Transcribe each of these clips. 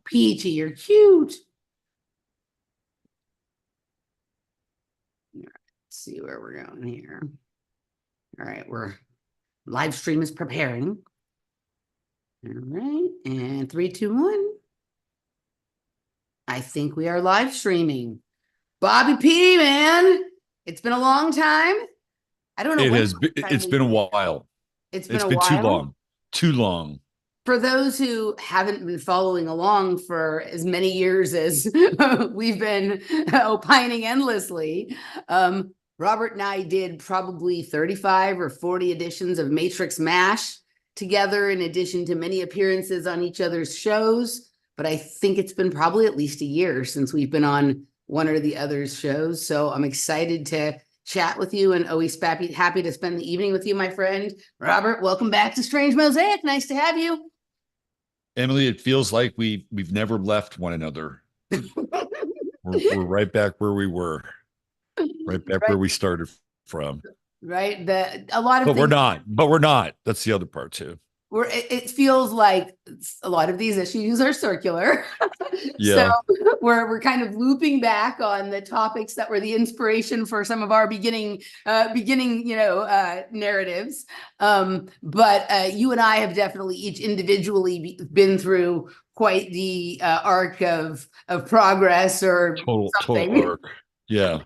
Peachy, you're cute. All right, let's see where we're going here. All right, we're live stream is preparing. All right, and 3, 2, 1. I think we are live streaming. Bobby P, man, it's been a long time. I don't know It when. has been, it's been a while. It's been It's a been too while. long. Too long. For those who haven't been following along for as many years as we've been opining endlessly, Robert and I did probably 35 or 40 editions of Matrix MASH together, in addition to many appearances on each other's shows. But I think it's been probably at least a year since we've been on one or the other's shows. So I'm excited to chat with you, and always happy to spend the evening with you, my friend. Robert, welcome back to Strange Mosaic. Nice to have you. Emily, it feels like we've never left one another. We're right back where we were, right back Right, where we started from. right. A lot of But we're things. not. But we're not. That's the other part too. It feels like a lot of these issues are circular. So Yeah. we're kind of looping back on the topics that were the inspiration for some of our beginning narratives. But you and I have definitely each individually been through quite the arc of progress or Total something. arc. Yeah.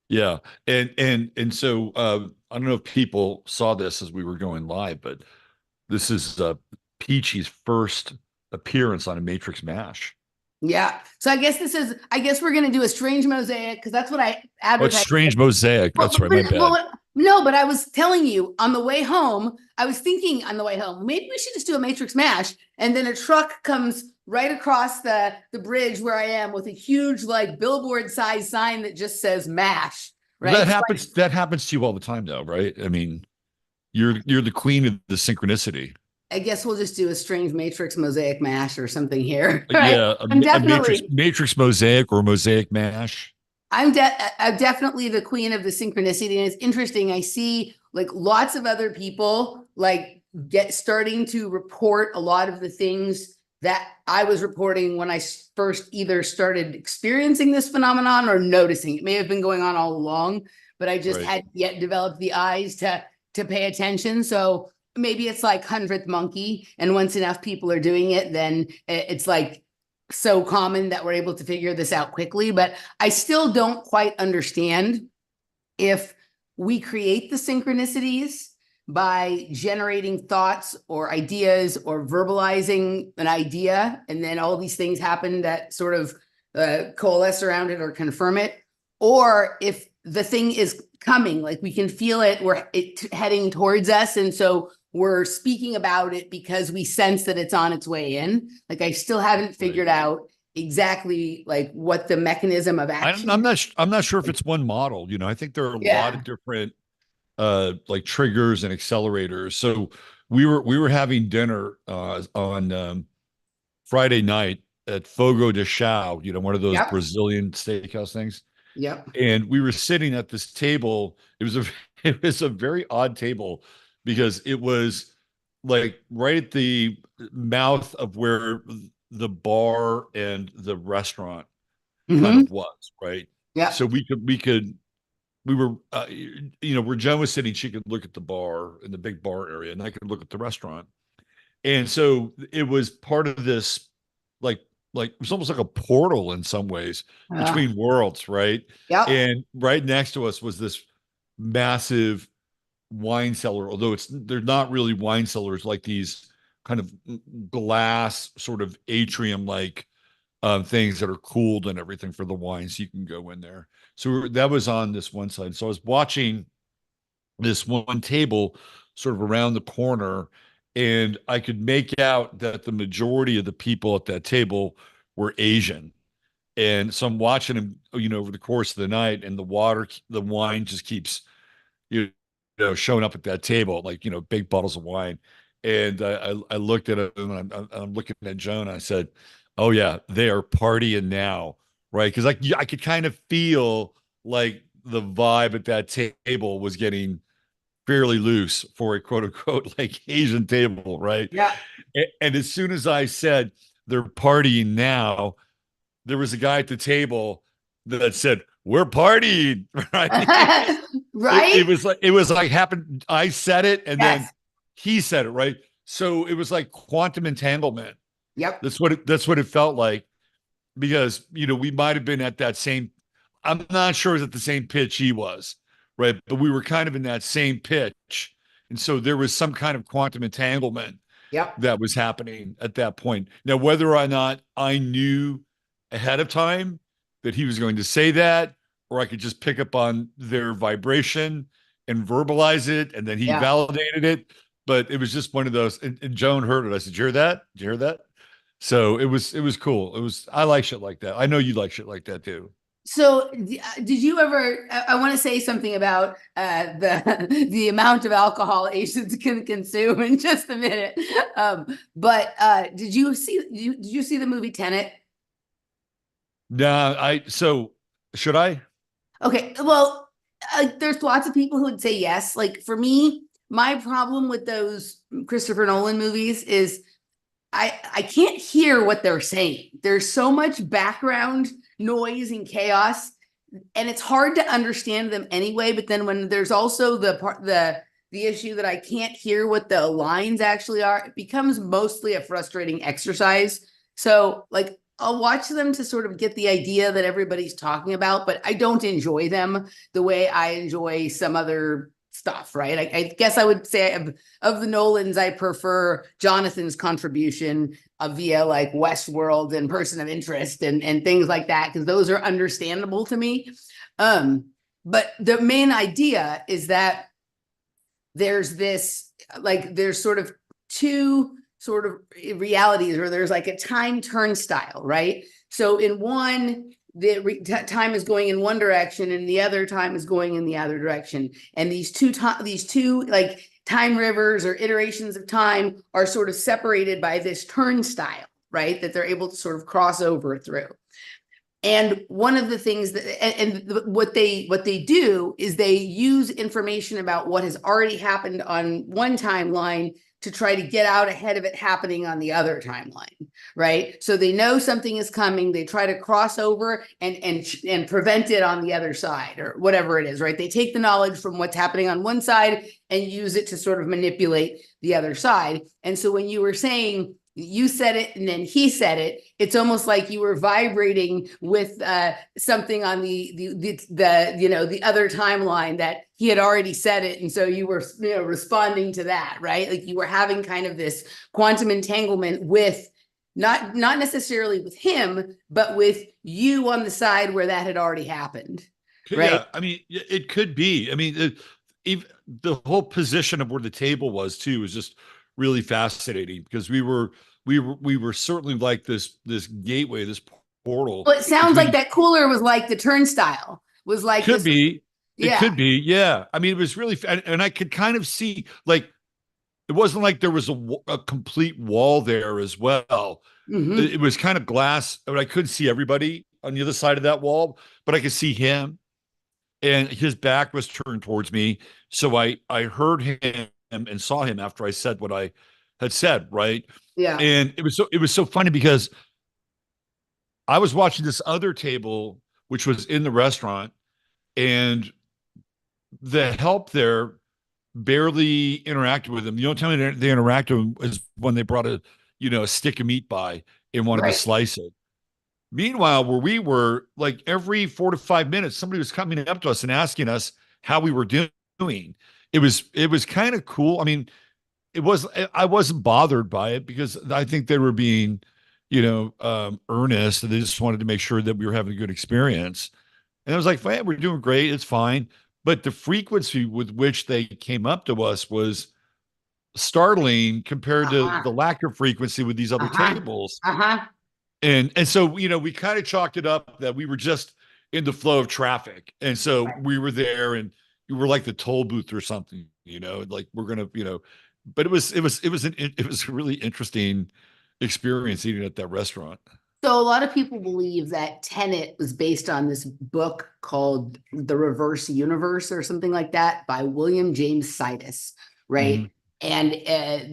Yeah. And so I don't know if people saw this as we were going live, but this is Peachy's first appearance on a Matrix MASH. Yeah. So I guess we're going to do a strange mosaic, because that's what I Oh, it's advertised. Strange Mosaic. That's right. My bad. No, but I was telling you on the way home, I was thinking on the way home, maybe we should just do a Matrix MASH. And then a truck comes right across the bridge where I am with a huge, like, billboard size sign that just says MASH. Right. That happens to you all the time though, right? I mean, you're the queen of the synchronicity. I guess we'll just do a strange Matrix Mosaic MASH or something here. Right. Yeah, I'm a Matrix definitely Matrix Mosaic or Mosaic MASH. I'm definitely the queen of the synchronicity. And it's interesting. I see like lots of other people like starting to report a lot of the things that I was reporting when I first either started experiencing this phenomenon or noticing. It may have been going on all along, but I just Right. hadn't yet developed the eyes to pay attention. So maybe it's like 100th monkey. And once enough people are doing it, then it's like so common that we're able to figure this out quickly. But I still don't quite understand if we create the synchronicities by generating thoughts or ideas or verbalizing an idea, and then all these things happen that sort of coalesce around it or confirm it, or if the thing is coming, like we can feel it, heading towards us, and so we're speaking about it because we sense that it's on its way in. Like I still haven't figured out exactly like what the mechanism of action. I'm not sure if it's one model. I think there are a lot Yeah. of different like triggers and accelerators. So we were having dinner on Friday night at Fogo de Chao, one of those Yep. Brazilian steakhouse things. Yep. And we were sitting at this table. It was a very odd table because it was like right at the mouth of where the bar and the restaurant kind Mm-hmm. of was, right? Yep. So we were where Jen was sitting, she could look at the bar in the big bar area, and I could look at the restaurant. And so it was part of this, like it was almost like a portal in some ways between worlds, right? Yep. And right next to us was this massive wine cellar, although they're not really wine cellars, like these kind of glass sort of atrium like things that are cooled and everything for the wines. You can go in there. So that was on this one side. So I was watching this one table sort of around the corner, and I could make out that the majority of the people at that table were Asian. And so I'm watching them, over the course of the night, and the wine just keeps, showing up at that table, like, big bottles of wine. And I looked at it, and I'm looking at Joan. And I said, "Oh yeah, they are partying now, right?" Because I could kind of feel like the vibe at that table was getting fairly loose for a quote unquote like Asian table, right? Yeah. And as soon as I said, they're partying now. There was a guy at the table that said, "We're partying," right? It Right? was like happened. I said it, and then Yes. he said it, right? So it was like quantum entanglement. Yep. That's what it felt like, because we might have been at that same. I'm not sure it was at the same pitch he was, right? But we were kind of in that same pitch, and so there was some kind of quantum entanglement Yep. that was happening at that point. Now, whether or not I knew ahead of time that he was going to say that, or I could just pick up on their vibration and verbalize it, and then he Yeah. validated it. But it was just one of those. And Joan heard it. I said, "Did you hear that? Did you hear that?" So it was cool. I like shit like that. I know you like shit like that too. So, did you ever? I want to say something about the amount of alcohol Asians can consume in just a minute. But did you see the movie Tenet? Nah, so should I? Okay, well, there's lots of people who would say yes. Like for me, my problem with those Christopher Nolan movies is I can't hear what they're saying. There's so much background noise and chaos, and it's hard to understand them anyway. But then when there's also the issue that I can't hear what the lines actually are, it becomes mostly a frustrating exercise. So like I'll watch them to sort of get the idea that everybody's talking about, but I don't enjoy them the way I enjoy some other stuff, right? I guess I would say of the Nolans, I prefer Jonathan's contribution via like Westworld and Person of Interest and things like that, because those are understandable to me. But the main idea is that there's sort of two sort of realities, or there's like a time turnstile, right? So in one, the time is going in one direction, and the other time is going in the other direction. And these two like time rivers or iterations of time are sort of separated by this turnstile, right? That they're able to sort of cross over through. And one of the things what they do is they use information about what has already happened on one timeline to try to get out ahead of it happening on the other timeline, right? So they know something is coming, they try to cross over and prevent it on the other side, or whatever it is, right? They take the knowledge from what's happening on one side and use it to sort of manipulate the other side. And so when you were saying you said it and then he said it, it's almost like you were vibrating with something on the other timeline that he had already said it, and so you were responding to that, right? Like you were having kind of this quantum entanglement with not necessarily with him, but with you on the side where that had already happened, right? Yeah, I mean, it could be. I mean, even the whole position of where the table was too is just really fascinating, because we were certainly like this gateway, this portal Well, it sounds like between. that cooler was like the turnstile, was like Could this. be, it Yeah. could be, yeah. I mean, it was really, and I could kind of see, like, it wasn't like there was a complete wall there as well. Mm-hmm. It was kind of glass, but I couldn't see everybody on the other side of that wall, but I could see him, and his back was turned towards me. So I heard him and saw him after I said what I had said, right? Yeah. And it was so funny, because I was watching this other table, which was in the restaurant, and the help there barely interacted with him. The only time they interacted with him is when they brought a stick of meat by and wanted to Right. slice it. Meanwhile, where we were, like every 4 to 5 minutes, somebody was coming up to us and asking us how we were doing. It was kind of cool. I mean, I wasn't bothered by it, because I think they were being, earnest, and they just wanted to make sure that we were having a good experience. And I was like, "Man, we're doing great. It's fine." But the frequency with which they came up to us was startling compared to Uh-huh. the lack of frequency with these other Uh-huh. tables. Uh-huh. And so, we kind of chalked it up that we were just in the flow of traffic. And so Right. we were there, and we were like the toll booth or something, like we're gonna, but it was a really interesting experience eating at that restaurant. So a lot of people believe that Tenet was based on this book called The Reverse Universe or something like that by William James Sidis, Hmm. right? And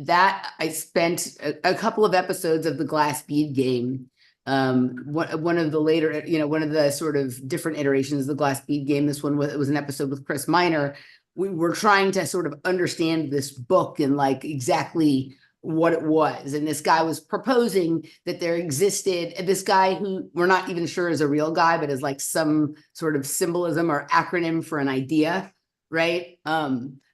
that I spent a couple of episodes of the glass bead game. One of the later, one of the sort of different iterations of the glass bead game. This one was, it was an episode with Chris Miner. We were trying to sort of understand this book and like exactly what it was. And this guy was proposing that there existed this guy who we're not even sure is a real guy, but is like some sort of symbolism or acronym for an idea, right?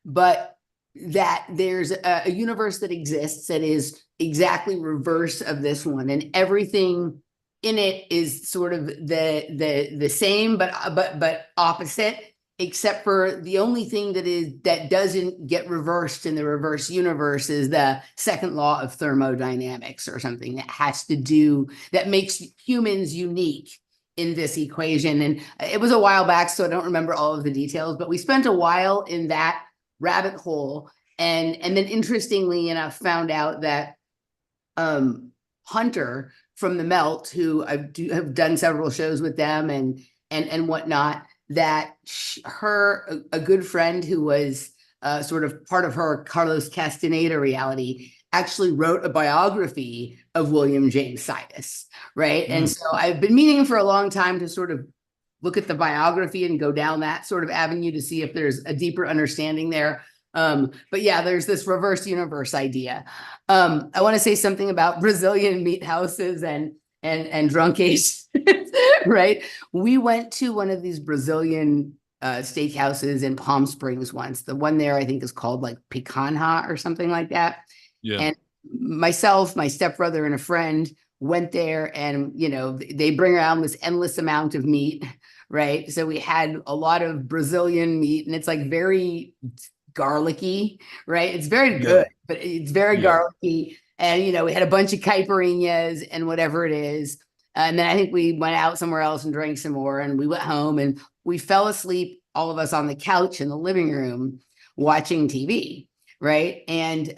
But that there's a universe that exists that is exactly reverse of this one, and everything in it is sort of the same, but opposite, except for the only thing that doesn't get reversed in the reverse universe is the second law of thermodynamics or something that makes humans unique in this equation. And it was a while back, so I don't remember all of the details, but we spent a while in that rabbit hole, and then interestingly enough found out that Hunter from the Melt, who have done several shows with them and whatnot, that a good friend who was sort of part of her Carlos Castaneda reality actually wrote a biography of William James Sidus, right? And so I've been meaning for a long time to sort of look at the biography and go down that sort of avenue to see if there's a deeper understanding there. But yeah, there's this reverse universe idea. I want to say something about Brazilian meat houses and drunkies, right? We went to one of these Brazilian steakhouses in Palm Springs once. The one there, I think, is called like Picanha or something like that. Yeah. And myself, my stepbrother, and a friend went there, and they bring around this endless amount of meat, right? So we had a lot of Brazilian meat, and it's like very garlicky, right? It's very good, but it's very garlicky. And we had a bunch of caipirinhas and whatever it is. And then I think we went out somewhere else and drank some more, and we went home and we fell asleep, all of us on the couch in the living room watching TV, right? And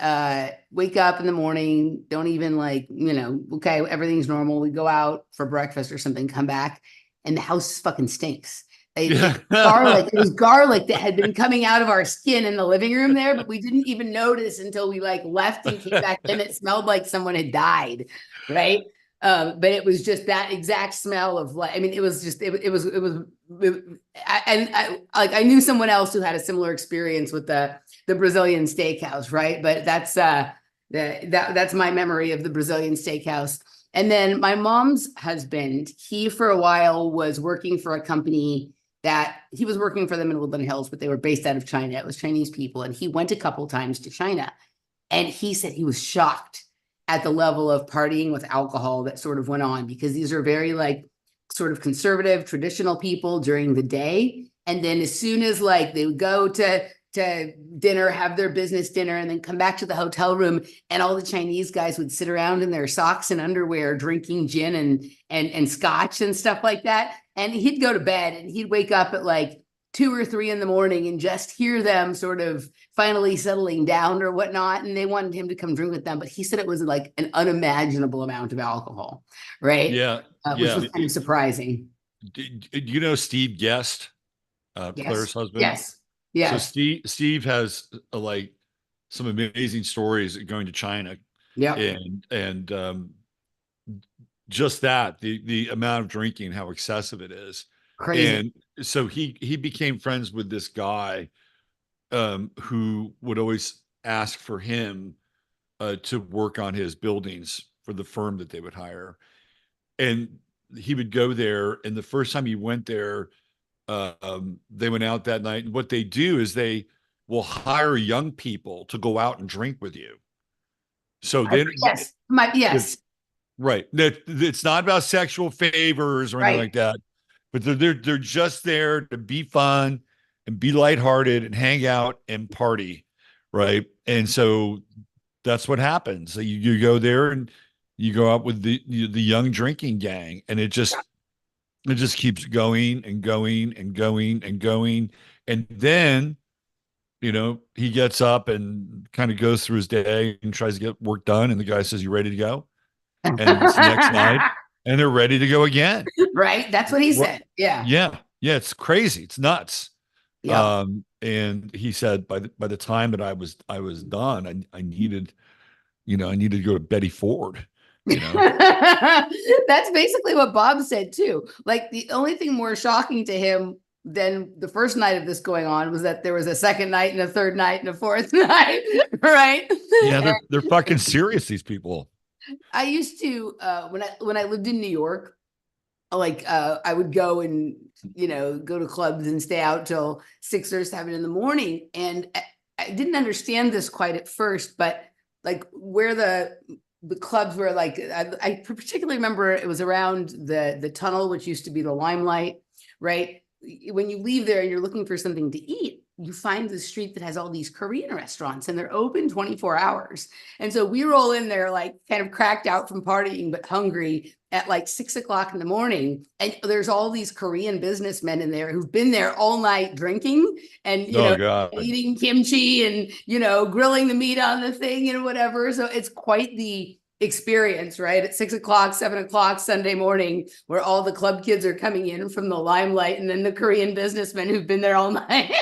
wake up in the morning, don't even okay, everything's normal. We go out for breakfast or something, come back, and the house fucking stinks. It was garlic that had been coming out of our skin in the living room there, but we didn't even notice until we left and came back, and it smelled like someone had died, right? But it was just that exact smell of it was just I knew someone else who had a similar experience with the Brazilian steakhouse, right? But that's my memory of the Brazilian steakhouse. And then my mom's husband, he for a while was working for a company that he was working for them in Woodland Hills, but they were based out of China. It was Chinese people. And he went a couple times to China. And he said he was shocked at the level of partying with alcohol that sort of went on, because these are very sort of conservative, traditional people during the day. And then as soon as they would go to dinner, have their business dinner, and then come back to the hotel room, and all the Chinese guys would sit around in their socks and underwear drinking gin and scotch and stuff like that. And he'd go to bed, and he'd wake up at 2 or 3 in the morning and just hear them sort of finally settling down or whatnot. And they wanted him to come drink with them, but he said it was an unimaginable amount of alcohol, right? Yeah. Which was kind of surprising. Do you know Steve Guest, Yes. Claire's husband? Yes. Yeah. So Steve has some amazing stories going to China. Yeah. And just that the amount of drinking, how excessive it is. Crazy. And so he became friends with this guy who would always ask for him to work on his buildings for the firm that they would hire. And he would go there, and the first time he went there, they went out that night. And what they do is they will hire young people to go out and drink with you. So then, yes, right. It's not about sexual favors or anything like that, but they're just there to be fun and be lighthearted and hang out and party, right? And so that's what happens. So you go there and you go out with the young drinking gang, and it just keeps going and going and going and going. And then, he gets up and kind of goes through his day and tries to get work done. And the guy says, "You ready to go?" And it's the next night, and they're ready to go again. Right. That's what he said. Yeah. Yeah. Yeah. It's crazy. It's nuts. Yep. And he said by the time that I was done, I needed, I needed to go to Betty Ford, you know. That's basically what Bob said too. Like the only thing more shocking to him than the first night of this going on was that there was a second night and a third night and a fourth night, right? Yeah, And they're fucking serious, these people. I used to when I lived in New York, like I would go and go to clubs and stay out till 6 or 7 in the morning, and I didn't understand this quite at first, but like where the clubs were, like I particularly remember it was around the tunnel, which used to be the Limelight, right? When you leave there and you're looking for something to eat, you find the street that has all these Korean restaurants and they're open 24 hours. And so we roll in there like kind of cracked out from partying, but hungry at like 6 o'clock in the morning. And there's all these Korean businessmen in there who've been there all night drinking and, Oh God. eating kimchi and, grilling the meat on the thing and whatever. So it's quite the experience, right? At 6 o'clock, 7 o'clock Sunday morning, where all the club kids are coming in from the Limelight and then the Korean businessmen who've been there all night.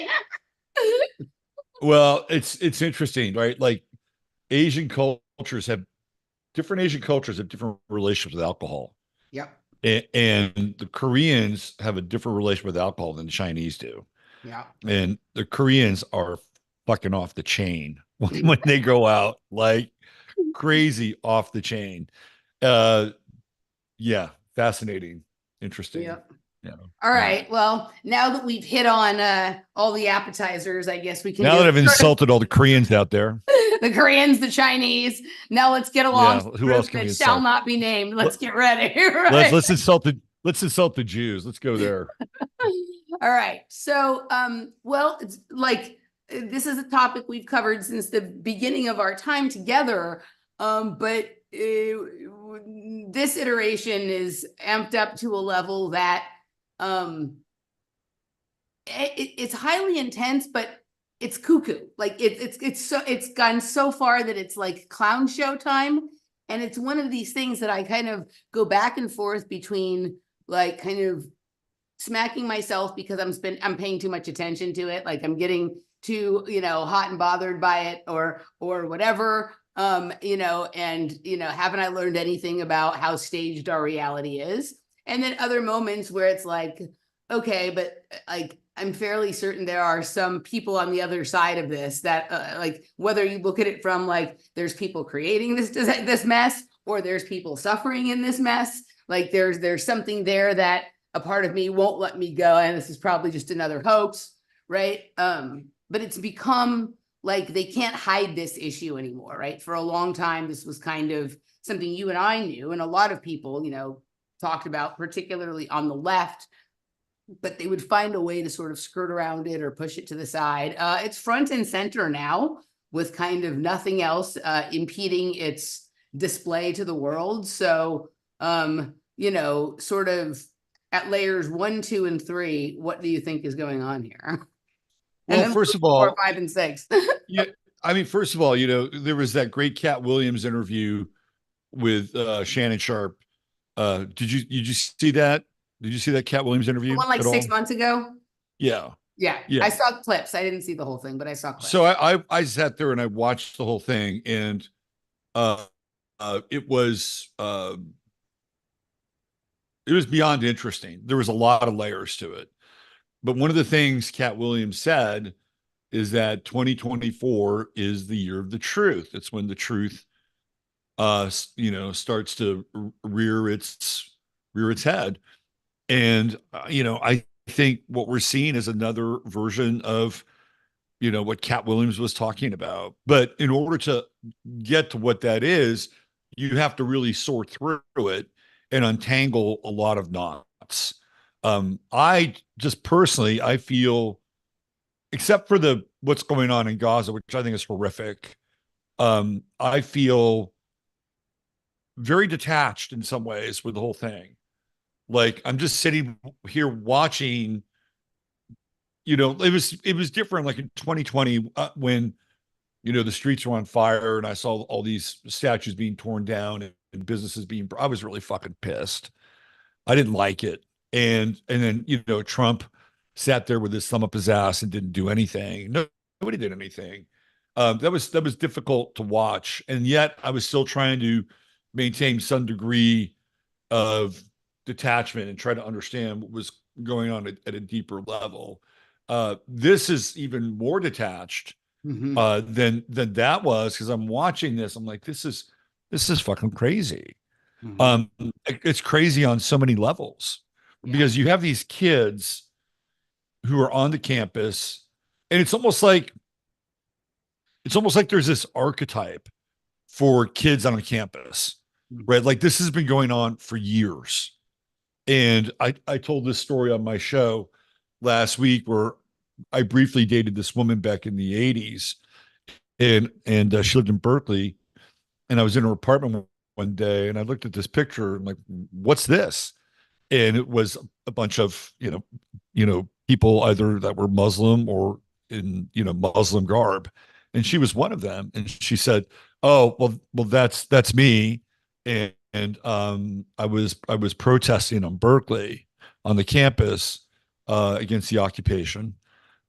Well, it's interesting, right? Like Asian cultures have Asian cultures have different relationships with alcohol. Yep. And the Koreans have a different relationship with alcohol than the Chinese do. Yeah. And the Koreans are fucking off the chain when they go out, like crazy off the chain. Uh, yeah, fascinating, interesting. Yep. Yeah. All Yeah. right. Well, now that we've hit on all the appetizers, I guess we can Now do that I've insulted all the Koreans out there, the Koreans, the Chinese. Now let's get along yeah, to the who else group can we that shall insult? not be named. Let, Let's get ready. let's Right. let's insult the Jews. Let's go there. All right. So, well, it's like this is a topic we've covered since the beginning of our time together. But this iteration is amped up to a level that it's highly intense, but it's cuckoo. Like it's gone so far that it's like clown show time. And it's one of these things that I kind of go back and forth between like kind of smacking myself because I'm paying too much attention to it. Like I'm getting too, hot and bothered by it or whatever. And haven't I learned anything about how staged our reality is? And then other moments where it's like, okay, but like I'm fairly certain there are some people on the other side of this that like whether you look at it from like there's people creating this mess or there's people suffering in this mess, like there's something there that a part of me won't let me go, and this is probably just another hoax, right? But it's become like they can't hide this issue anymore, right? For a long time this was kind of something you and I knew and a lot of people talked about, particularly on the left, but they would find a way to sort of skirt around it or push it to the side. It's front and center now with kind of nothing else impeding its display to the world. So, sort of at layers 1, 2, and 3, what do you think is going on here? And Well, then first of 4, all, 5, and 6. yeah, I mean, first of all, there was that great Cat Williams interview with Shannon Sharp. Did you see that? Did you see that Cat Williams The interview one like at 6 months all? ago. Yeah, Yeah, I yeah. saw clips. I didn't see the whole thing, but I saw So clips. I sat there and I watched the whole thing, and uh, it was beyond interesting. There was a lot of layers to it. But one of the things Cat Williams said is that 2024 is the year of the truth. It's when the truth starts to rear its head. And I think what we're seeing is another version of what Cat Williams was talking about. But in order to get to what that is, you have to really sort through it and untangle a lot of knots. I just personally, I feel, except for the what's going on in Gaza, which I think is horrific, I feel very detached in some ways with the whole thing. Like I'm just sitting here watching. It was different. Like in 2020, when the streets were on fire, and I saw all these statues being torn down and businesses being. I was really fucking pissed. I didn't like it, and then Trump sat there with his thumb up his ass and didn't do anything. No, nobody did anything. That was difficult to watch, and yet I was still trying to maintain some degree of detachment and try to understand what was going on at a deeper level. This is even more detached Mhm. than that was, because I'm watching this. I'm like, this is fucking crazy. Mhm. It's crazy on so many levels Yeah. because you have these kids who are on the campus, and it's almost like there's this archetype for kids on a campus, Mhm. right? Like this has been going on for years. And I told this story on my show last week where I briefly dated this woman back in the 80s, and she lived in Berkeley, and I was in her apartment one day, and I looked at this picture. I'm like, what's this? And it was a bunch of people either that were Muslim or in Muslim garb, and she was one of them. And she said, "Oh, well, that's me." And I was protesting on Berkeley on the campus against the occupation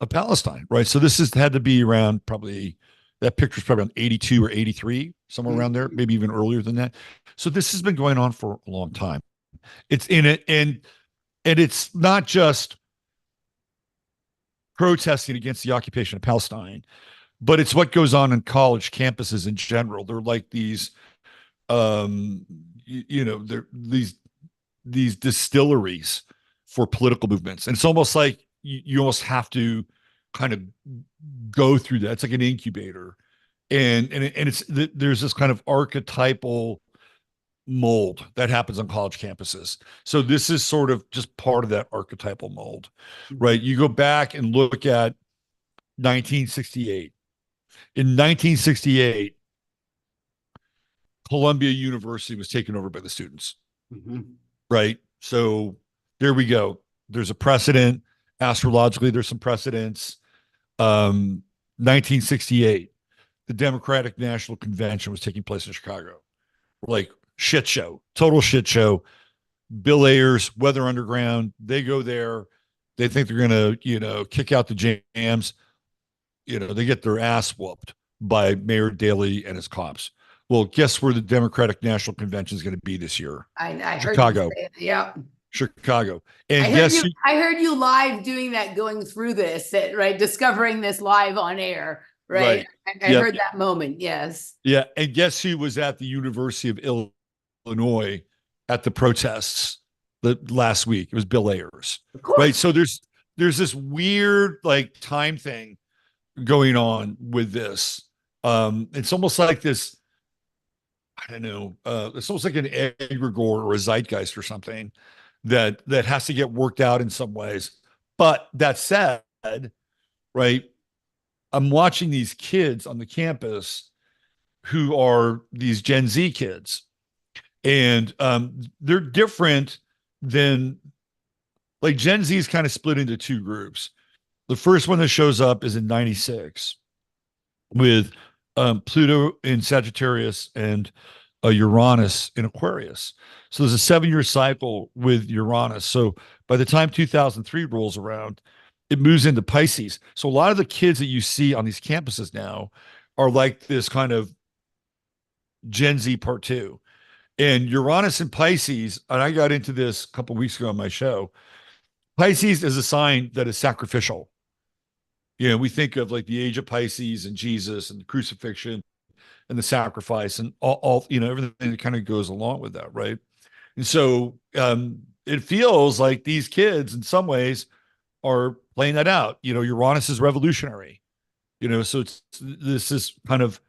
of Palestine, right? So this has had to be around probably that picture's probably around 82 or 83, somewhere around there, Mhm. maybe even earlier than that. So this has been going on for a long time. It's in it, and it's not just protesting against the occupation of Palestine, but it's what goes on in college campuses in general. They're like these, um, they're these distilleries for political movements, and it's almost like you almost have to kind of go through that. It's like an incubator, and there's this kind of archetypal mold that happens on college campuses. So this is sort of just part of that archetypal mold, right? Mhm. You go back and look at 1968. In 1968, Columbia University was taken over by the students, Mhm. right? So there we go. There's a precedent. Astrologically, there's some precedents. 1968, the Democratic National Convention was taking place in Chicago. Like shit show, total shit show. Bill Ayers, Weather Underground, they go there. They think they're going to, kick out the jams. They get their ass whooped by Mayor Daley and his cops. Well, guess where the Democratic National Convention is going to be this year? I heard you Chicago. say it. Yeah. Chicago. And guess who? I heard you live doing that, going through this, right? Discovering this live on air, right? Right. I Yep. heard that moment. Yes. Yeah. And guess who was at the University of Illinois at the protests last week? It was Bill Ayers. Of Right. course. So there's this weird like time thing going on with this. It's almost like this, I don't know, it's almost like an egregore or a zeitgeist or something that has to get worked out in some ways. But that said, right, I'm watching these kids on the campus who are these Gen Z kids, and they're different than like Gen Z is kind of split into two groups. The first one that shows up is in 96 with Pluto in Sagittarius and Uranus in Aquarius. So there's a 7-year cycle with Uranus. So by the time 2003 rolls around, it moves into Pisces. So a lot of the kids that you see on these campuses now are like this kind of Gen Z part two. And Uranus and Pisces, and I got into this a couple of weeks ago on my show. Pisces is a sign that is sacrificial. We think of like the age of Pisces and Jesus and the crucifixion and the sacrifice and all everything that kind of goes along with that, right? And so it feels like these kids in some ways are playing that out. Uranus is revolutionary, so it's this is kind of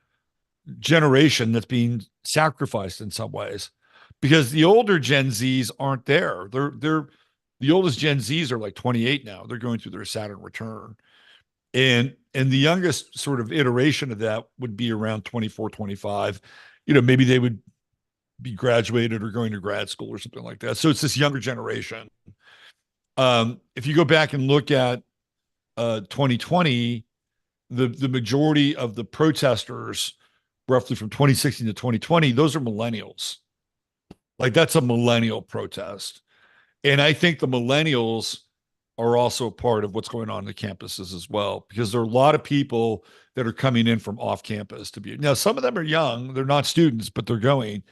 generation that's being sacrificed in some ways because the older Gen Zs aren't there. They're the oldest Gen Zs are like 28 now. They're going through their Saturn return. And the youngest sort of iteration of that would be around 24, 25. Maybe they would be graduated or going to grad school or something like that. So it's this younger generation. If you go back and look at 2020, the majority of the protesters, roughly from 2016 to 2020, those are millennials. Like that's a millennial protest. And I think the millennials are also a part of what's going on in the campuses as well, because there are a lot of people that are coming in from off campus to be. Now, some of them are young; they're not students, but they're going.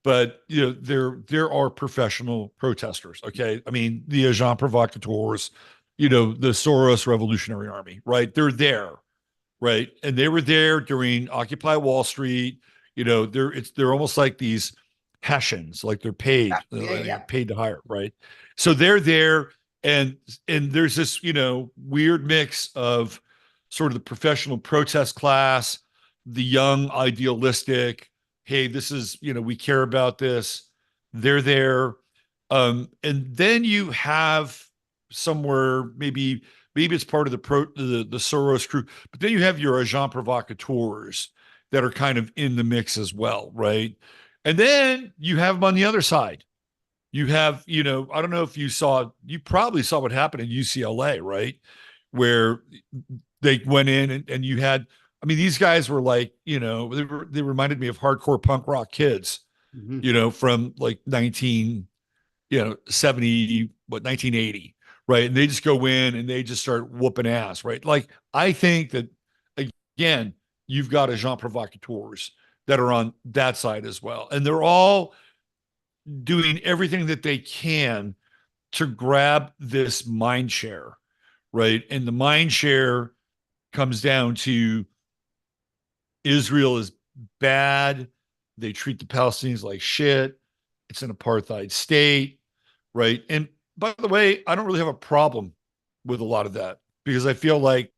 But there are professional protesters. Okay, I mean the agents provocateurs, the Soros Revolutionary Army, right? They're there, right? And they were there during Occupy Wall Street. They're almost like these Hessians, like they're paid, Yeah, they're yeah, paid to hire, right? So they're there, and there's this weird mix of sort of the professional protest class, the young idealistic. Hey, this is we care about this. They're there, and then you have somewhere maybe it's part of the Soros crew, but then you have your agent provocateurs that are kind of in the mix as well, right? And then you have them on the other side. You have, I don't know if you probably saw what happened in UCLA, right? Where they went in and you had, I mean, these guys were like, they reminded me of hardcore punk rock kids, hmm from like 70, 1980, right? And they just go in and they just start whooping ass, right? Like, I think that, again, you've got agent provocateurs that are on that side as well. And they're all doing everything that they can to grab this mind share, right? And the mind share comes down to Israel is bad. They treat the Palestinians like shit. It's an apartheid state, right? And by the way, I don't really have a problem with a lot of that, because I feel like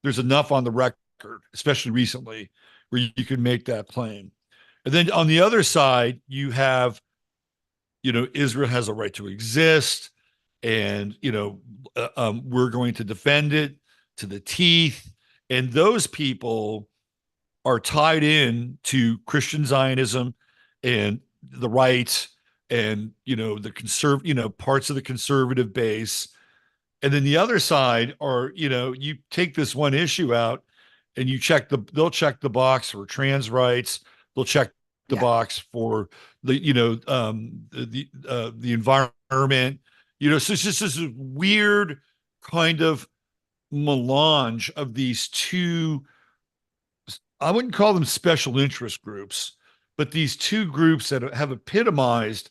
there's enough on the record, especially recently, where you can make that claim. And then on the other side, you have, Israel has a right to exist, and we're going to defend it to the teeth. And those people are tied in to Christian Zionism and the right, and parts of the conservative base. And then the other side are, you take this one issue out and they'll check the box for trans rights. They'll check the yeah, box for the environment. So it's just this weird kind of melange of these two. I wouldn't call them special interest groups, but these two groups that have epitomized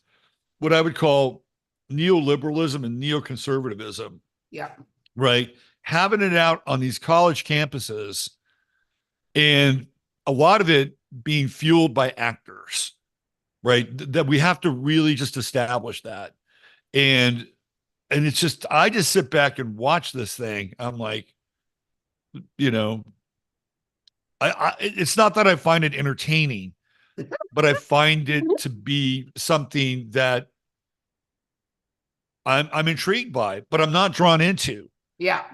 what I would call neoliberalism and neoconservatism, yeah, right? Having it out on these college campuses, and a lot of it being fueled by actors, right? That we have to really just establish that. And it's just, I just sit back and watch this thing. I'm like, you know, it's not that I find it entertaining, but I find it to be something that I'm intrigued by, but I'm not drawn into, yeah.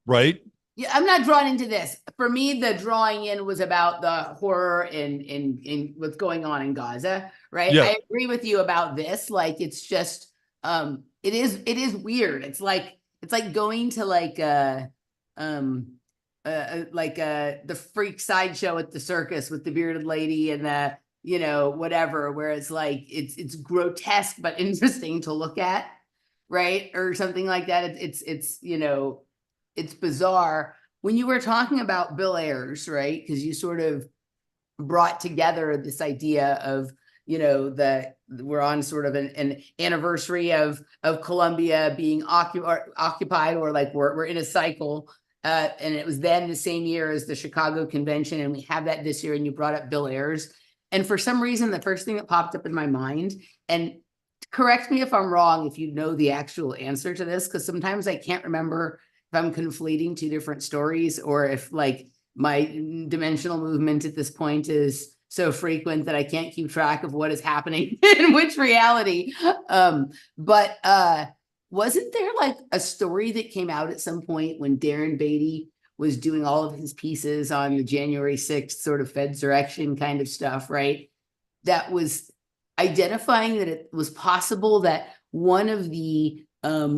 right? Yeah, I'm not drawn into this. For me, the drawing in was about the horror in what's going on in Gaza, right? Yeah. I agree with you about this. Like, it's just it is weird. It's like going to the freak sideshow at the circus with the bearded lady and the whatever, where it's like it's grotesque but interesting to look at, right? Or something like that. It's bizarre. When you were talking about Bill Ayers, right? Because you sort of brought together this idea of, that we're on sort of an anniversary of Columbia being occupied, or like we're in a cycle. And it was then the same year as the Chicago Convention, and we have that this year. And you brought up Bill Ayers, and for some reason, the first thing that popped up in my mind, and correct me if I'm wrong, if you know the actual answer to this, because sometimes I can't remember if I'm conflating two different stories, or if like my dimensional movement at this point is so frequent that I can't keep track of what is happening in which reality. But wasn't there like a story that came out at some point when Darren Beatty was doing all of his pieces on the January 6th sort of Fedsurrection kind of stuff, right? That was identifying that it was possible that one of the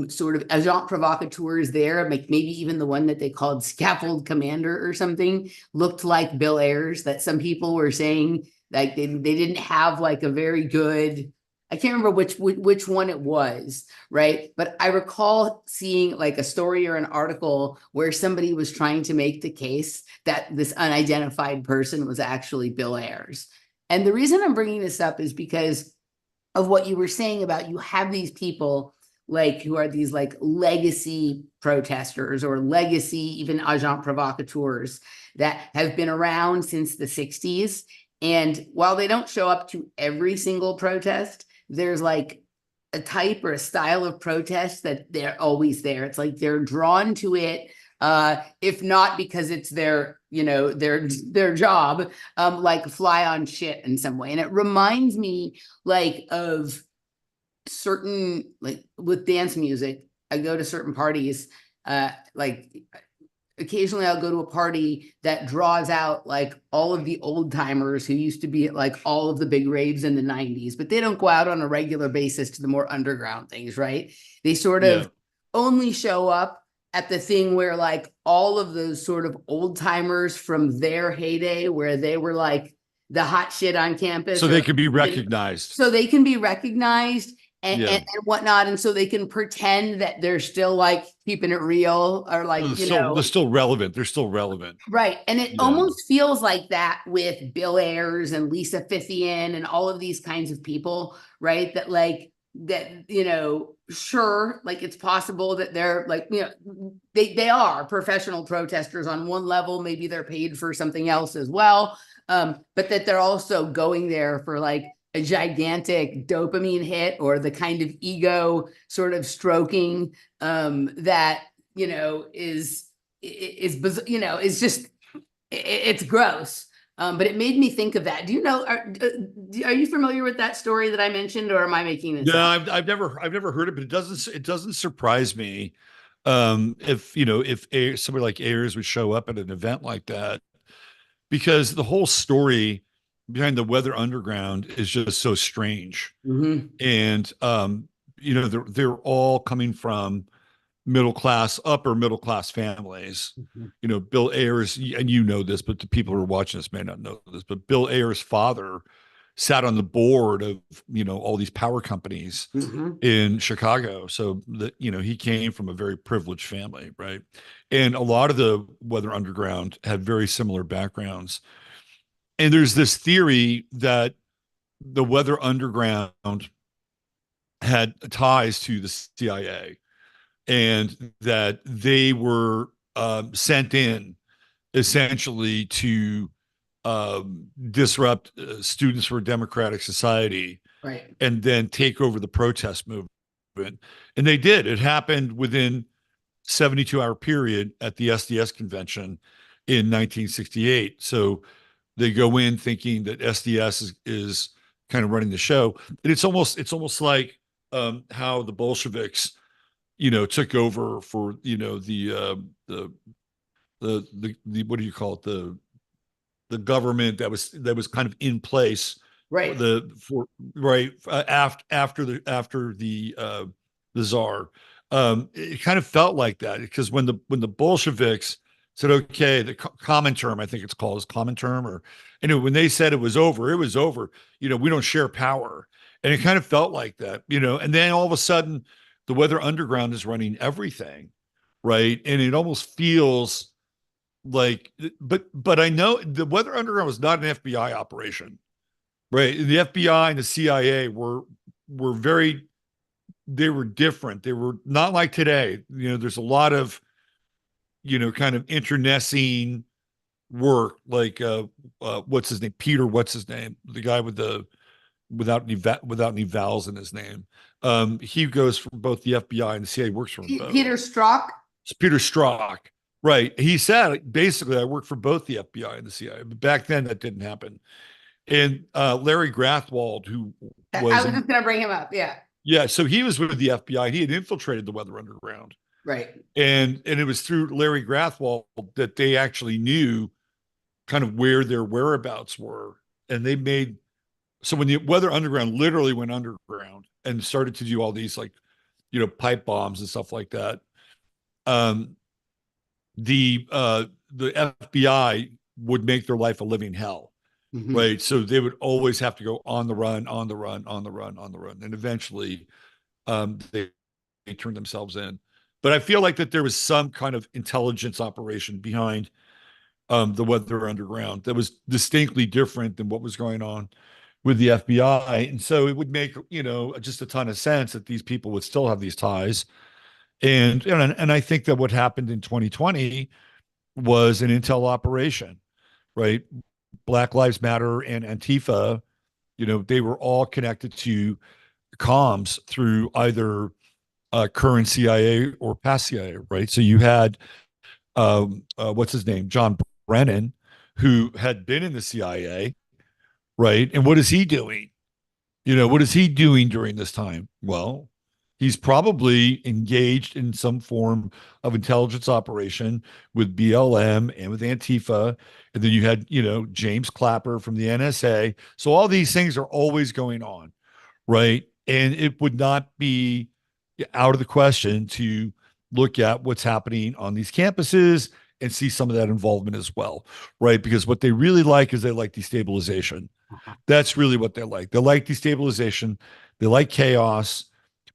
sort of agent provocateurs there, like maybe even the one that they called scaffold commander or something, looked like Bill Ayers. That some people were saying like they didn't have like a very good I can't remember which one it was, right? But I recall seeing like a story or an article where somebody was trying to make the case that this unidentified person was actually Bill Ayers. And the reason I'm bringing this up is because of what you were saying about you have these people like who are these like legacy protesters or legacy even agent provocateurs that have been around since the 60s. And while they don't show up to every single protest, there's like a type or a style of protest that they're always there. It's like they're drawn to it, if not because it's their, you know, their job, like fly on shit in some way. And it reminds me like of certain, like with dance music, I go to certain parties, like occasionally I'll go to a party that draws out like all of the old timers who used to be at like all of the big raves in the 90s, but they don't go out on a regular basis to the more underground things, right? They sort Yeah. of only show up at the thing where like all of those sort of old timers from their heyday where they were like the hot shit on campus So or they like, can be recognized. so they can be recognized Yeah. and whatnot. And so they can pretend that they're still like keeping it real or like, you They're know, still relevant. They're still relevant. right. And it Yeah. almost feels like that with Bill Ayers and Lisa Fithian and all of these kinds of people, right? That like that, you know, sure, like it's possible that they're like, you know, they are professional protesters on one level, maybe they're paid for something else as well. But that they're also going there for like a gigantic dopamine hit or the kind of ego sort of stroking that, you know, you know, is just it's gross. But it made me think of that. Do you know? Are you familiar with that story that I mentioned, or am I making this No, up? I've never heard it, but it doesn't surprise me. If you know if somebody like Ayers would show up at an event like that, because the whole story behind the Weather Underground is just so strange. Mm-hmm. And you know, they're all coming from middle class, upper middle class families. Mm-hmm. You know, Bill Ayers, and you know this, but the people who are watching this may not know this, but Bill Ayers' father sat on the board of, you know, all these power companies Mm-hmm. in Chicago. So that, you know, he came from a very privileged family, right? And a lot of the Weather Underground had very similar backgrounds. And there's this theory that the Weather Underground had ties to the CIA and that they were sent in essentially to disrupt Students for a Democratic Society Right. and then take over the protest movement. And they did. It happened within 72-hour period at the SDS convention in 1968. So they go in thinking that SDS is kind of running the show. And it's almost like how the Bolsheviks, you know, took over for, you know, the what do you call it, the government that was kind of in place for Right. the for right after the czar. It kind of felt like that because when the Bolsheviks said, okay, the common term, I think it's called is common term, or anyway, when they said it was over, it was over. You know, we don't share power, and it kind of felt like that. You know, and then all of a sudden, the Weather Underground is running everything, right? And it almost feels like, but I know the Weather Underground was not an FBI operation, right? The FBI and the CIA were very, they were different. They were not like today. You know, there's a lot of, you know, kind of internecine work, like what's his name, Peter, what's his name, the guy with the without any vowels in his name. He goes for both the FBI and the CIA, works for them Peter both. Strzok. It's Peter Strzok. Right. He said basically, I worked for both the FBI and the CIA, but back then that didn't happen. And Larry Grathwold, who I was was in, just gonna bring him up. Yeah. yeah, so he was with the FBI. He had infiltrated the Weather Underground, Right. and it was through Larry Grathwold that they actually knew kind of where their whereabouts were, and they made so when the Weather Underground literally went underground and started to do all these like, you know, pipe bombs and stuff like that. Um, the FBI would make their life a living hell Mhm. right? So they would always have to go on the run, on the run, on the run, on the run. And eventually they turned themselves in. But I feel like that there was some kind of intelligence operation behind the Weather Underground that was distinctly different than what was going on with the FBI. And so it would make, just a ton of sense that these people would still have these ties. And I think that what happened in 2020 was an intel operation, right? Black Lives Matter and Antifa, they were all connected to comms through either current CIA or past CIA, right? So you had what's his name, John Brennan, who had been in the CIA, right? And what is he doing? What is he doing during this time? Well, he's probably engaged in some form of intelligence operation with BLM and with Antifa. And then you had, James Clapper from the NSA. So all these things are always going on, right? And it would not be out of the question to look at what's happening on these campuses and see some of that involvement as well, right? Because what they really like is they like destabilization. That's really what they like. They like destabilization. They like chaos.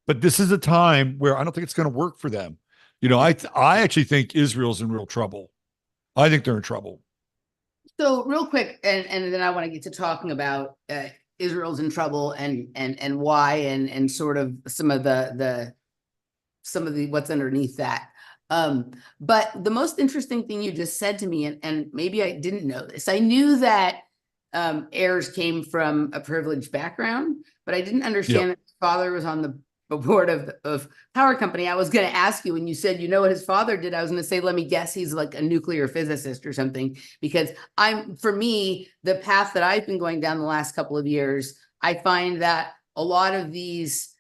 But this is a time where I don't think it's going to work for them. I actually think Israel's in real trouble. I think they're in trouble. So real quick, and then I want to get to talking about Israel's in trouble and why and sort of some of the what's underneath that. But the most interesting thing you just said to me, and maybe I didn't know this, I knew that Ayers came from a privileged background, but I didn't understand Yep. that his father was on the board of power company. I was going to ask you when you said, what his father did, I was going to say, let me guess, he's like a nuclear physicist or something, because for me, the path that I've been going down the last couple of years, I find that a lot of these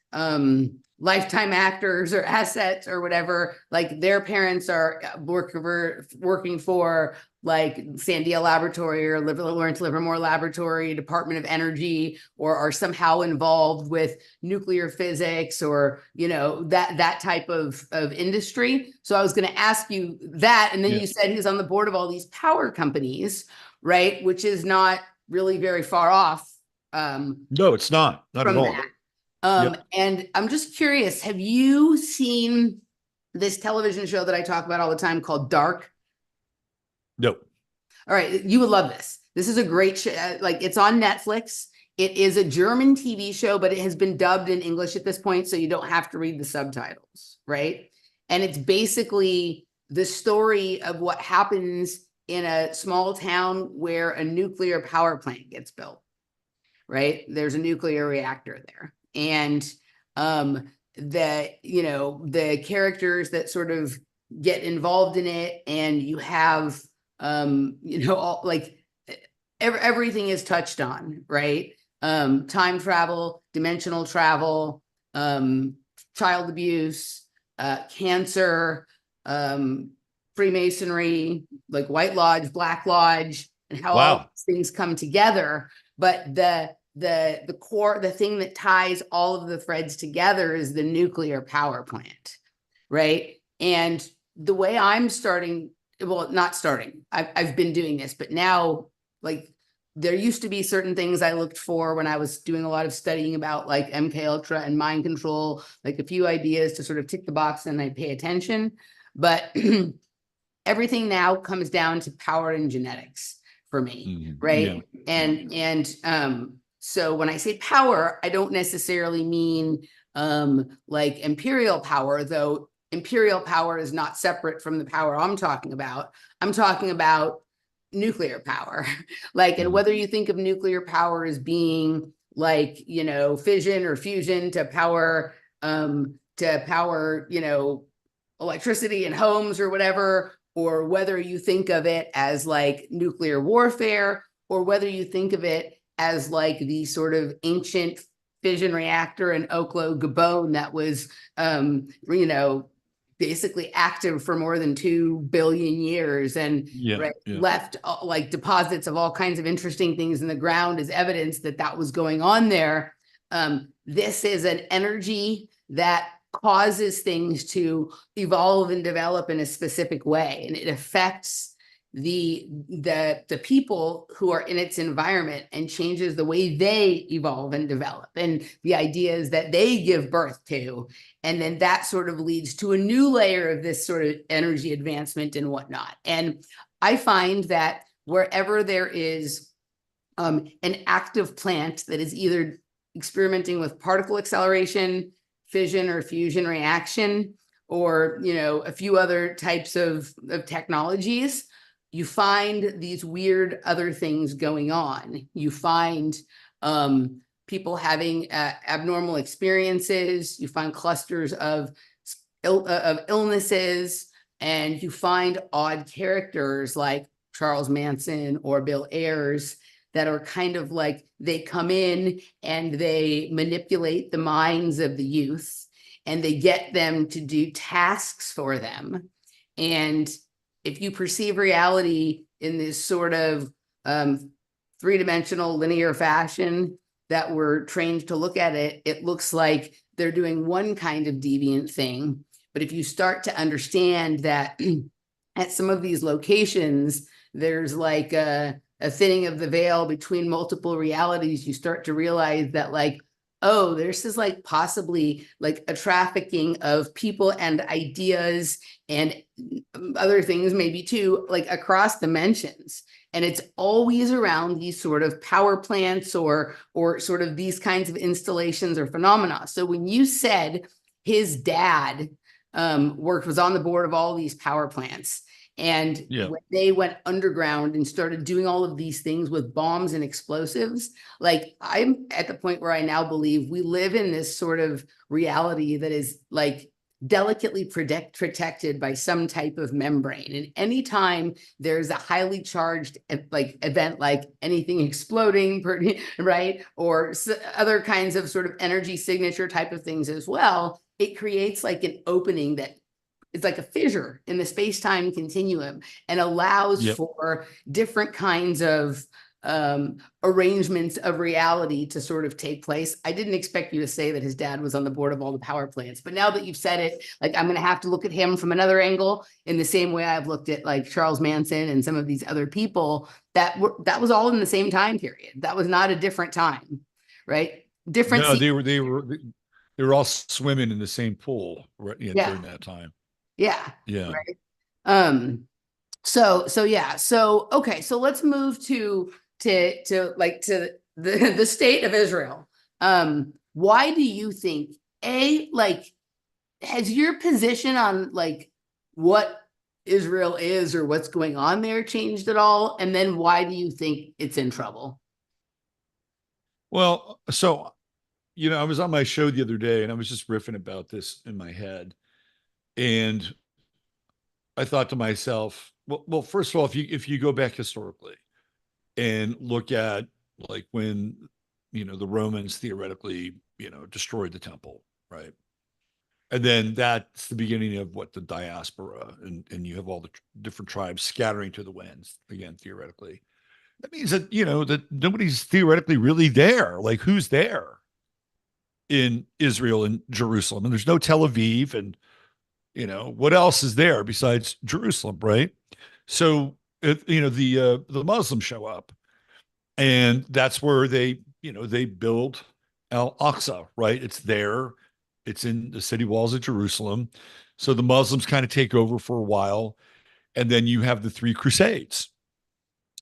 lifetime actors or assets or whatever, like their parents are working for like Sandia Laboratory or Lawrence Livermore Laboratory, Department of Energy, or are somehow involved with nuclear physics or, that type of industry. So I was going to ask you that. And then Yeah. you said he's on the board of all these power companies, right? Which is not really very far off No, it's not. Not at from all. that. Yep. And I'm just curious, have you seen this television show that I talk about all the time called Dark? No. All right, you would love this. This is a great show. Like it's on Netflix. It is a German TV show, but it has been dubbed in English at this point, so you don't have to read the subtitles, right? And it's basically the story of what happens in a small town where a nuclear power plant gets built, right? There's a nuclear reactor there. And the characters that sort of get involved in it, and you have all like everything is touched on, right? Time travel, dimensional travel, child abuse, cancer, Freemasonry, like White Lodge, Black Lodge, and how all Wow. these things come together. But the core, the thing that ties all of the threads together is the nuclear power plant, right? And the way I'm starting, well, not starting, I've been doing this, but now, like, there used to be certain things I looked for when I was doing a lot of studying about like MK Ultra and mind control, like a few ideas to sort of tick the box and I pay attention. But everything now comes down to power and genetics for me, Yeah. right? And so when I say power, I don't necessarily mean like imperial power, though imperial power is not separate from the power I'm talking about. I'm talking about nuclear power. Like, and whether you think of nuclear power as being like, fission or fusion to power, electricity in homes or whatever, or whether you think of it as like nuclear warfare, or whether you think of it as like the sort of ancient fission reactor in Oklo, Gabon that was, basically active for more than 2 billion years and Yeah. right, Yeah. left like deposits of all kinds of interesting things in the ground as evidence that that was going on there. This is an energy that causes things to evolve and develop in a specific way, and it affects the people who are in its environment and changes the way they evolve and develop and the ideas that they give birth to. And then that sort of leads to a new layer of this sort of energy advancement and whatnot. And I find that wherever there is an active plant that is either experimenting with particle acceleration, fission or fusion reaction, or a few other types of technologies, you find these weird other things going on. You find people having abnormal experiences. You find clusters of illnesses, and you find odd characters like Charles Manson or Bill Ayers that are kind of like, they come in and they manipulate the minds of the youth and they get them to do tasks for them. And if you perceive reality in this sort of three-dimensional linear fashion that we're trained to look at it, it looks like they're doing one kind of deviant thing. But if you start to understand that at some of these locations, there's like a thinning of the veil between multiple realities, you start to realize that like, oh, this is like possibly like a trafficking of people and ideas and other things maybe too, like across dimensions. And it's always around these sort of power plants or sort of these kinds of installations or phenomena. So when you said his dad was on the board of all these power plants, and when they went underground and started doing all of these things with bombs and explosives, like I'm at the point where I now believe we live in this sort of reality that is like delicately protected by some type of membrane. And anytime there's a highly charged like event, like anything exploding, right, or other kinds of sort of energy signature type of things as well, it creates like an opening that it's like a fissure in the space-time continuum and allows for different kinds of arrangements of reality to sort of take place. I didn't expect you to say that his dad was on the board of all the power plants, but now that you've said it, like I'm going to have to look at him from another angle in the same way I've looked at like Charles Manson and some of these other people that was all in the same time period. That was not a different time, right? Different. No, they were all swimming in the same pool during that time. Yeah. Yeah. Right. So yeah. So okay. So let's move to the state of Israel. Why do you think like has your position on like what Israel is or what's going on there changed at all? And then why do you think it's in trouble? Well, so I was on my show the other day and I was just riffing about this in my head. And I thought to myself, well, first of all, if you go back historically and look at like when the Romans theoretically destroyed the temple, right? And then that's the beginning of what the diaspora, and you have all the different tribes scattering to the winds again theoretically. That means that that nobody's theoretically really there. Like who's there in Israel and Jerusalem? And there's no Tel Aviv, and what else is there besides Jerusalem, right? So the Muslims show up, and that's where they build Al-Aqsa, right? It's there. It's in the city walls of Jerusalem. So the Muslims kind of take over for a while, and then you have the three Crusades,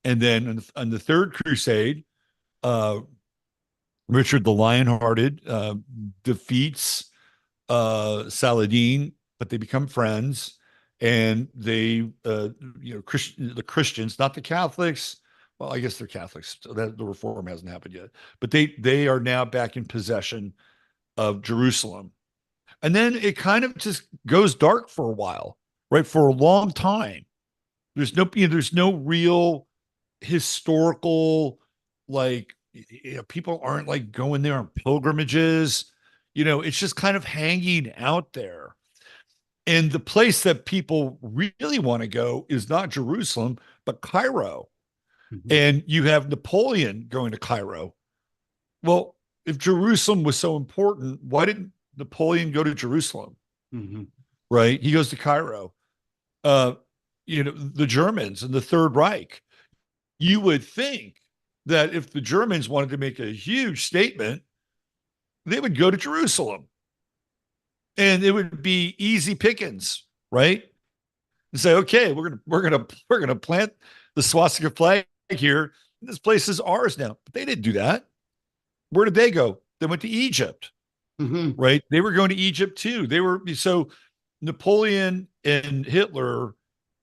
and then on the third Crusade, Richard the Lionhearted defeats Saladin, but they become friends, and they the Christians, not the Catholics. Well, I guess they're Catholics, so that the reform hasn't happened yet, but they are now back in possession of Jerusalem. And then it kind of just goes dark for a while, right? For a long time. There's no real historical, like, people aren't like going there on pilgrimages. It's just kind of hanging out there. And the place that people really want to go is not Jerusalem, but Cairo. Mm-hmm. And you have Napoleon going to Cairo. Well, if Jerusalem was so important, why didn't Napoleon go to Jerusalem? Mm-hmm. Right? He goes to Cairo. the Germans and the Third Reich. You would think that if the Germans wanted to make a huge statement, they would go to Jerusalem and it would be easy pickings, right? And say, okay, we're gonna plant the swastika flag here. This place is ours now. But they didn't do that. Where did they go? They went to Egypt, Mhm. right? They were going to Egypt too. They were so Napoleon and Hitler,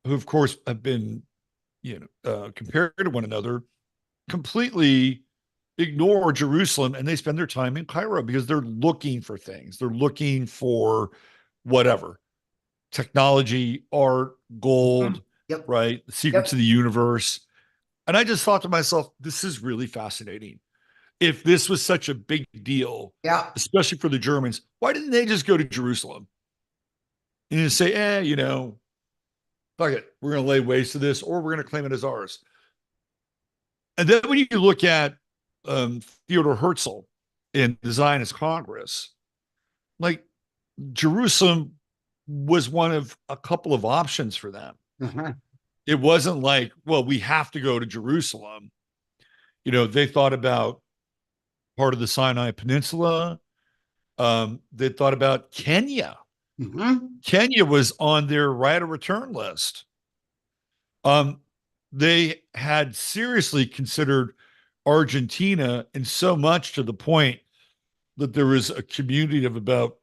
who of course have been, compared to one another, completely ignore Jerusalem and they spend their time in Cairo because they're looking for things. They're looking for whatever technology, art, Mhm. gold, Yep. right? The secrets Yep. of the universe. And I just thought to myself, this is really fascinating. If this was such a big deal, Yeah. especially for the Germans, why didn't they just go to Jerusalem and just say, fuck it, we're going to lay waste to this or we're going to claim it as ours? And then when you look at Theodore Herzl in the Zionist Congress, like Jerusalem was one of a couple of options for them. Uh-huh. It wasn't like, well, we have to go to Jerusalem. They thought about part of the Sinai Peninsula. They thought about Kenya. Mhm. Kenya was on their right of return list. Um, they had seriously considered Argentina, and so much to the point that there was a community of about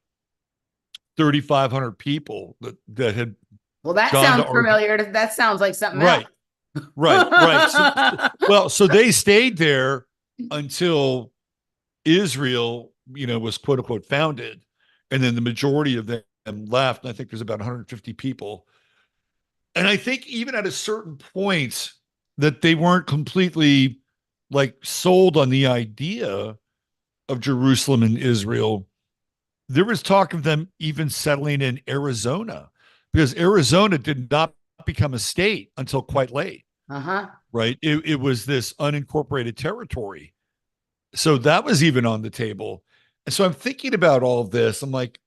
3,500 people that had Well, that gone to sounds Argentina. familiar. That sounds like something else. Right, right. So they stayed there until Israel, was quote unquote founded, and then the majority of them left. And I think there's about 150 people. And I think even at a certain point that they weren't completely like sold on the idea of Jerusalem and Israel. There was talk of them even settling in Arizona because Arizona did not become a state until quite late, Uh-huh. right? It was this unincorporated territory. So that was even on the table. And so I'm thinking about all of this. I'm like,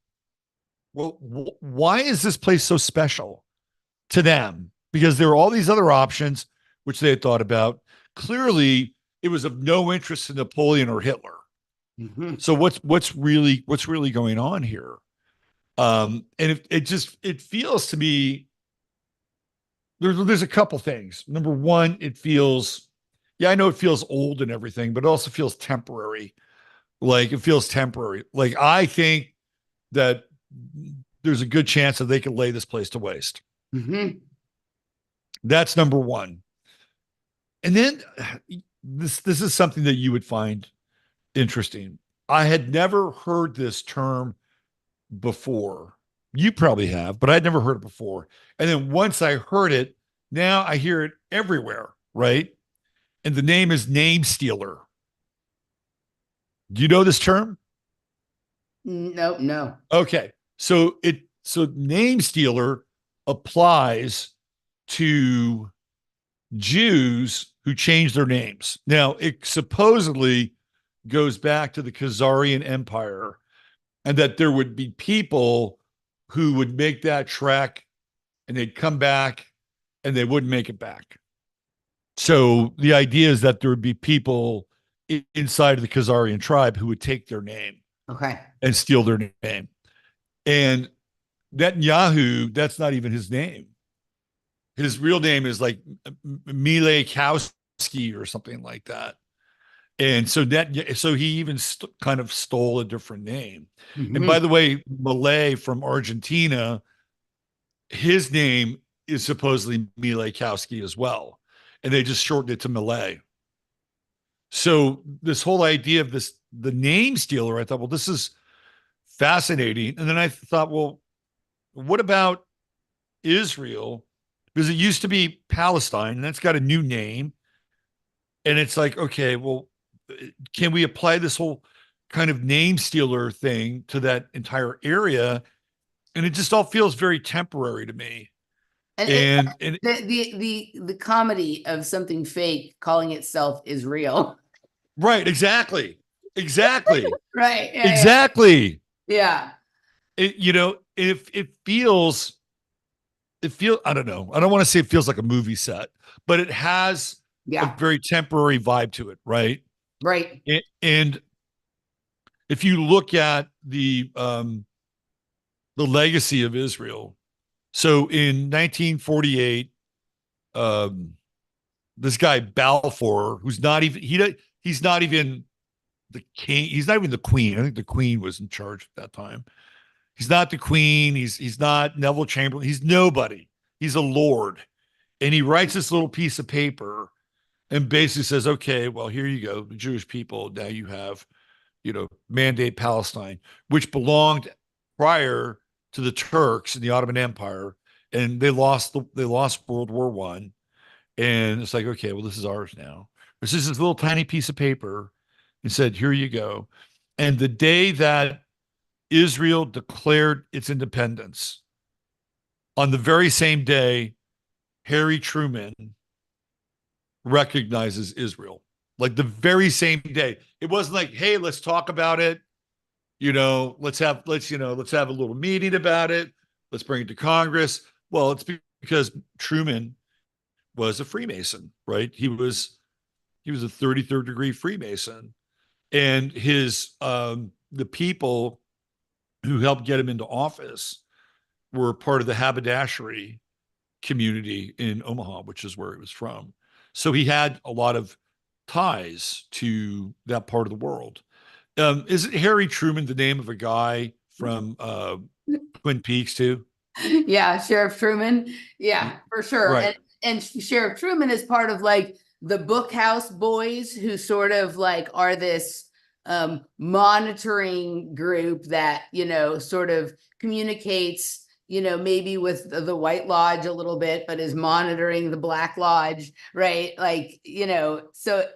well, why is this place so special to them? Because there are all these other options which they had thought about. Clearly, it was of no interest to Napoleon or Hitler. Mhm. So what's really going on here? And it feels to me there's a couple things. Number one, it feels, yeah, I know it feels old and everything, but it also feels temporary. Like it feels temporary. Like I think that there's a good chance that they could lay this place to waste. Mhm. That's number one. And then this is something that you would find interesting. I had never heard this term before. You probably have, but I'd never heard it before. And then once I heard it, now I hear it everywhere, right? And the name is name stealer. Do you know this term? No, no. Okay. So name stealer applies to Jews who change their names. Now, it supposedly goes back to the Khazarian Empire and that there would be people who would make that trek and they'd come back and they wouldn't make it back. So the idea is that there would be people inside of the Khazarian tribe who would take their name Okay. and steal their name. And Netanyahu, that's not even his name. His real name is like Mile Kowski or something like that. And so he even kind of stole a different name. And by Mhm. the way, Malay from Argentina, his name is supposedly Mile Kowski as well. And they just shortened it to Malay. So this whole idea of the name stealer, I thought, well, this is fascinating. And then I thought, well, what about Israel? Because it used to be Palestine, and that's got a new name. And it's like, okay, well, can we apply this whole kind of name stealer thing to that entire area? And it just all feels very temporary to me. And And the comedy of something fake calling itself is real. right, exactly. Exactly. Right. Yeah. Exactly. Yeah. If it feels I don't know. I don't want to say it feels like a movie set, but it has a Yeah, very temporary vibe to it, right? right. And if you look at the legacy of Israel, so in 1948, um, this guy Balfour, who's not even he's not even the king, he's not even the queen. I think the queen was in charge at that time. He's not the queen. He's not Neville Chamberlain. He's nobody. He's a lord, and he writes this little piece of paper and basically says, "Okay, well, here you go, the Jewish people. Now you have, mandate Palestine, which belonged prior to the Turks and the Ottoman Empire, and they lost World War I, and it's like, okay, well, this is ours now. This is this little tiny piece of paper, and said, here you go. And the day that Israel declared its independence, on the very same day, Harry Truman recognizes Israel. Like the very same day. It wasn't like, hey, let's talk about it. Let's have a little meeting about it. Let's bring it to Congress. Well, it's because Truman was a Freemason, right? He was a 33rd degree Freemason. And the people who helped get him into office were part of the haberdashery community in Omaha, which is where he was from. So he had a lot of ties to that part of the world. Is it Harry Truman the name of a guy from Twin Peaks too? Yeah, Sheriff Truman. Yeah, for sure. Right. And Sheriff Truman is part of like the Bookhouse Boys, who sort of like are this monitoring group that, sort of communicates, maybe with the White Lodge a little bit, but is monitoring the Black Lodge, right? Like, so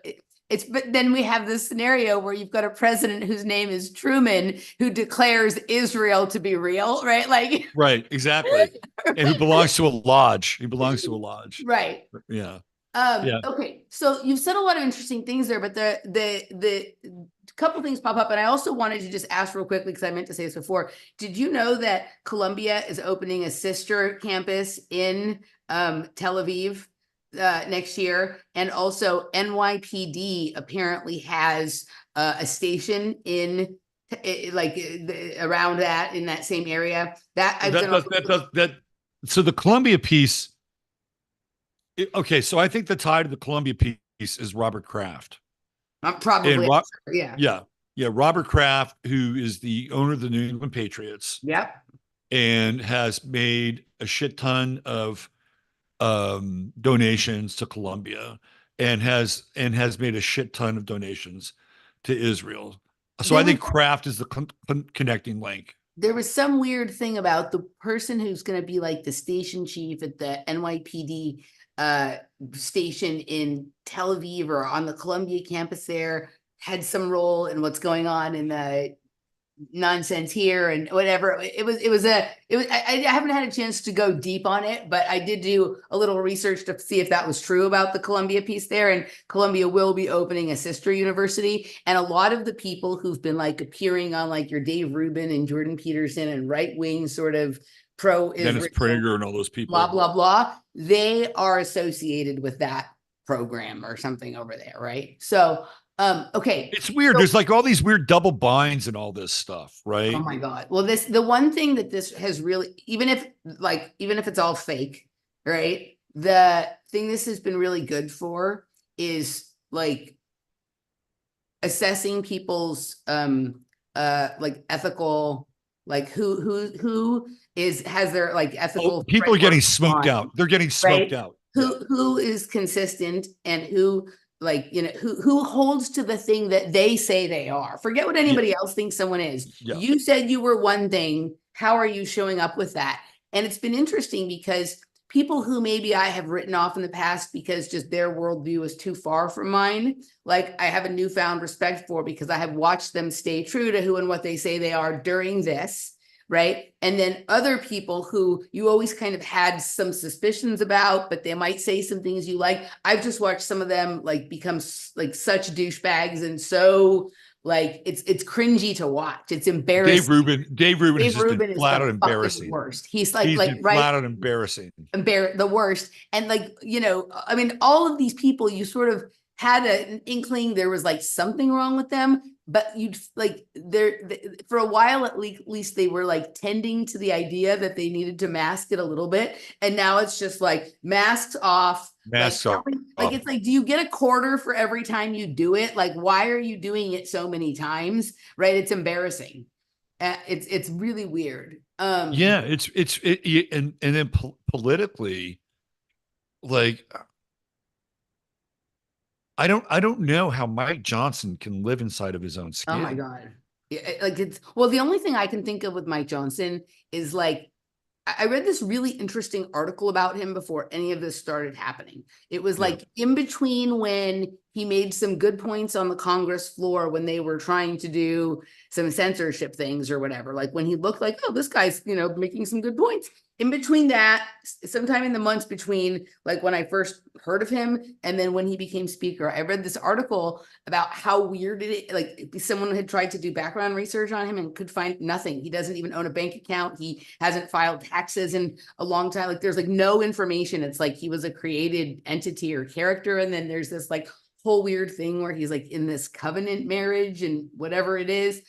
but then we have this scenario where you've got a president whose name is Truman, who declares Israel to be real, right? Like, Right, exactly. And who belongs to a lodge. He belongs to a lodge. right. Yeah. Yeah. Okay, so you've said a lot of interesting things there, but the couple things pop up, and I also wanted to just ask real quickly because I meant to say this before. Did you know that Columbia is opening a sister campus in Tel Aviv next year, and also NYPD apparently has a station in around that in that same area. That I've That done. does that does that so the Columbia piece, okay, so I think the tie to the Columbia piece is Robert Kraft. And Probably, yeah, yeah, yeah, Robert Kraft, who is the owner of the New England Patriots yep. and has made a shit ton of donations to Columbia and has made a shit ton of donations to Israel. So There I was think Kraft is the connecting link. there was some weird thing about the person who's going to be like the station chief at the NYPD uh station in Tel Aviv or on the Columbia campus there had some role in what's going on in the nonsense here and whatever. I haven't had a chance to go deep on it, but I did do a little research to see if that was true about the Columbia piece there. And Columbia will be opening a sister university, and a lot of the people who've been like appearing on like your Dave Rubin and Jordan Peterson and right wing sort of Dennis pro-Israel Prager and all those blah people. blah blah, they are associated with that program or something over there, right? So okay. It's weird. So There's like all these weird double binds and all this stuff, oh right? my God. Well, the one thing that this has really, even if it's all fake, right? The thing this has been really good for is like assessing people's like ethical, like who has their like Oh, ethical people are framework getting smoked on, out. They're getting smoked right? out. Yeah. Who is consistent and who like who holds to the thing that they say they are. Forget what Yeah. anybody else thinks someone is. Yeah. You said you were one thing. How are you showing up with that? And it's been interesting because people who maybe I have written off in the past because just their worldview is too far from mine, like I have a newfound respect for because I have watched them stay true to who and what they say they are during this, right? And then other people who you always kind of had some suspicions about, but they might say some things you like. I've just watched some of them like become like such douchebags and so Like it's cringy to watch. It's Dave embarrassing. Rubin, Dave Rubin has Dave just been Rubin is flat the out fucking embarrassing. worst. He's He's like been right flat out embarrassing. the worst. And like, I mean, all of these people, you sort of had an inkling there was like something wrong with them, but you'd like for a while least they were like tending to the idea that they needed to mask it a little bit. And now it's just like masks off. Like, Masks off. like it's like, do you get a quarter for every time you do it? Like, why are you doing it so many times? Right? It's embarrassing. It's really weird. Yeah, and then politically, like I don't know how Mike Johnson can live inside of his own Oh my skin. God. Yeah, like it's well, the only thing I can think of with Mike Johnson is like I read this really interesting article about him before any of this started happening. It was Yeah. like in between when he made some good points on the Congress floor when they were trying to do some censorship things or whatever. Like when he looked like, oh, this guy's, making some good points. In between that, sometime in the months between like when I first heard of him and then when he became speaker, I read this article about how weird it is. Like someone had tried to do background research on him and could find nothing. He doesn't even own a bank account. He hasn't filed taxes in a long time. Like there's like no information. It's like he was a created entity or character. And then there's this like whole weird thing where he's like in this covenant marriage and whatever it is.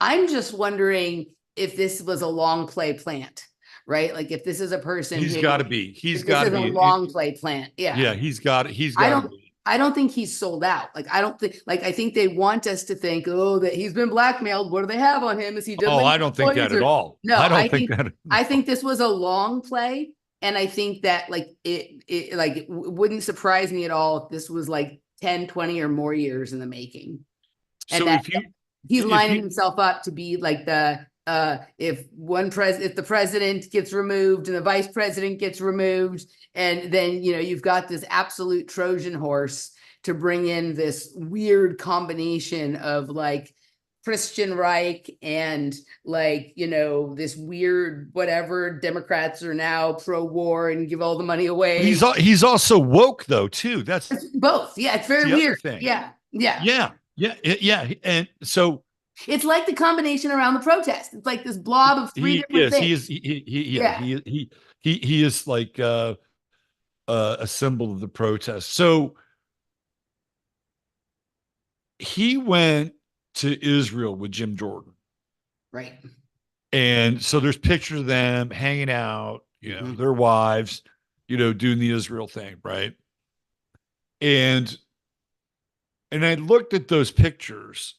I'm just wondering if this was a long play plant, right? Like if this is a person He's who, got to be. He's if this got to is a be. long play plant. Yeah. Yeah, he's I got to don't be. I don't think he's sold out. Like I don't think I think they want us to think, oh, that he's been blackmailed. What do they have on him? Is he Oh, diddling I don't think that boys at or all. no, I don't think that. I think this was a long play. And I think that like it wouldn't surprise me at all if this was like 10, 20 or more years in the making. And So that he's if lining you himself up to be like the if the president gets removed and the vice president gets removed, and then you've got this absolute Trojan horse to bring in this weird combination of like Christian Reich and like this weird whatever Democrats are now pro-war and give all the money away. he's also woke though too. That's Both, yeah, it's very the other weird. thing. Yeah, yeah. Yeah, and so It's like the combination around the protest. It's like this blob of three he different is things. he is yeah Yeah. he is like a symbol of the protest. So he went to Israel with Jim Jordan. Right. And so there's pictures of them hanging out, Mhm. their wives, doing the Israel thing, right? And I looked at those pictures,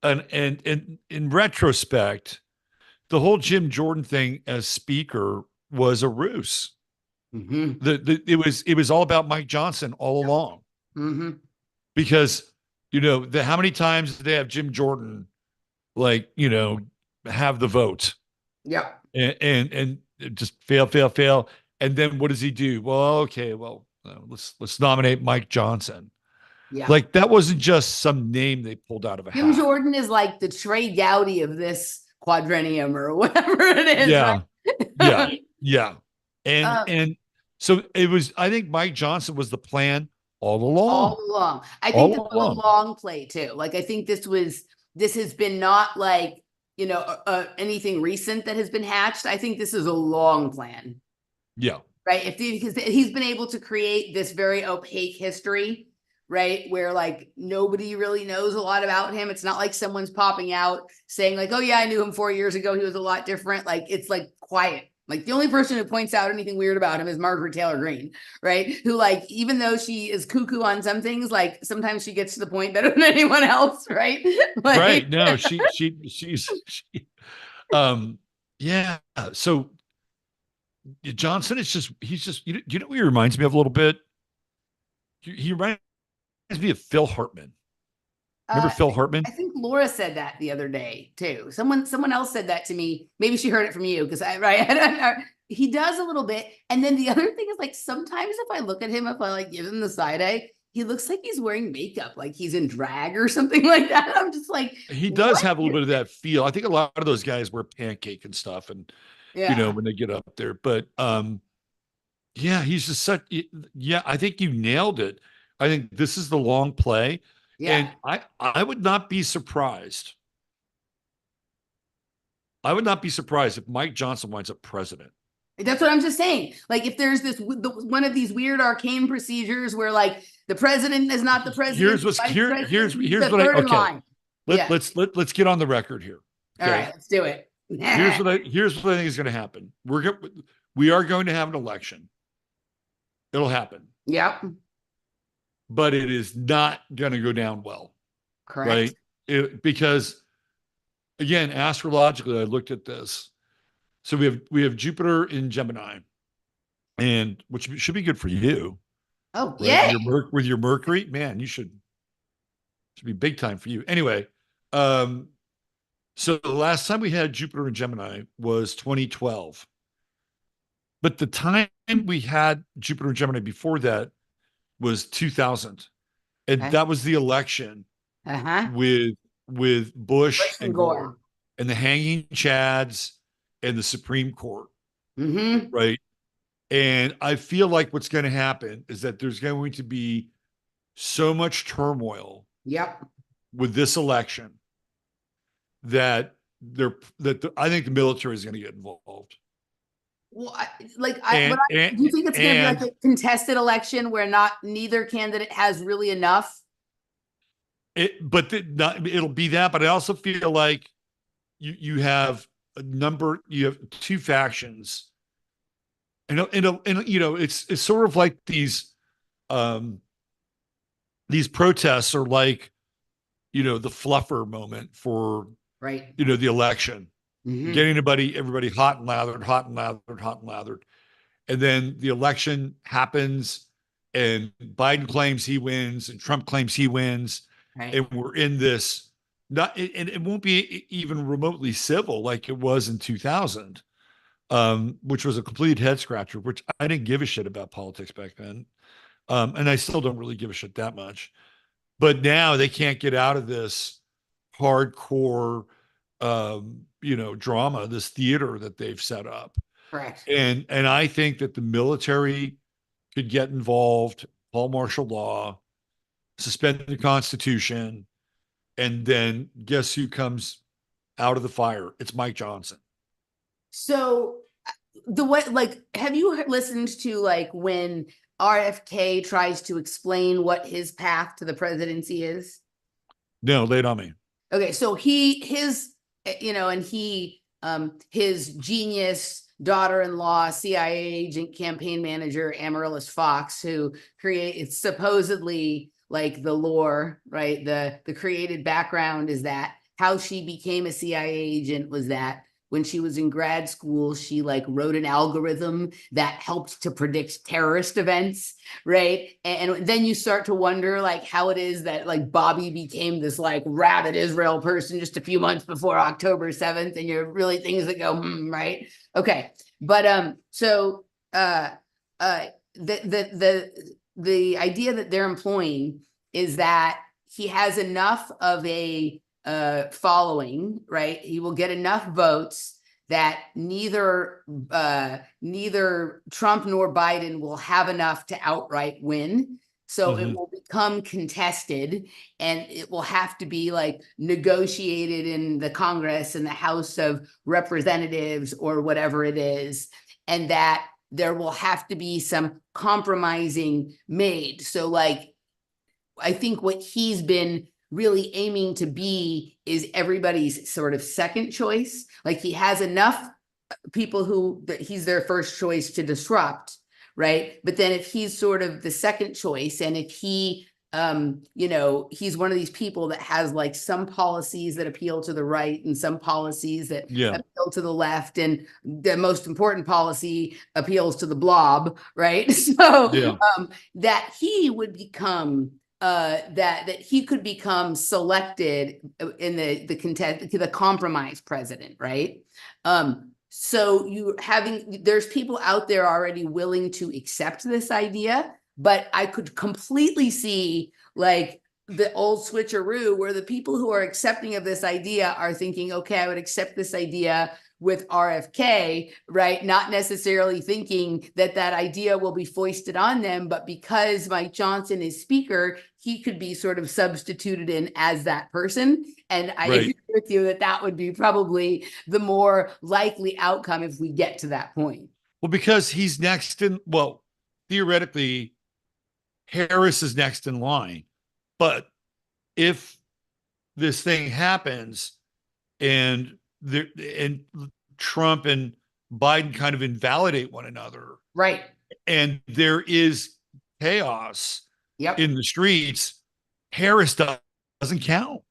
and in retrospect, the whole Jim Jordan thing as speaker was a ruse. Mhm. It was all about Mike Johnson all along, Mhm. because how many times did they have Jim Jordan like have the vote, Yep. and just fail, and then what does he do? Well, okay, well, let's nominate Mike Johnson. Yeah. Like that wasn't just some name they pulled out of a Jim hat. Jordan is like the Trey Gowdy of this quadrennium or whatever it is, Yeah, yeah, right? yeah. And um, and so it was. I think Mike Johnson was the plan all along, all along. I think this all was a along. long play too. Like I think this has been not like anything recent that has been hatched. I think this is a long plan, Yeah, right? Because he's been able to create this very opaque history, right? Where like nobody really knows a lot about him. It's not like someone's popping out saying like, oh yeah, I knew him 4 years ago. He was a lot different. Like it's like quiet. Like the only person who points out anything weird about him is Margaret Taylor Greene, right? Who like, even though she is cuckoo on some things, like sometimes she gets to the point better than anyone else, right? Like, right. No, she yeah. So Johnson is he's just what he reminds me of a little bit. He reminds me of Phil Hartman. Remember Uh, Phil Hartman? I think Laura said that the other day too. Someone else said that to me. Maybe she heard it from you because I right. He does a little bit, and then the other thing is like sometimes if I look at him, if I like give him the side eye, he looks like he's wearing makeup, like he's in drag or something like that. I'm just like, He does what? have a little bit of that feel. I think a lot of those guys wear pancake and stuff, and Yeah. when they get up there. But yeah, he's just such. Yeah, I think you nailed it. I think this is the long play, Yeah. And I would not be surprised. I would not be surprised if Mike Johnson winds up president. That's what I'm just saying. Like, if there's one of these weird arcane procedures where, like, the president is not the president, Here's the what's vice president, he's here's the what I third in okay. line. Yeah. Let's get on the record here. All right, Okay. let's do it. Here's what I think is going to happen. We are going to have an election. It'll happen, Yep. but it is not going to go down well, Correct. right? Because again, astrologically, I looked at this. So we have Jupiter in Gemini, and which should be good for you, Oh, right? yay. With your Mercury, man, you should be big time for you. Anyway, so the last time we had Jupiter in Gemini was 2012. But the time we had Jupiter in Gemini before that was 2000. And Okay. that was the election Uh-huh. with Bush Bush and and Gore Gore. and the hanging chads and the Supreme Court, Mm-hmm. right? And I feel like what's going to happen is that there's going to be so much turmoil Yep. with this election that I think the military is going to get involved. Well, And do you think it's going to be like and a contested election where neither candidate has really enough? it'll be that, but I also feel like you have you have two factions. And you know, it's sort of like these protests are like, you know, the fluffer moment for, Right. you know, the election, Mm-hmm. getting everybody hot and lathered, hot and lathered, hot and lathered. And then the election happens and Biden claims he wins and Trump claims he wins. Right. And we're in this, and it won't be even remotely civil like it was in 2000, which was a complete head scratcher, which I didn't give a shit about politics back then. And I still don't really give a shit that much. But now they can't get out of this hardcore, you know, drama, this theater that they've set up. Correct. And I think that the military could get involved, Paul martial law, suspend the Constitution, and then guess who comes out of the fire? It's Mike Johnson. So the way, like, have you listened to, like, when RFK tries to explain what his path to the presidency is? No, lay it on me. Okay, so his genius daughter-in-law, CIA agent, campaign manager, Amaryllis Fox, who created supposedly, like, the lore, right? The created background is that how she became a CIA agent was that when she was in grad school, she, like, wrote an algorithm that helped to predict terrorist events, right? And then you start to wonder, like, how it is that, like, Bobby became this, like, rabid Israel person just a few months before October 7th, and you're really things that go, right? Okay. But the idea that they're employing is that he has enough of a following, right? He will get enough votes that neither Trump nor Biden will have enough to outright win. So it will become contested, and it will have to be, like, negotiated in the Congress and the House of Representatives or whatever it is, and that there will have to be some compromising made. So, like, I think what he's been really aiming to be is everybody's sort of second choice. Like, he has enough people that he's their first choice to disrupt, right? But then if he's sort of the second choice, and if he he's one of these people that has, like, some policies that appeal to the right and some policies that appeal to the left, and the most important policy appeals to the blob, right? So that he would become that he could become selected in the contest to the compromise president, right? So there's people out there already willing to accept this idea, but I could completely see, like, the old switcheroo where the people who are accepting of this idea are thinking, okay, I would accept this idea with RFK, right? Not necessarily thinking that that idea will be foisted on them, but because Mike Johnson is speaker, he could be sort of substituted in as that person. And I agree with you that that would be probably the more likely outcome if we get to that point. Well, because he's next in, well, theoretically, Harris is next in line. But if this thing happens and there and Trump and Biden kind of invalidate one another, right? And there is chaos Yep. in the streets, Harris doesn't count,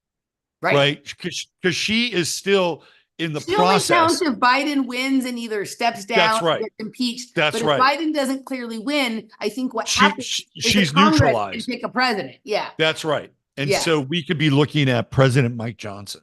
right? Because she is still in the She process. only counts if Biden wins and either steps down That's right. or gets impeached. That's but if right. Biden doesn't clearly win, I think what happens is she's the Congress neutralized. can pick a president. Yeah. That's right. And yeah. so we could be looking at President Mike Johnson.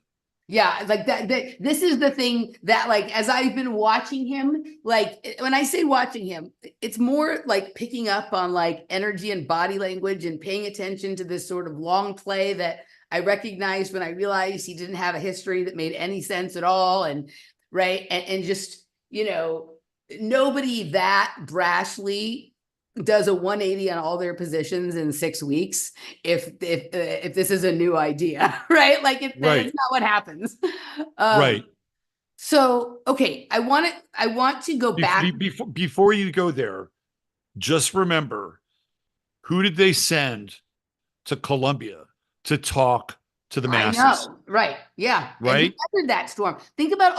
Yeah, like that. This is the thing that, like, as I've been watching him, like, when I say watching him, it's more like picking up on like energy and body language and paying attention to this sort of long play that I recognized when I realized he didn't have a history that made any sense at all. And right. And just, you know, nobody that brashly does a 180 on all their positions in 6 weeks if this is a new idea, right? Like that's not what happens. Right. So okay, I want to go back before you go there. Just remember, who did they send to Columbia to talk to the masses? I know, right? Yeah, right. And that storm. Think about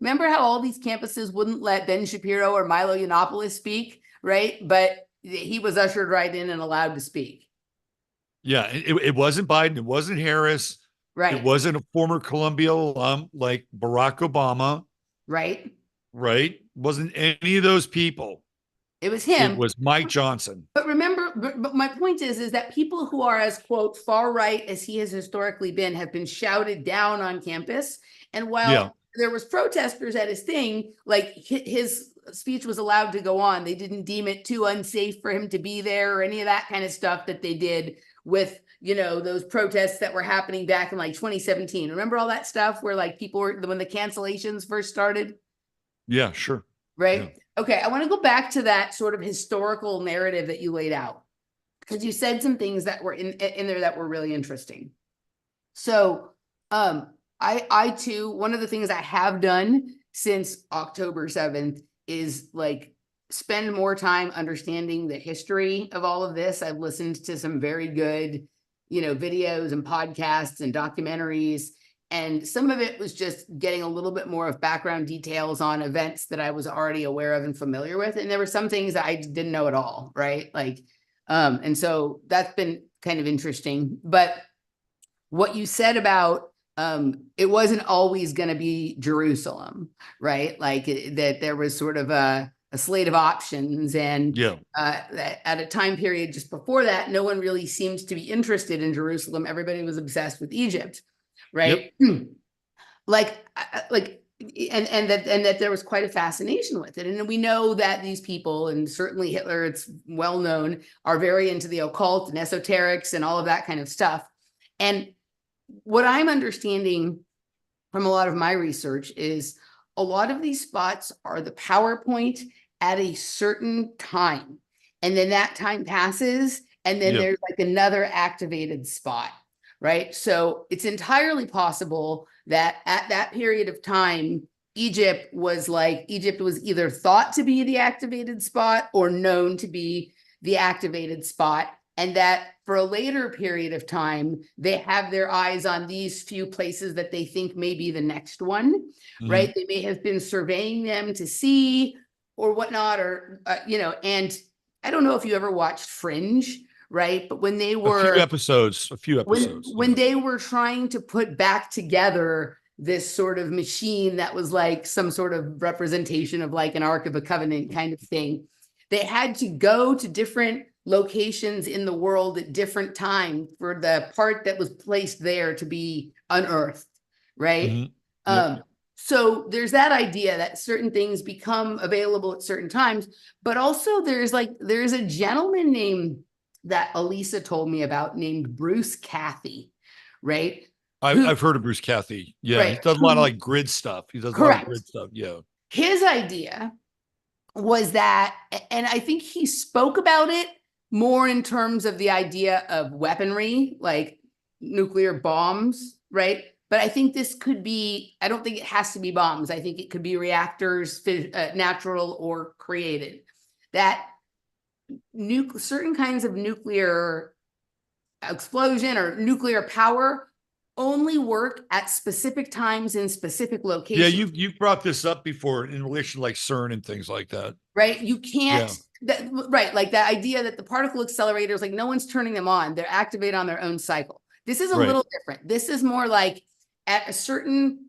remember how all these campuses wouldn't let Ben Shapiro or Milo Yiannopoulos speak, right? But he was ushered right in and allowed to speak. Yeah, it wasn't Biden. It wasn't Harris. Right. It wasn't a former Columbia alum like Barack Obama. Right. Right. It wasn't any of those people. It was him. It was Mike Johnson. But remember, but my point is that people who are as, quote, far right as he has historically been have been shouted down on campus. And while there was protesters at his thing, like his speech was allowed to go on. They didn't deem it too unsafe for him to be there or any of that kind of stuff that they did with, you know, those protests that were happening back in like 2017. Remember all that stuff where like people were, when the cancellations first started? Yeah, sure. Right. Yeah. Okay. I want to go back to that sort of historical narrative that you laid out, because you said some things that were in there that were really interesting. So, I too, one of the things I have done since October 7th is like spend more time understanding the history of all of this. I've listened to some very good, you know, videos and podcasts and documentaries. And some of it was just getting a little bit more of background details on events that I was already aware of and familiar with. And there were some things that I didn't know at all, right? Like, and so that's been kind of interesting. But what you said about it wasn't always going to be Jerusalem, right? Like that there was sort of a slate of options. And at a time period just before that, no one really seemed to be interested in Jerusalem. Everybody was obsessed with Egypt, right? Yep. And that there was quite a fascination with it. And we know that these people, and certainly Hitler, it's well known, are very into the occult and esoterics and all of that kind of stuff. And what I'm understanding from a lot of my research is a lot of these spots are the PowerPoint at a certain time. And then that time passes, and then there's like another activated spot, right? So it's entirely possible that at that period of time, Egypt was either thought to be the activated spot or known to be the activated spot. And that for a later period of time, they have their eyes on these few places that they think may be the next one, right? They may have been surveying them to see or whatnot, or, and I don't know if you ever watched Fringe, right? But when they were a few episodes, when they were trying to put back together this sort of machine that was like some sort of representation of like an Ark of a Covenant kind of thing, they had to go to different locations in the world at different times for the part that was placed there to be unearthed, right? So there's that idea that certain things become available at certain times, but also there's a gentleman named that Elisa told me about named Bruce Cathy, right? who, I've heard of Bruce Cathy. Yeah, he right, does a lot of who, like grid stuff. He does a lot of correct. grid stuff. Yeah. His idea was that, and I think he spoke about it more in terms of the idea of weaponry, like nuclear bombs, right? But I think this could be, I don't think it has to be bombs. I think it could be reactors, natural or created. That certain kinds of nuclear explosion or nuclear power only work at specific times in specific Yeah, locations. you've brought this up before in relation to like CERN and things like that. Right? You can't, Yeah. right? Like that idea that the particle accelerators, like no one's turning them on, they're activated on their own cycle. This is a Right. little different. This is more like at a certain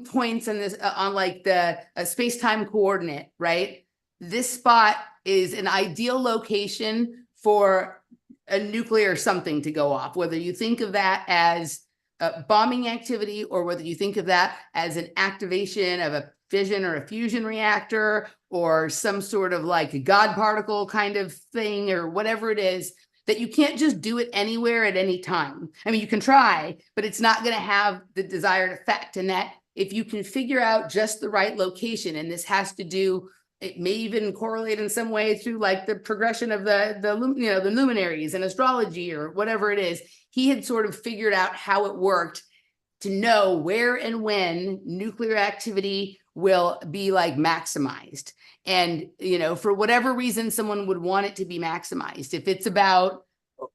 points in this on like the space-time coordinate, right? This spot is an ideal location for a nuclear something to go off, whether you think of that as a bombing activity or whether you think of that as an activation of a fission or a fusion reactor or some sort of like God particle kind of thing or whatever it is, that you can't just do it anywhere at any time. I mean, you can try, but it's not going to have the desired effect. And that if you can figure out just the right location, and this has to do, it may even correlate in some way through like the progression of the luminaries and astrology or whatever it is. He had sort of figured out how it worked to know where and when nuclear activity will be like maximized. And, for whatever reason, someone would want it to be maximized. If it's about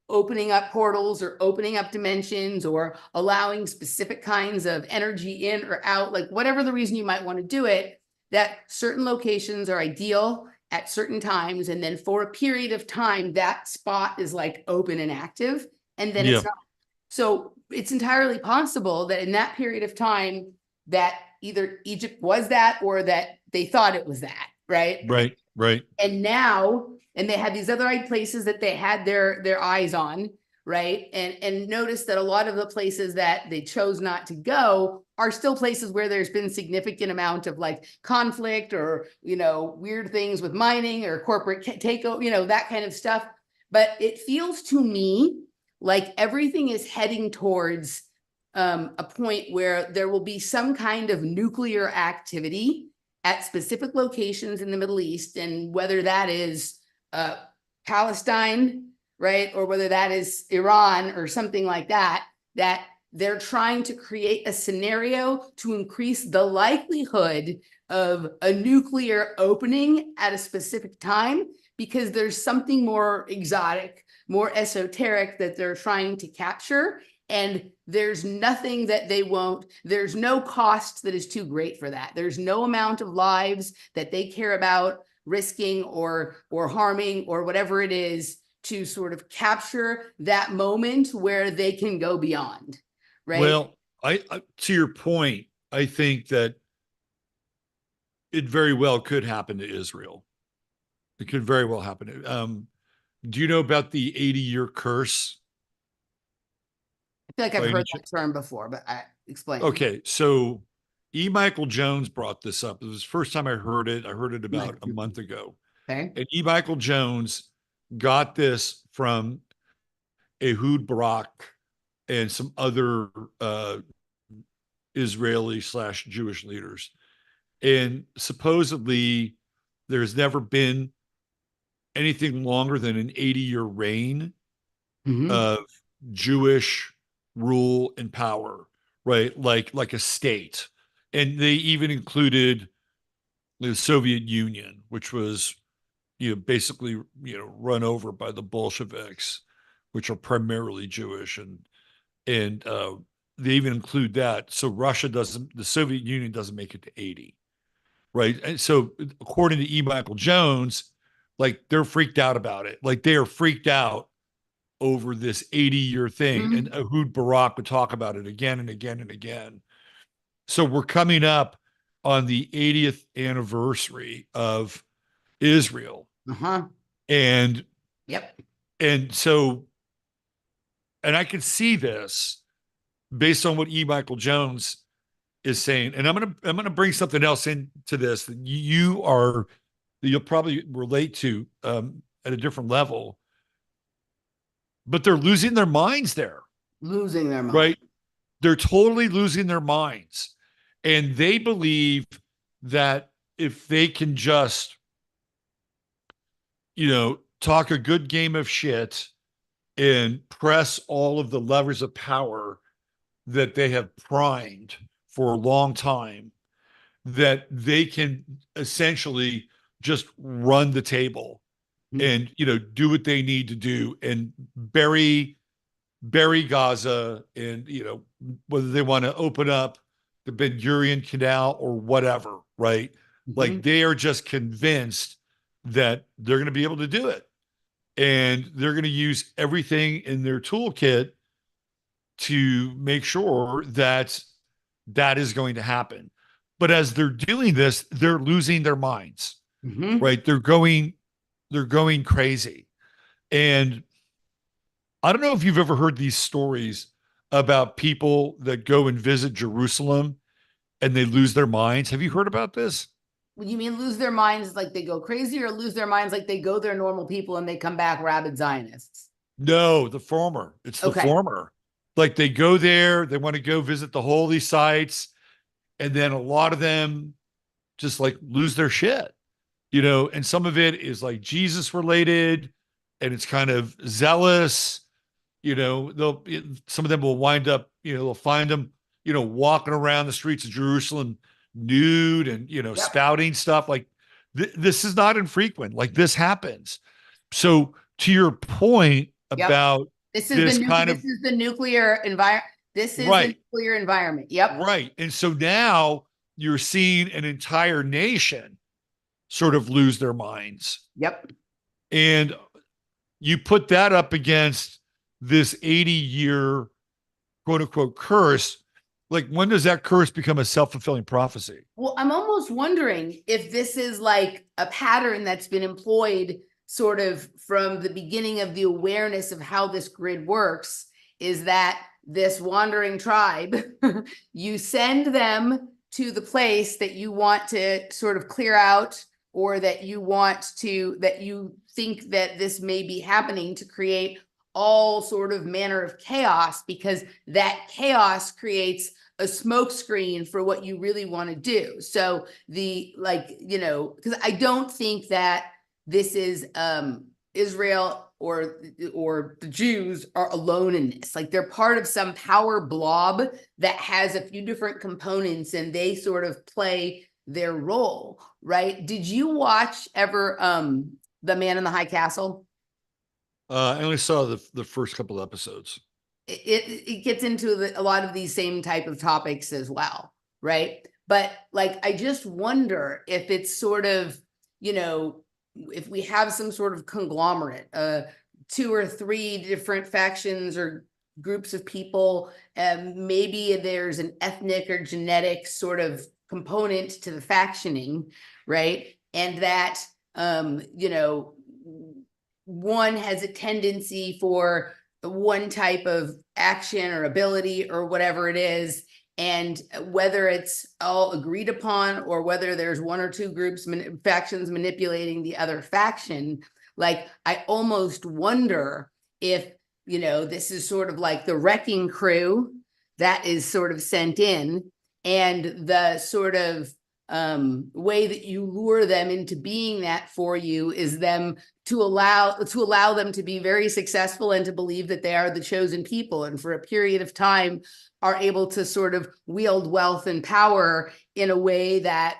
opening up portals or opening up dimensions or allowing specific kinds of energy in or out, like whatever the reason you might want to do it, that certain locations are ideal at certain times. And then for a period of time, that spot is like open and active, and then Yeah. it's not. So it's entirely possible that in that period of time that either Egypt was that or that they thought it was that, right? Right. Right. And now, and they had these other places that they had their eyes on, right? And notice that a lot of the places that they chose not to go are still places where there's been significant amount of like conflict or, weird things with mining or corporate takeover, that kind of stuff. But it feels to me like everything is heading towards a point where there will be some kind of nuclear activity at specific locations in the Middle East, and whether that is Palestine, right, or whether that is Iran or something like that, that they're trying to create a scenario to increase the likelihood of a nuclear opening at a specific time, because there's something more exotic, more esoteric that they're trying to capture. And there's nothing that they won't, there's no cost that is too great for that. There's no amount of lives that they care about risking or harming or whatever it is to sort of capture that moment where they can go beyond, right? Well, I to your point, I think that it very well could happen to Israel. It could very well happen. Do you know about the 80-year curse? I feel like I've By any heard chance? that term before, but I explain. Okay, so E. Michael Jones brought this up. It was the first time I heard it. I heard it about a month ago. Okay. And E. Michael Jones got this from Ehud Barak and some other Israeli slash Jewish leaders. And supposedly there's never been anything longer than an 80-year reign Mm-hmm. of Jewish rule and power, right? Like a state. And they even included the Soviet Union, which was, basically, run over by the Bolsheviks, which are primarily Jewish, and they even include that. So the Soviet Union doesn't make it to 80, right? And so according to E. Michael Jones, like they're freaked out about it. Like they are freaked out over this 80-year thing. And Mm-hmm. Ehud Barak would talk about it again and again and again. So we're coming up on the 80th anniversary of Israel. Uh-huh. And Yep. and so and I can see this based on what E. Michael Jones is saying. And I'm gonna bring something else into this that you'll probably relate to at a different level. But they're losing their minds there, Losing their right? mind. They're totally losing their minds. And they believe that if they can just, talk a good game of shit and press all of the levers of power that they have primed for a long time, that they can essentially just run the table and do what they need to do and bury Gaza, and whether they want to open up the Ben Gurion Canal or whatever, right? Like, they are just convinced that they're going to be able to do it, and they're going to use everything in their toolkit to make sure that that is going to happen. But as they're doing this, they're losing their minds, right? They're going crazy. And I don't know if you've ever heard these stories about people that go and visit Jerusalem and they lose their minds. Have you heard about this? You mean lose their minds like they go crazy, or lose their minds like they go there normal people and they come back rabid Zionists? No, the former. It's the Okay. former. Like, they go there, they want to go visit the holy sites, and then a lot of them just like lose their shit, and some of it is like Jesus related, and it's kind of zealous. Some of them will wind up, they'll find them, walking around the streets of Jerusalem nude and, Yep. spouting stuff like this is not infrequent. Like, this happens. So to your point Yep. about This is this the kind this of, is the nuclear environment. This is the right, nuclear environment. Yep. right. And so now you're seeing an entire nation sort of lose their minds. Yep. And you put that up against this 80-year quote unquote curse. Like, when does that curse become a self-fulfilling prophecy? Well, I'm almost wondering if this is like a pattern that's been employed sort of from the beginning of the awareness of how this grid works, is that this wandering tribe, you send them to the place that you want to sort of clear out, or that you think that this may be happening to create all sort of manner of chaos, because that chaos creates a smoke screen for what you really want to do. So because I don't think that this is Israel or the Jews are alone in this. Like, they're part of some power blob that has a few different components, and they sort of play their role, right? Did you watch ever The Man in the High Castle? I only saw the first couple episodes. It gets into a lot of these same type of topics as well, right? But like, I just wonder if it's sort of, if we have some sort of conglomerate, 2 or 3 different factions or groups of people, and maybe there's an ethnic or genetic sort of component to the factioning, right? And that, one has a tendency for one type of action or ability or whatever it is, and whether it's all agreed upon or whether there's 1 or 2 groups, factions manipulating the other faction, like, I almost wonder if, this is sort of like the wrecking crew that is sort of sent in, and the sort of way that you lure them into being that for you is them to allow them to be very successful and to believe that they are the chosen people, and for a period of time are able to sort of wield wealth and power in a way that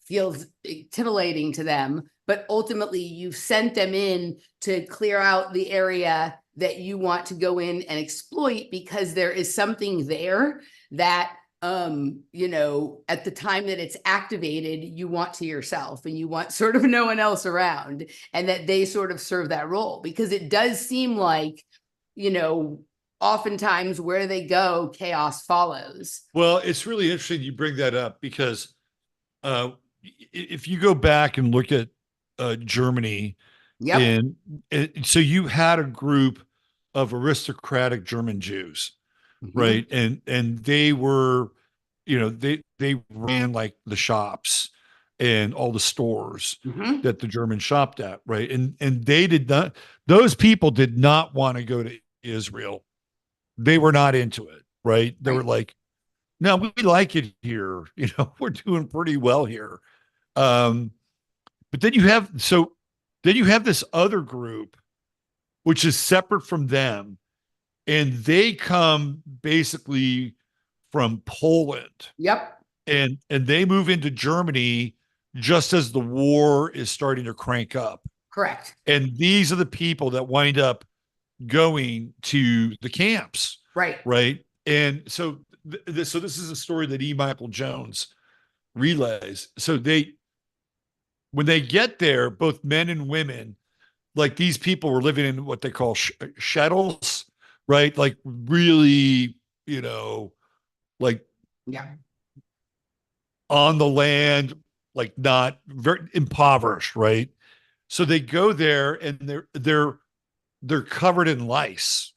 feels titillating to them. But ultimately, you've sent them in to clear out the area that you want to go in and exploit, because there is something there that at the time that it's activated, you want to yourself, and you want sort of no one else around, and that they sort of serve that role, because it does seem like, oftentimes where they go, chaos follows. Well, it's really interesting you bring that up, because if you go back and look at Germany, Yep. and so you had a group of aristocratic German Jews, right? And they were, they ran like the shops and all the stores that the Germans shopped at, right? And those people did not want to go to Israel. They were not into it, right? They were Right. like, no, we like it here. We're doing pretty well here. Um, but then you have this other group, which is separate from them, and they come basically from Poland, Yep. and they move into Germany just as the war is starting to crank up. Correct. And these are the people that wind up going to the camps, Right. right? And so, so this is a story that E. Michael Jones relays. So when they get there, both men and women, like these people were living in what they call shuttles, right? Like really, like Yeah. on the land, like not very impoverished, right? So they go there and they're covered in lice,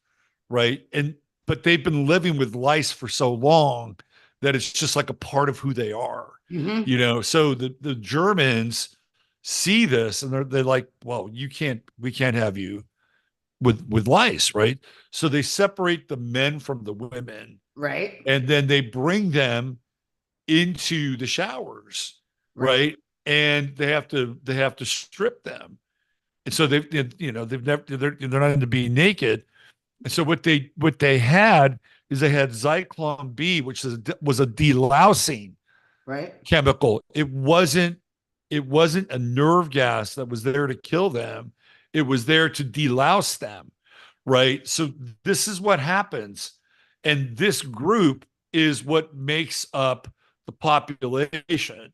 right? And but they've been living with lice for so long that it's just like a part of who they are, Hmm. So the Germans see this and they're like, well, we can't have you with lice, right? So they separate the men from the women, Right. and then they bring them into the showers, Right. right? And they have to strip them, and so they've never they're not into being naked. And so what they had is they had Zyklon B, which was a delousing Right. chemical. It wasn't a nerve gas that was there to kill them. It was there to delouse them, right? So this is what happens. And this group is what makes up the population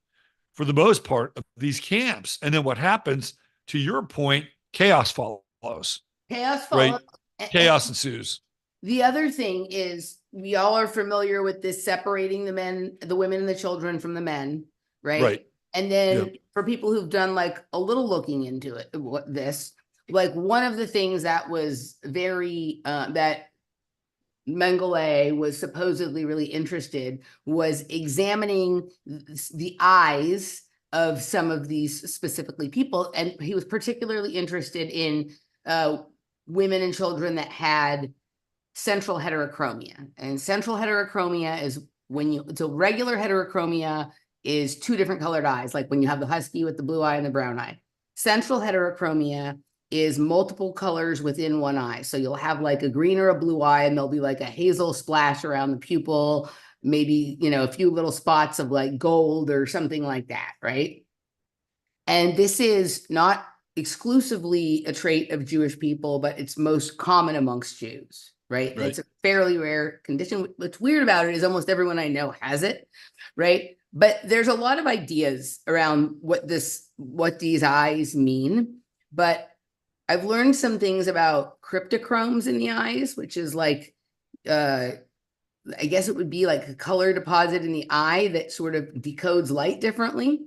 for the most part of these camps. And then what happens, to your point, chaos follows, Chaos right? follows. Chaos ensues. The other thing is we all are familiar with this separating the men, the women and the children from the men, right? Right. And Yeah. then for people who've done like a little looking into it, like one of the things that was very that Mengele was supposedly really interested was examining the eyes of some of these specifically people, and he was particularly interested in uh, women and children that had central heterochromia. And central heterochromia is so regular heterochromia is two different colored eyes, like when you have the husky with the blue eye and the brown eye. Central heterochromia is multiple colors within one eye. So you'll have like a green or a blue eye, and there'll be like a hazel splash around the pupil, maybe, a few little spots of like gold or something like that, right? And this is not exclusively a trait of Jewish people, but it's most common amongst Jews, right? And Right. it's a fairly rare condition. What's weird about it is almost everyone I know has it, right? But there's a lot of ideas around what these eyes mean. But I've learned some things about cryptochromes in the eyes, which is like, I guess it would be like a color deposit in the eye that sort of decodes light differently,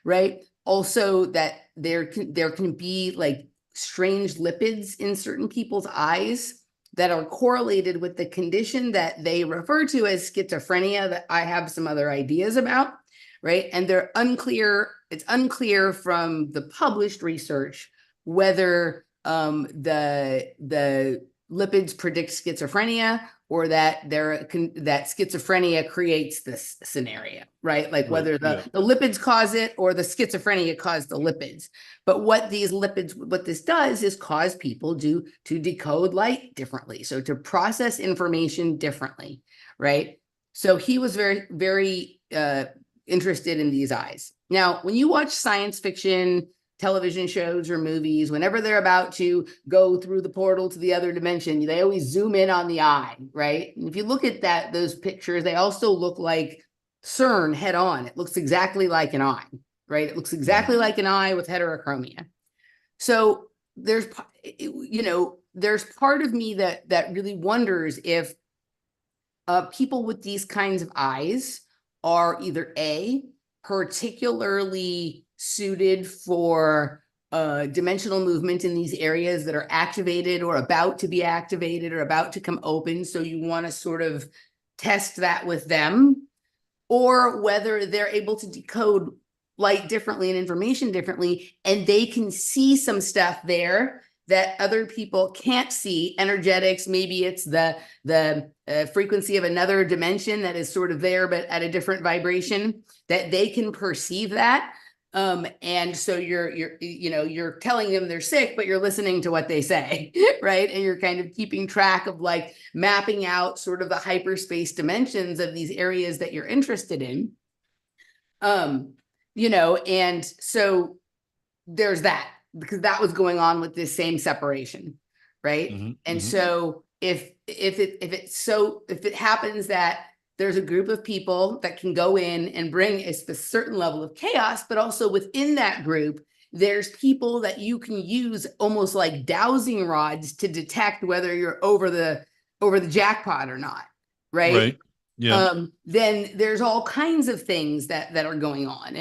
right? Also, that there can be like strange lipids in certain people's eyes that are correlated with the condition that they refer to as schizophrenia that I have some other ideas about, right? And they're unclear. It's unclear from the published research whether the lipids predict schizophrenia or that that schizophrenia creates this scenario, right? Like Right. whether Yeah. the lipids cause it or the schizophrenia caused the lipids. But what this does is cause people to decode light differently. So to process information differently, right? So he was very, very interested in these eyes. Now, when you watch science fiction, television shows or movies, whenever they're about to go through the portal to the other dimension, they always zoom in on the eye, right? And if you look at those pictures, they also look like CERN head on. It looks exactly like an eye, right? It looks exactly like an eye with heterochromia. So there's part of me that really wonders if people with these kinds of eyes are either particularly suited for dimensional movement in these areas that are activated or about to be activated or about to come open. So you want to sort of test that with them, or whether they're able to decode light differently and information differently, and they can see some stuff there that other people can't see. Energetics, maybe it's the frequency of another dimension that is sort of there, but at a different vibration, that they can perceive that. And so you're telling them they're sick, but you're listening to what they say, right? And you're kind of keeping track of like mapping out sort of the hyperspace dimensions of these areas that you're interested in. And so there's that, because that was going on with this same separation, right? And so if it happens that there's a group of people that can go in and bring a certain level of chaos, but also within that group, there's people that you can use almost like dowsing rods to detect whether you're over the jackpot or not, right? Right. Yeah. Then there's all kinds of things that are going on.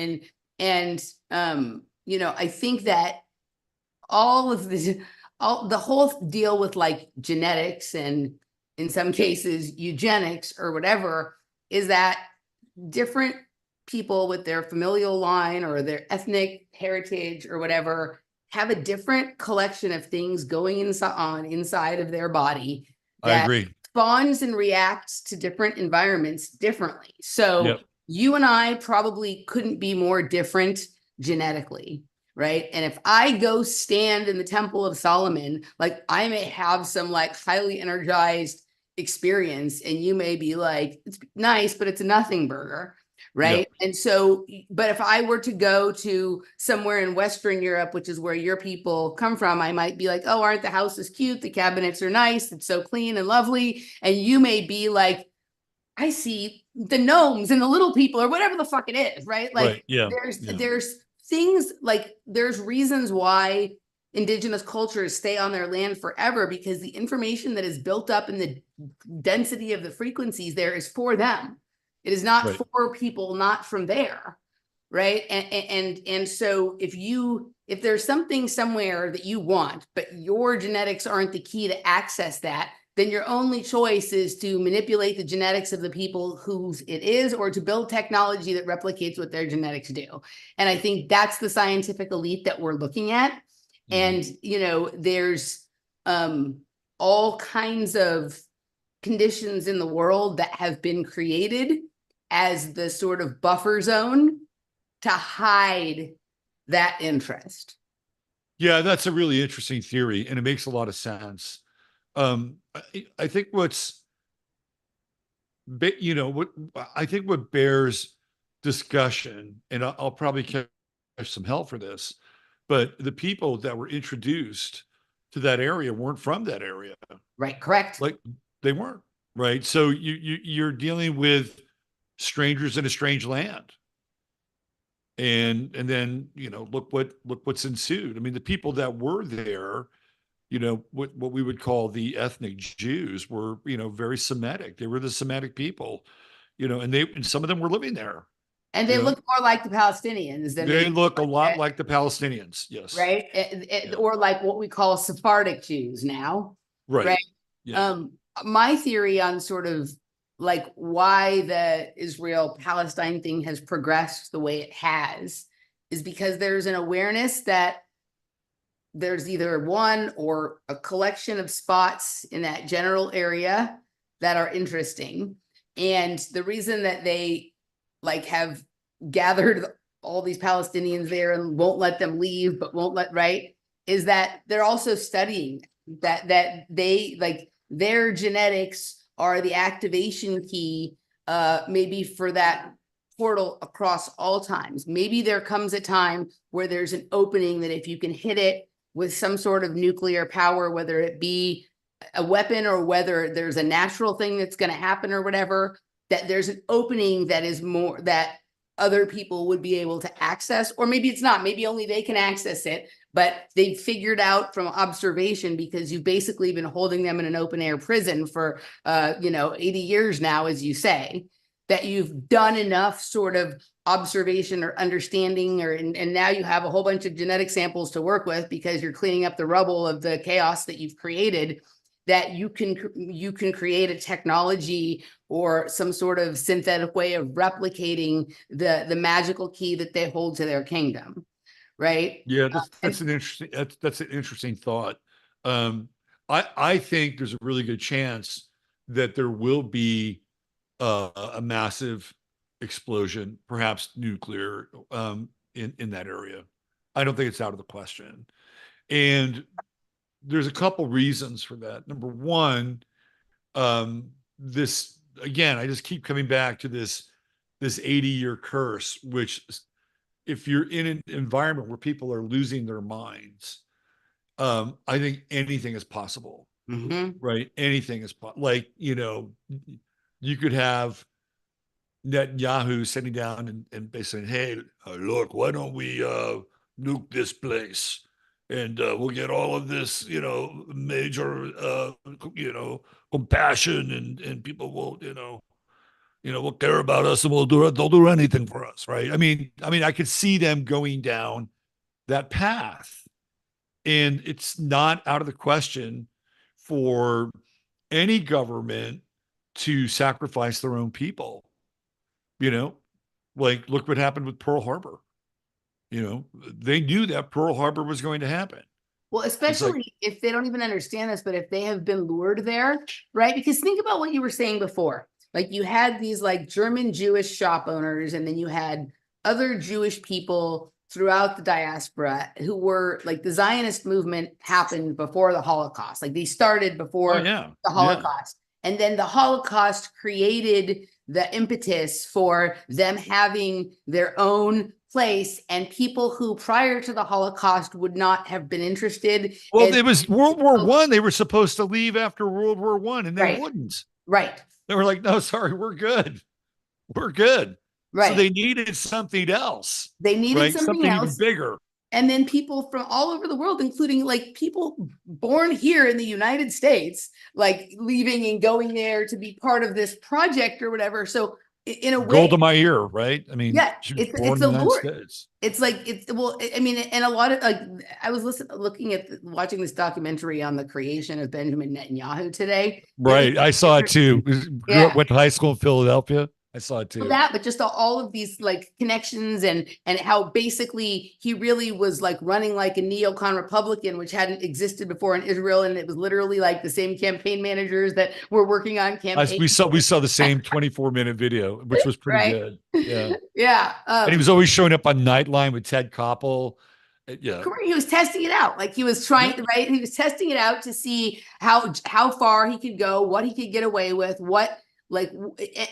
And I think that the whole deal with like genetics and in some cases eugenics or whatever, is that different people with their familial line or their ethnic heritage or whatever have a different collection of things going inside of their body I that agree. responds and reacts to different environments differently. So Yep. you and I probably couldn't be more different genetically, right? And if I go stand in the Temple of Solomon, like I may have some like highly energized experience, and you may be like, it's nice, but it's a nothing burger, right? Yep. And so, but if I were to go to somewhere in Western Europe, which is where your people come from, I might be like, oh, aren't the houses cute? The cabinets are nice. It's so clean and lovely. And you may be like, I see the gnomes and the little people or whatever the fuck it is, right? Like Right. Yeah. there's things like there's reasons why indigenous cultures stay on their land forever, because the information that is built up in the density of the frequencies there is for them. It is not Right. for people not from there, right? And so if there's something somewhere that you want, but your genetics aren't the key to access that, then your only choice is to manipulate the genetics of the people whose it is, or to build technology that replicates what their genetics do. And I think that's the scientific elite that we're looking at. And, there's all kinds of conditions in the world that have been created as the sort of buffer zone to hide that interest. Yeah, that's a really interesting theory, and it makes a lot of sense. I think what I think what bears discussion, and I'll probably catch some hell for this, but the people that were introduced to that area weren't from that area. Right, correct. Like they weren't, right? So you're dealing with strangers in a strange land. And then, look what's ensued. I mean, the people that were there, what we would call the ethnic Jews were, very Semitic. They were the Semitic people, and some of them were living there. And they look more like the Palestinians than they look a lot like the Palestinians. Yes. Right. Yeah. Or like what we call Sephardic Jews now. Right. Yeah. My theory on sort of like why the Israel-Palestine thing has progressed the way it has is because there's an awareness that there's either one or a collection of spots in that general area that are interesting. And the reason that they like have gathered all these Palestinians there and won't let them leave, but won't let, right, is that they're also studying that they like their genetics are the activation key, maybe for that portal across all times. Maybe there comes a time where there's an opening that if you can hit it with some sort of nuclear power, whether it be a weapon or whether there's a natural thing that's going to happen or whatever, that there's an opening that is more that other people would be able to access, or maybe it's not, maybe only they can access it, but they've figured out from observation, because you've basically been holding them in an open air prison for 80 years now, as you say, that you've done enough sort of observation or understanding, and now you have a whole bunch of genetic samples to work with because you're cleaning up the rubble of the chaos that you've created, that you can create a technology or some sort of synthetic way of replicating the magical key that they hold to their kingdom, right? Yeah, that's an interesting thought. Um, I think there's a really good chance that there will be a massive explosion, perhaps nuclear, in that area. I don't think it's out of the question. And there's a couple reasons for that. Number one, this again, I just keep coming back to this 80-year curse, which if you're in an environment where people are losing their minds, I think anything is possible, Hmm. right? Anything is like, you could have Netanyahu sitting down and basically saying, hey, look, why don't we nuke this place? And we'll get all of this, major, compassion, and people will, will care about us, and we'll do it. They'll do anything for us, right? I could see them going down that path, and it's not out of the question for any government to sacrifice their own people. You know, like look what happened with Pearl Harbor. They knew that Pearl Harbor was going to happen. Well, It's like, especially if they don't even understand this, but if they have been lured there, right? Because think about what you were saying before. Like you had these like German Jewish shop owners, and then you had other Jewish people throughout the diaspora who were like the Zionist movement happened before the Holocaust. Like they started oh before yeah, the yeah. Holocaust. And then the Holocaust created the impetus for them having their own place, and people who prior to the Holocaust would not have been interested Well, in. it was World War One. They were supposed to leave after World War One, and they Right, wouldn't. right, They were like, "No, sorry, we're good. We're good." So right. they needed something else, They needed right? something Something even else. bigger. And then people from all over the world, including like people born here in the United States, like leaving and going there to be part of this project or whatever. So in a Gold way, to my ear, right? I mean, yeah, she was it's born a in the United lure. States. It's like it's well, I mean, and a lot of like I was looking at watching this documentary on the creation of Benjamin Netanyahu today. Right. I saw it too. Grew up, Yeah, went to high school in Philadelphia. I saw it too. that, but just all of these like connections, and how basically he really was like running like a neocon Republican, which hadn't existed before in Israel, and it was literally like the same campaign managers that were working on We campaigns, saw the same 24-minute video, which was pretty right? good. Yeah. Yeah. And he was always showing up on Nightline with Ted Koppel. Yeah. He was testing it out. Like he was Yeah. trying, right? He was testing it out to see how far he could go, what he could get away with, what like,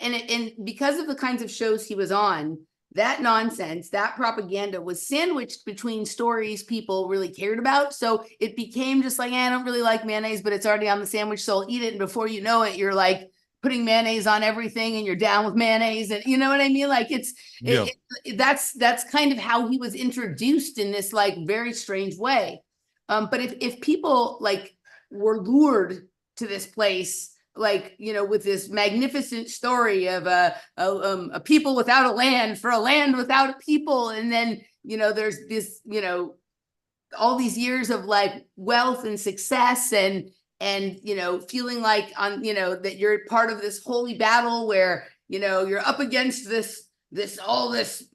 and because of the kinds of shows he was on, that nonsense, that propaganda was sandwiched between stories people really cared about. So it became just like, I don't really like mayonnaise, but it's already on the sandwich, so I'll eat it. And before you know it, you're like putting mayonnaise on everything, and you're down with mayonnaise, and you know what I mean? Like Yeah. that's kind of how he was introduced in this like very strange way. But if people like were lured to this place, like with this magnificent story of a people without a land for a land without a people, and then there's this all these years of like wealth and success, and feeling like that you're part of this holy battle where you're up against this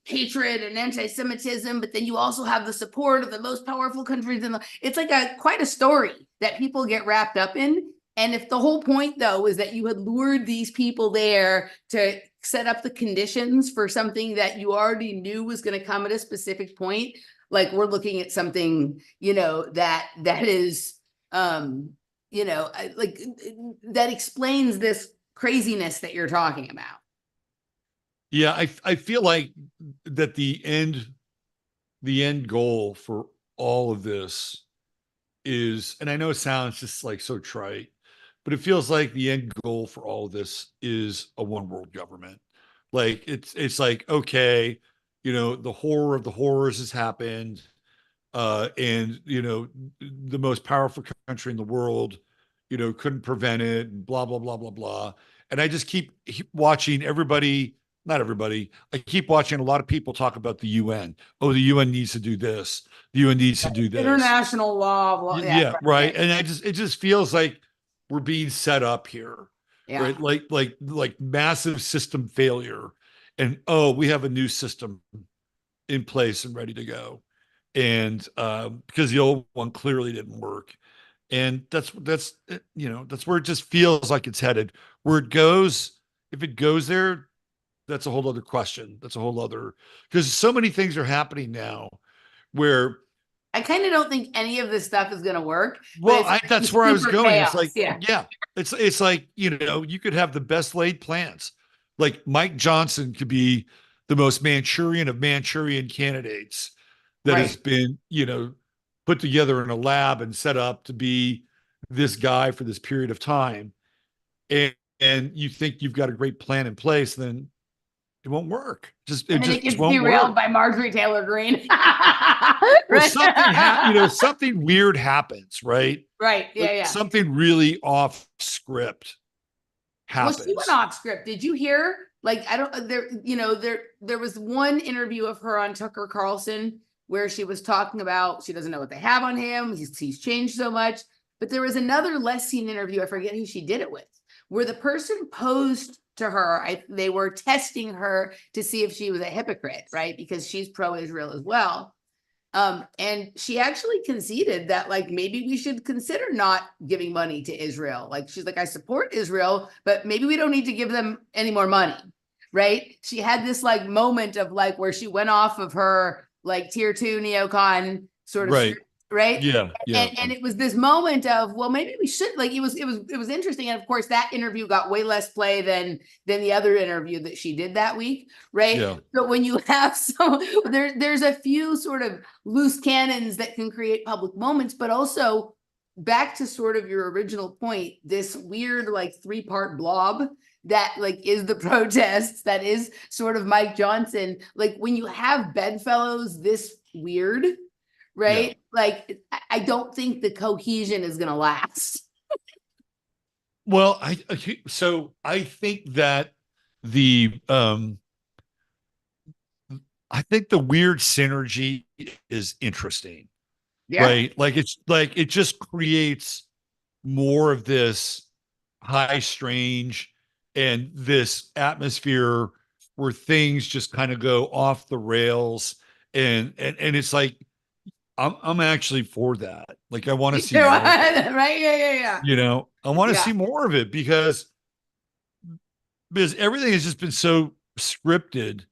hatred and anti-Semitism, but then you also have the support of the most powerful countries it's like quite a story that people get wrapped up in. And if the whole point though is that you had lured these people there to set up the conditions for something that you already knew was going to come at a specific point, like we're looking at something that is like that explains this craziness that you're talking about. Yeah. I feel like that the end goal for all of this is, and I know it sounds just like so trite, but it feels like the end goal for all of this is a one world government. Like it's like, okay, the horror of the horrors has happened. And the most powerful country in the world, couldn't prevent it, and blah blah blah blah blah. And I just keep watching everybody, not everybody. I keep watching a lot of people talk about the UN. Oh, the UN needs to do this. The UN needs to do this. International law, blah, yeah, Yeah, right. And it just feels like we're being set up here, yeah. right? Like massive system failure, and oh, we have a new system in place and ready to go, and because the old one clearly didn't work, And that's where it just feels like it's headed. Where it goes, if it goes there, that's a whole other question. That's a whole other, because so many things are happening now where, I kind of don't think any of this stuff is going to work, but well, it's that's where I was super going. It's chaos. like, Yeah. yeah, it's like, you could have the best laid plans. Like Mike Johnson could be the most Manchurian of Manchurian candidates that has Right. been, put together in a lab and set up to be this guy for this period of time. And you think you've got a great plan in place, then it won't work. It And then it just gets won't derailed work. by Marjorie Taylor Greene. Well, Right. something weird happens, right? Right. Like Yeah. Yeah. something really off script Well, she went happens. off script. Did you hear? Like, I don't, there was one interview of her on Tucker Carlson where she was talking about she doesn't know what they have on him. He's changed so much. But there was another less seen interview. I forget who she did it with, where the person posed to her. They were testing her to see if she was a hypocrite, right? Because she's pro-Israel as well. And she actually conceded that like maybe we should consider not giving money to Israel. Like she's like, I support Israel, but maybe we don't need to give them any more money. Right. She had this like moment of like where she went off of her like tier 2 neocon sort of Right. script, right? Yeah. Yeah. And it was this moment of, well, maybe we should, like it was interesting. And of course that interview got way less play than the other interview that she did that week, right? Yeah. So when you have there's a few sort of loose cannons that can create public moments, but also back to sort of your original point, this weird like 3-part blob that like is the protests, that is sort of Mike Johnson. Like when you have bedfellows this weird, right? Yeah. Like I don't think the cohesion is going to last. Well, I think that the I think the weird synergy is interesting, Yeah. right? Like it's like it just creates more of this high strange and this atmosphere where things just kind of go off the rails, and it's like I'm actually for that. Like I want to see more of it. Right? Yeah. I want to Yeah. see more of it because everything has just been so scripted,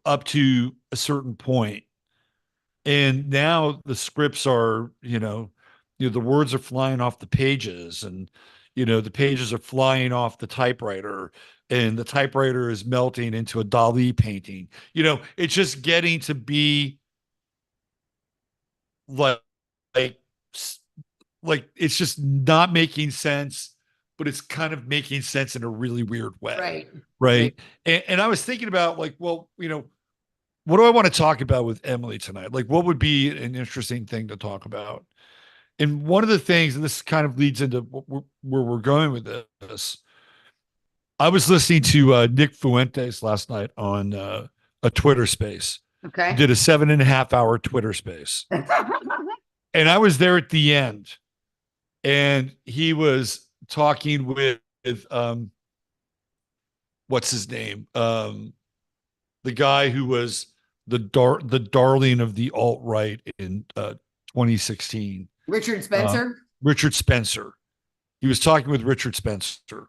up to a certain point. And now the scripts are, the words are flying off the pages, and the pages are flying off the typewriter, and the typewriter is melting into a Dali painting. It's just getting to be like like like it's just not making sense, but it's kind of making sense in a really weird way. Right. Right. And I was thinking about like, well, what do I want to talk about with Emily tonight? Like, what would be an interesting thing to talk about? And one of the things, and this kind of leads into where we're going with this, I was listening to Nick Fuentes last night on a Twitter space. He Okay. did a 7.5 hour Twitter space. And I was there at the end, and he was talking with what's his name? The guy who was the darling of the alt right in 2016. Richard Uh, Spencer. Richard Spencer. He was talking with Richard Spencer,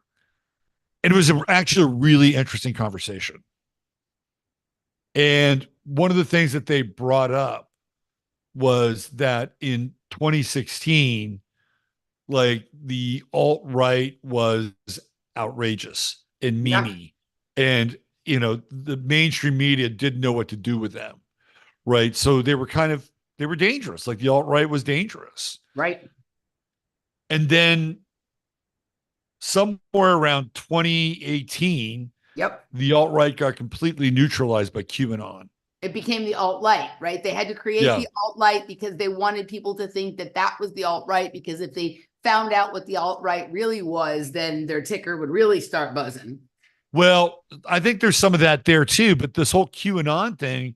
and it was actually a really interesting conversation. And one of the things that they brought up was that in 2016, like the alt right was outrageous and Yeah. memey, and the mainstream media didn't know what to do with them, right? So they were dangerous. Like the alt right was dangerous, Right. and then somewhere around 2018, Yep. the alt right got completely neutralized by QAnon. It became the alt-right, right? They had to create Yeah. the alt-right because they wanted people to think that that was the alt-right, because if they found out what the alt-right really was, then their ticker would really start buzzing. Well, I think there's some of that there too, but this whole QAnon thing,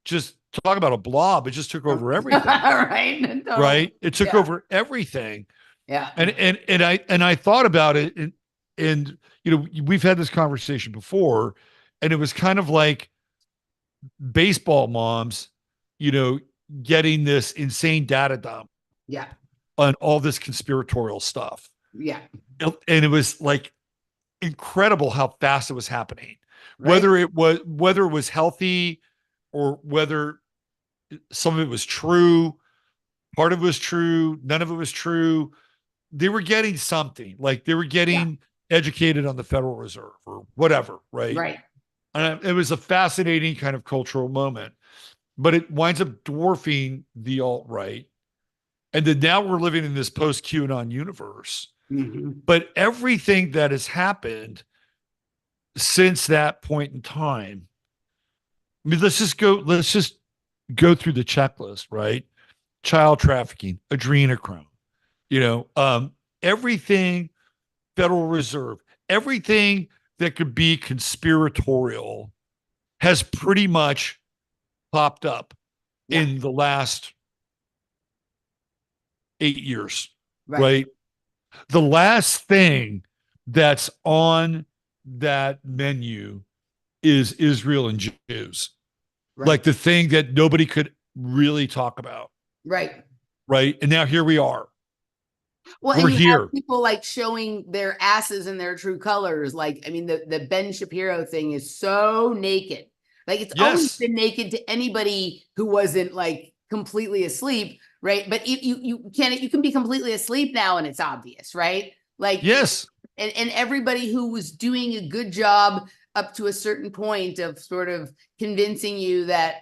just talk about a blob, it just took over everything. Right. Totally. Right? It took Yeah. over everything. Yeah. And I thought about it, and we've had this conversation before, and it was kind of like baseball moms, getting this insane data dump. Yeah. on all this conspiratorial stuff. Yeah. And it was like incredible how fast it was happening. Right. Whether it was healthy or whether some of it was true, part of it was true, none of it was true. They were getting something, like they were Yeah. getting educated on the Federal Reserve or whatever, right? Right. And it was a fascinating kind of cultural moment, but it winds up dwarfing the alt right. And then now we're living in this post QAnon universe. Hmm. But everything that has happened since that point in time, I mean, let's just go through the checklist, right? Child trafficking, adrenochrome, you know, everything, Federal Reserve, everything that could be conspiratorial has pretty much popped up Yeah. in the last 8 years, Right. right? The last thing that's on that menu is Israel and Jews, Right. like the thing that nobody could really talk about, Right. right? And now here we are. Well, We're and you have here. people like showing their asses in their true colors. Like, I mean, the Ben Shapiro thing is so naked. Like, it's always Yes. been naked to anybody who wasn't like completely asleep, right? But you can be completely asleep now and it's obvious, right? Like, Yes. and everybody who was doing a good job up to a certain point of sort of convincing you that,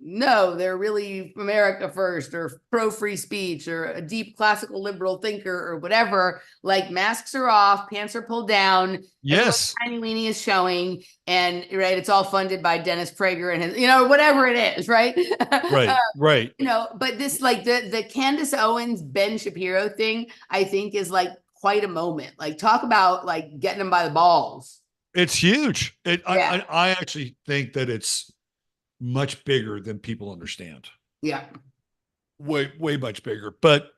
no, they're really America first or pro free speech or a deep classical liberal thinker or whatever, like masks are off, pants are pulled down, everyone's Yes. tiny weenie is showing, and right, it's all funded by Dennis Prager and his, whatever it is, right? Right. Right. But this, like, the Candace Owens, Ben Shapiro thing, I think is like quite a moment. Like, talk about like getting them by the balls. It's huge. Yeah. I actually think that it's much bigger than people understand. Yeah. Way much bigger. But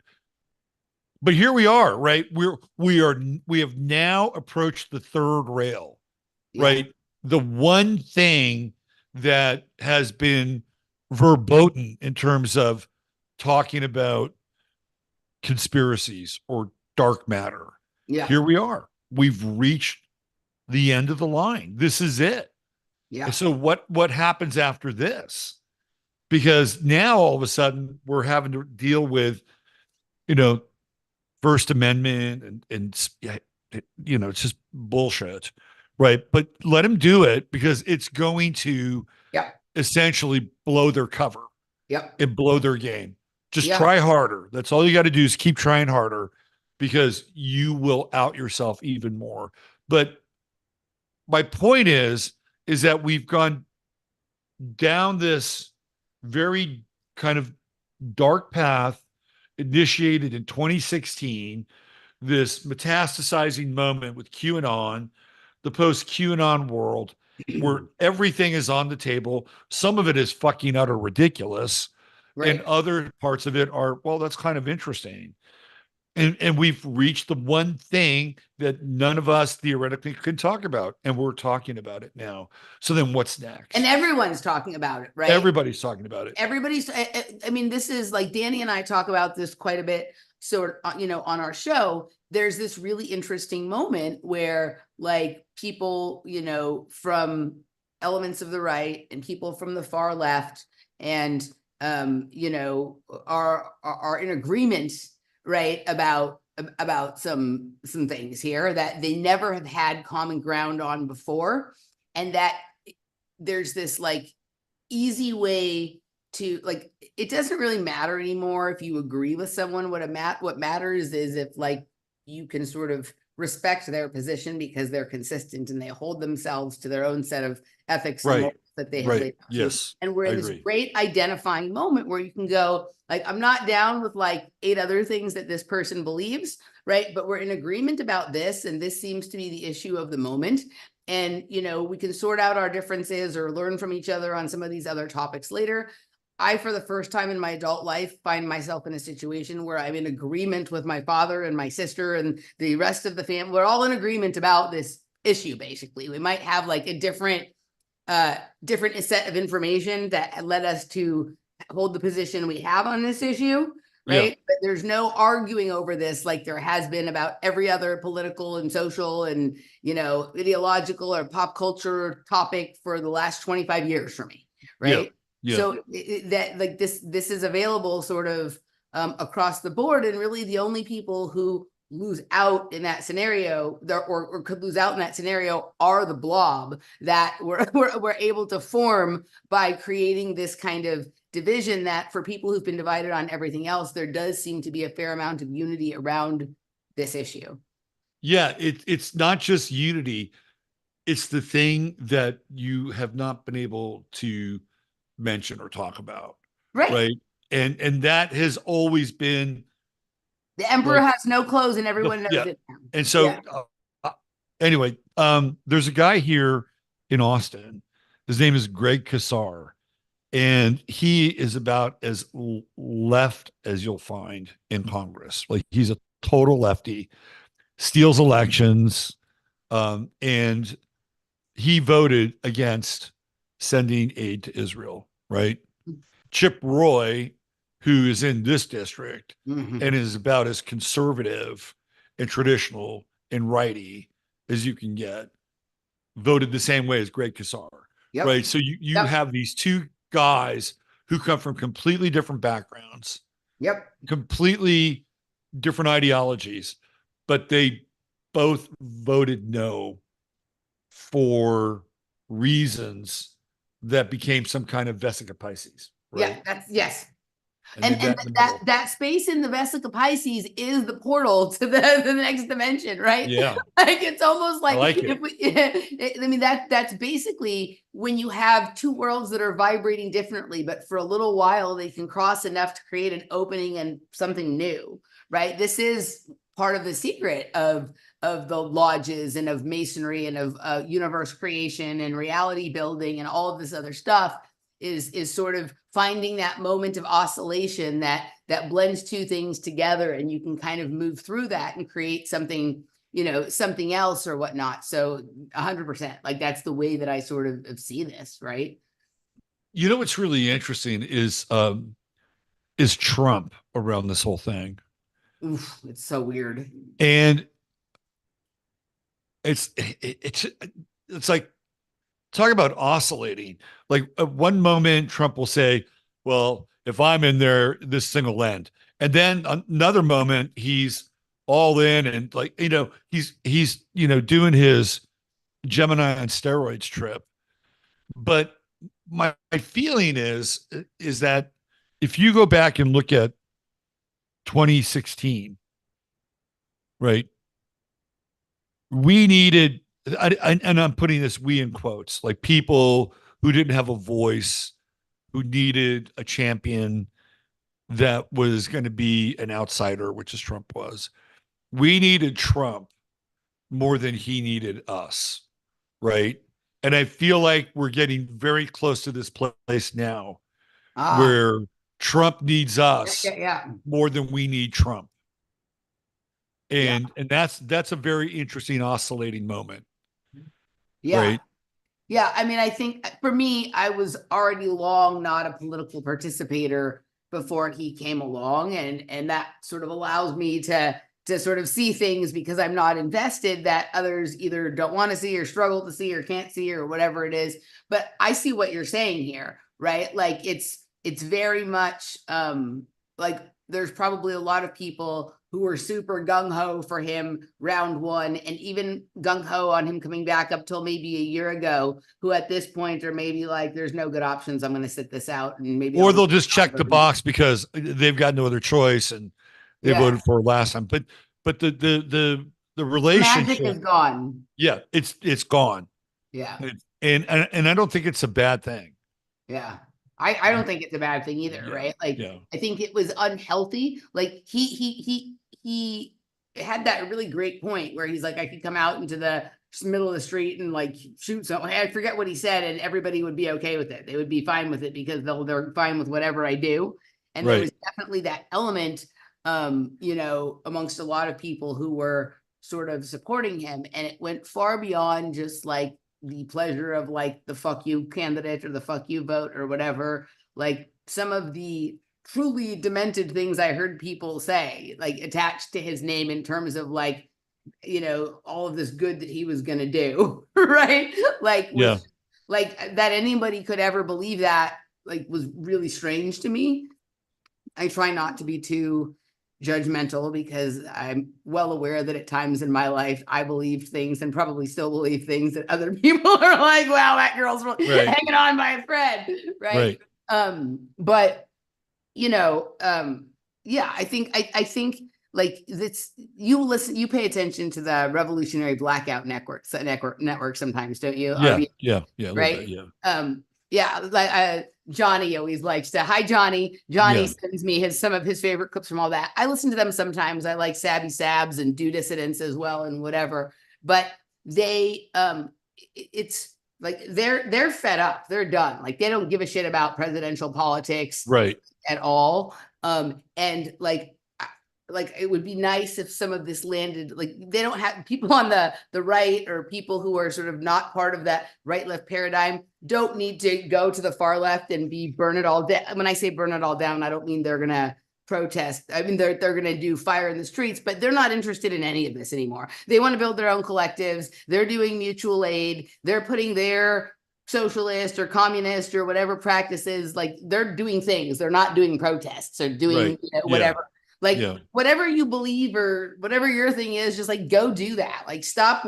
here we are, right? We have now approached the third rail, Yeah. right? The one thing that has been verboten in terms of talking about conspiracies or dark matter. Yeah. Here we are. We've reached the end of the line. This is it. And Yeah. so what happens after this? Because now all of a sudden we're having to deal with, you know, First Amendment and it's just bullshit, right? But let him do it because it's going to Yeah. essentially blow their cover Yeah. and blow their game. Just Yeah. try harder. That's all you got to do is keep trying harder because you will out yourself even more. But my point is that we've gone down this very kind of dark path initiated in 2016, this metastasizing moment with QAnon, the post QAnon world, where everything is on the table. Some of it is fucking utter ridiculous, and Right. other parts of it are, well, that's kind of interesting. And we've reached the one thing that none of us theoretically could talk about, and we're talking about it now. So then what's And next? everyone's talking about it, right? Everybody's talking about it. Everybody's, I mean, this is like Danny and I talk about this quite a bit. So, on our show, there's this really interesting moment where like people, from elements of the right and people from the far left and, are in agreement, right, about some things here that they never have had common ground on before, and that there's this like easy way to, like, it doesn't really matter anymore if you agree with someone. What matters is if like you can sort of respect their position because they're consistent and they hold themselves to their own set of ethics and Right. morals that they have Right. laid out to. Yes. And we're I in this agree. great identifying moment where you can go, like, I'm not down with like 8 other things that this person believes, right? But we're in agreement about this, and this seems to be the issue of the moment. And, we can sort out our differences or learn from each other on some of these other topics later. I, for the first time in my adult life, find myself in a situation where I'm in agreement with my father and my sister and the rest of the family. We're all in agreement about this issue, basically. We might have like a different set of information that led us to hold the position we have on this issue. Yeah. right? But there's no arguing over this like there has been about every other political and social and, ideological or pop culture topic for the last 25 years for me, Yeah. right? Yeah. So that like this is available sort of across the board, and really the only people who lose out in that scenario or could lose out in that scenario are the blob that we're able to form by creating this kind of division that for people who've been divided on everything else, there does seem to be a fair amount of unity around this issue. Yeah. It's not just unity. It's the thing that you have not been able to mention or talk about. Right. Right. And that has always been The emperor like has no clothes and everyone knows yeah. it. And Yeah. so anyway, there's a guy here in Austin. His name is Greg Kassar, and he is about as left as you'll find in Congress. Like he's a total lefty, steals elections, and he voted against sending aid to Israel, right? Chip Roy, who is in this district Mm-hmm. and is about as conservative and traditional and righty as you can get, voted the same way as Greg Kassar, Yep. right? So you Yep. have these two guys who come from completely different backgrounds, Yep. completely different ideologies, but they both voted no for reasons that became some kind of Vesica Pisces, Yeah. right? That's yes. And And then and that in the that middle. that space in the Vesica Pisces is the portal to the next dimension, right? Yeah, Like it's almost I like like it. if we, I mean that's basically when you have two worlds that are vibrating differently, but for a little while they can cross enough to create an opening and something new, right? This is part of the secret of the lodges and of masonry and of universe creation and reality building and all of this other stuff is sort of finding that moment of oscillation that blends two things together, and you can kind of move through that and create something, something else or whatnot. So 100%, like that's the way that I sort of see this, right? You know what's really interesting is Trump around this whole thing. Oof, it's so weird. And it's like talk about oscillating. Like at one moment Trump will say, well, if I'm in there, this thing will end. And then another moment he's all in and like, he's doing his Gemini on steroids trip. But my feeling is that if you go back and look at 2016, right? We needed, and I'm putting this we in quotes, like people who didn't have a voice, who needed a champion that was going to be an outsider, which is Trump was. We needed Trump more than he needed us, right? And I feel like we're getting very close to this place now Ah, where Trump needs yeah, us yeah, yeah, more than we need Trump. yeah, And that's a very interesting oscillating moment, yeah. right? Yeah, I mean, I think for me, I was already long not a political participator before he came along, and that sort of allows me to sort of see things because I'm not invested that others either don't want to see or struggle to see or can't see or whatever it is. But I see what you're saying here, right? Like it's very much like there's probably a lot of people who were super gung-ho for him round one, and even gung-ho on him coming back up till maybe a year ago, who at this point are maybe like, there's no good options, I'm going to sit this out and maybe Or I'll they'll just check the box because they've got no other choice and they yeah, voted for last time. But the the magic relationship, is gone. yeah, it's gone. Yeah, And I don't think it's a bad thing. yeah. I don't think it's a bad thing either, Yeah, right? Like yeah, I think it was unhealthy. Like he had that really great point where he's like, I could come out into the middle of the street and like shoot someone. I forget what he said, and everybody would be okay with it. They would be fine with it because they're fine with whatever I do. And there right. was definitely that element, amongst a lot of people who were sort of supporting him, and it went far beyond just like the pleasure of like the fuck you candidate or the fuck you vote or whatever. Like some of the truly demented things I heard people say, like attached to his name in terms of like, all of this good that he was going to do, right? Like, Yeah. was like that anybody could ever believe that, like, was really strange to me. I try not to be too judgmental because I'm well aware that at times in my life I believed things and probably still believe things that other people are like, wow, that girl's really Right. hanging on by a thread, right? Right. But yeah, I think like this, you pay attention to the Revolutionary Blackout network sometimes, don't you? Yeah. RB, Yeah. Yeah. A little bit. right? Yeah. Yeah, like Johnny always likes to. Hi, Johnny. Johnny Yeah. sends me some of his favorite clips from all that. I listen to them sometimes. I like Sabby Sabs and Do Dissidents as well and whatever. But they, it's like they're fed up. They're done. Like they don't give a shit about presidential politics Right. at all. And like it would be nice if some of this landed, like they don't have people on the right, or people who are sort of not part of that right left paradigm don't need to go to the far left and be burn it all down. When I say burn it all down, I don't mean they're gonna protest. I mean they're gonna do fire in the streets, but they're not interested in any of this anymore. They want to build their own collectives. They're doing mutual aid. They're putting their socialist or communist or whatever practices, like they're doing things. They're not doing protests or doing Right. Yeah. whatever. Like Yeah. whatever you believe or whatever your thing is, just like go do that. Like stop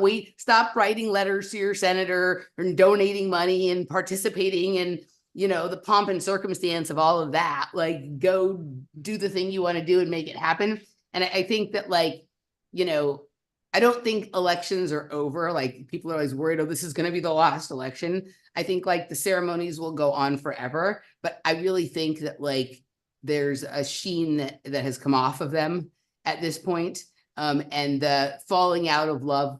writing letters to your senator and donating money and participating in, the pomp and circumstance of all of that. Like go do the thing you want to do and make it happen. And I think that like, I don't think elections are over. Like people are always worried, oh, this is going to be the last election. I think like the ceremonies will go on forever, but I really think that like there's a sheen that has come off of them at this point. And the falling out of love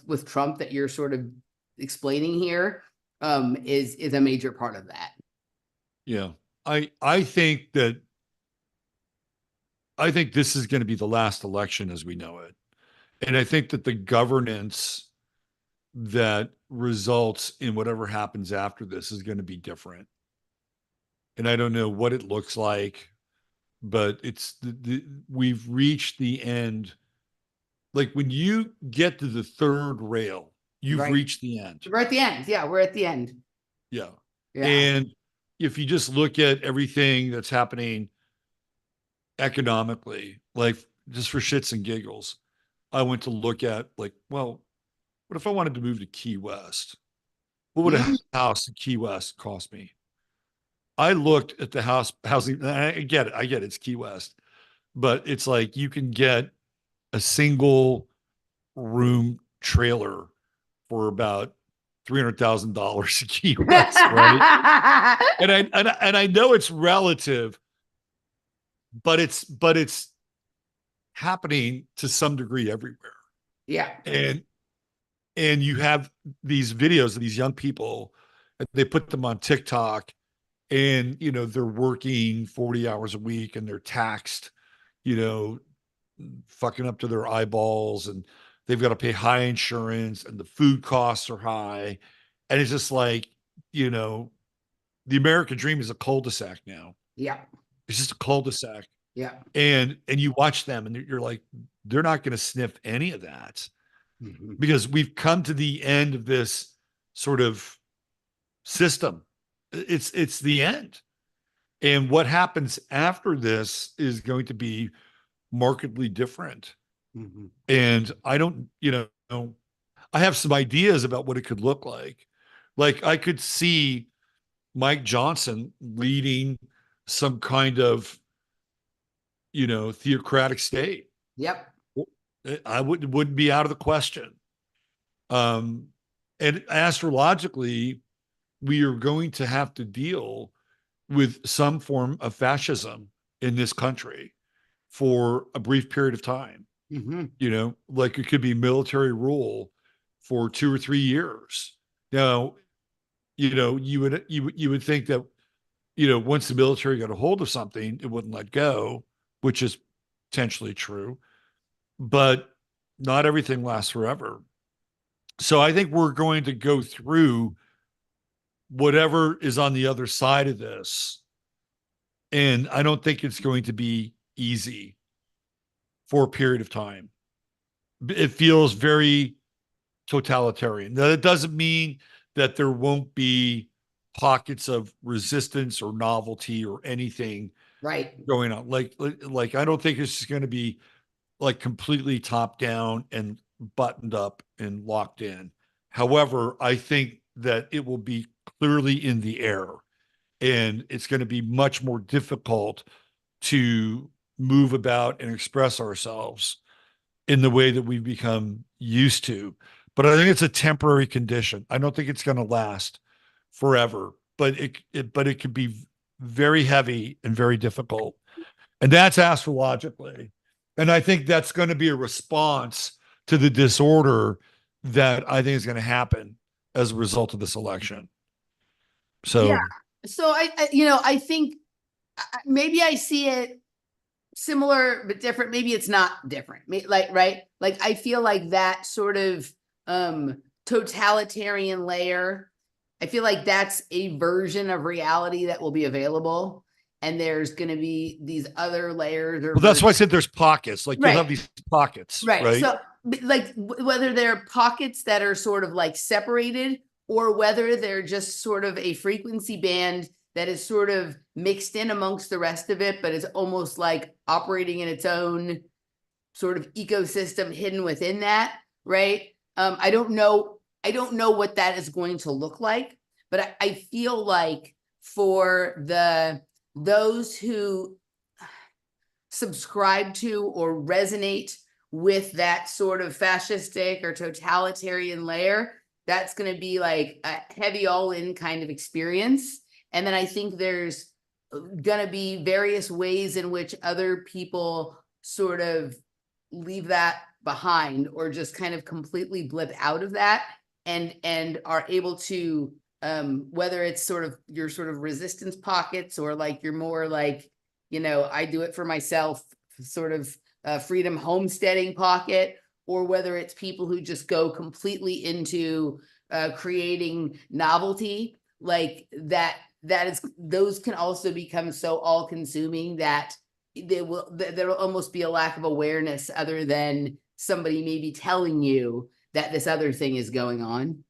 with Trump that you're sort of explaining here is a major part of that. Yeah. I think that I think this is going to be the last election as we know it. And I think that the governance that results in whatever happens after this is going to be different. And I don't know what it looks like, but it's we've reached the end. Like when you get to the third rail, you've Right. reached the end. We're at the end. Yeah, we're at the end. Yeah. Yeah. And if you just look at everything that's happening economically, like just for shits and giggles, I went to look at like, well, what if I wanted to move to Key West? What would a Mhm. house in Key West cost me? I looked at the housing. I get it. I get it. It's Key West, but it's like you can get a single room trailer for about $300,000 in Key West, right? And I know it's relative, but it's happening to some degree everywhere. Yeah. And you have these videos of these young people, and they put them on TikTok, and they're working 40 hours a week and they're taxed, you know, fucking up to their eyeballs, and they've got to pay high insurance and the food costs are high. And it's just like, the American dream is a cul-de-sac now. Yeah. It's just a cul-de-sac. Yeah. And you watch them and you're like, they're not going to sniff any of that, because we've come to the end of this sort of system. It's the end. And what happens after this is going to be markedly different. And I don't, I have some ideas about what it could look like. Like I could see Mike Johnson leading some kind of, theocratic state. Yep. I wouldn't be out of the question. And astrologically, we are going to have to deal with some form of fascism in this country for a brief period of time. Like it could be military rule for 2 or 3 years. Now, you would think that, once the military got a hold of something, it wouldn't let go, which is potentially true, but not everything lasts forever. So I think we're going to go through whatever is on the other side of this And I don't think it's going to be easy for a period of time. It feels very totalitarian. Now, that doesn't mean that there won't be pockets of resistance or novelty or anything Right. going on. Like I don't think it's just going to be like completely top down and buttoned up and locked in. However, I think that it will be clearly in the air, and it's going to be much more difficult to move about and express ourselves in the way that we've become used to. But I think it's a temporary condition. I don't think it's going to last forever, but it could be very heavy and very difficult. And that's astrologically. And I think that's going to be a response to the disorder that I think is going to happen as a result of this election. Yeah. So, So I think maybe I see it similar but different. Maybe it's not different. Like, right? Like I feel like that sort of totalitarian layer, I feel like that's a version of reality that will be available. And there's going to be these other layers or well, that's why I versions. said there's pockets. Like you'll have Right. these pockets, Right. right? So, like, whether they're pockets that are sort of like separated or whether they're just sort of a frequency band that is sort of mixed in amongst the rest of it, but it's almost like operating in its own sort of ecosystem hidden within that, right? I don't know. I don't know what that is going to look like, but I feel like for those who subscribe to or resonate with that sort of fascistic or totalitarian layer, that's going to be like a heavy all in kind of experience. And then I think there's going to be various ways in which other people sort of leave that behind or just kind of completely blip out of that and are able to whether it's sort of your sort of resistance pockets or like you're more like, I do it for myself sort of freedom homesteading pocket, or whether it's people who just go completely into creating novelty like that is those can also become so all consuming that there will almost be a lack of awareness other than somebody maybe telling you that this other thing is going on.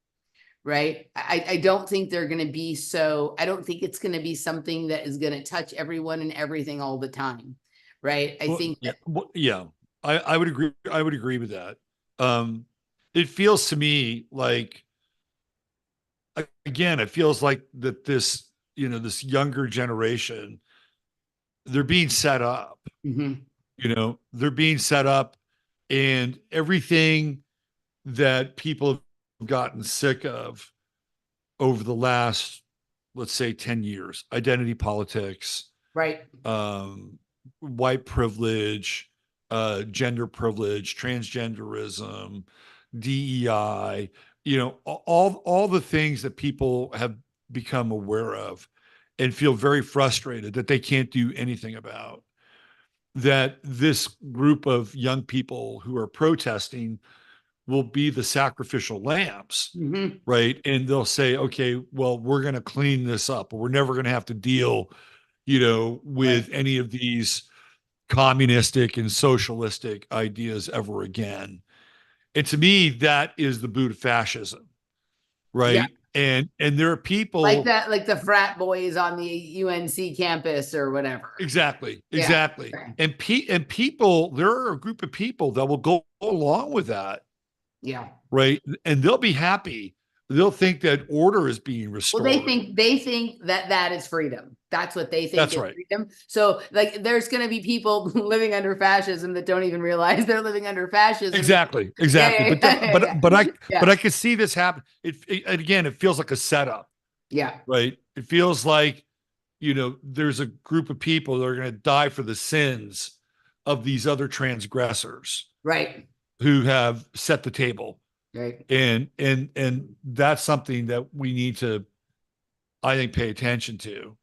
Right. I don't think they're going to be I don't think it's going to be something that is going to touch everyone and everything all the time. Right. I Well, think yeah, that, well, yeah. I would agree. I would agree with that. Um, it feels to me like, again, it feels like that this younger generation, they're being set up. mhm, They're being set up, and everything that people have gotten sick of over the last, let's say, 10 years, identity politics, right. um, white privilege, gender privilege, transgenderism, DEI, all the things that people have become aware of and feel very frustrated that they can't do anything about. That this group of young people who are protesting will be the sacrificial lambs, Mhm, right? And they'll say, okay, well, we're going to clean this up. We're never going to have to deal, right. with any of these communistic and socialistic ideas ever again. And to me, that is the boot of fascism, Yeah. right? And there are Like people. that, like the frat boys on the UNC campus or whatever. Exactly, Yeah. exactly. And people, there are a group of people that will go along with that, Yeah. right? And they'll be happy. They'll think that order is being Well, they restored. think they think that that is freedom. That's what they think That's is right. freedom. So, like, there's going to be people living under fascism that don't even realize they're living under fascism. Exactly, Yeah, exactly. yeah, But yeah, that, yeah, but I yeah, but I could see this happen. Again, it feels like a setup, yeah, right? It feels like, there's a group of people that are going to die for the sins of these other transgressors right, who have set the table. right. And that's something that we need to, I think, pay attention to.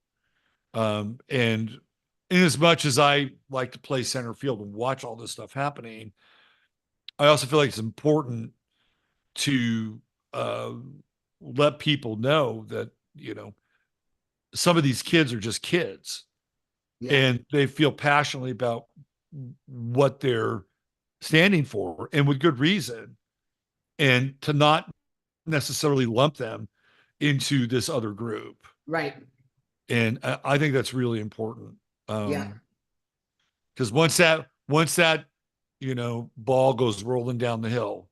And in as much as I like to play center field and watch all this stuff happening, I also feel like it's important to uh, let people know that some of these kids are just kids, Yeah. and they feel passionately about what they're standing for, and with good reason, and to not necessarily lump them into this other group. Right. And I think that's really important. Yeah. Because once that ball goes rolling down the hill,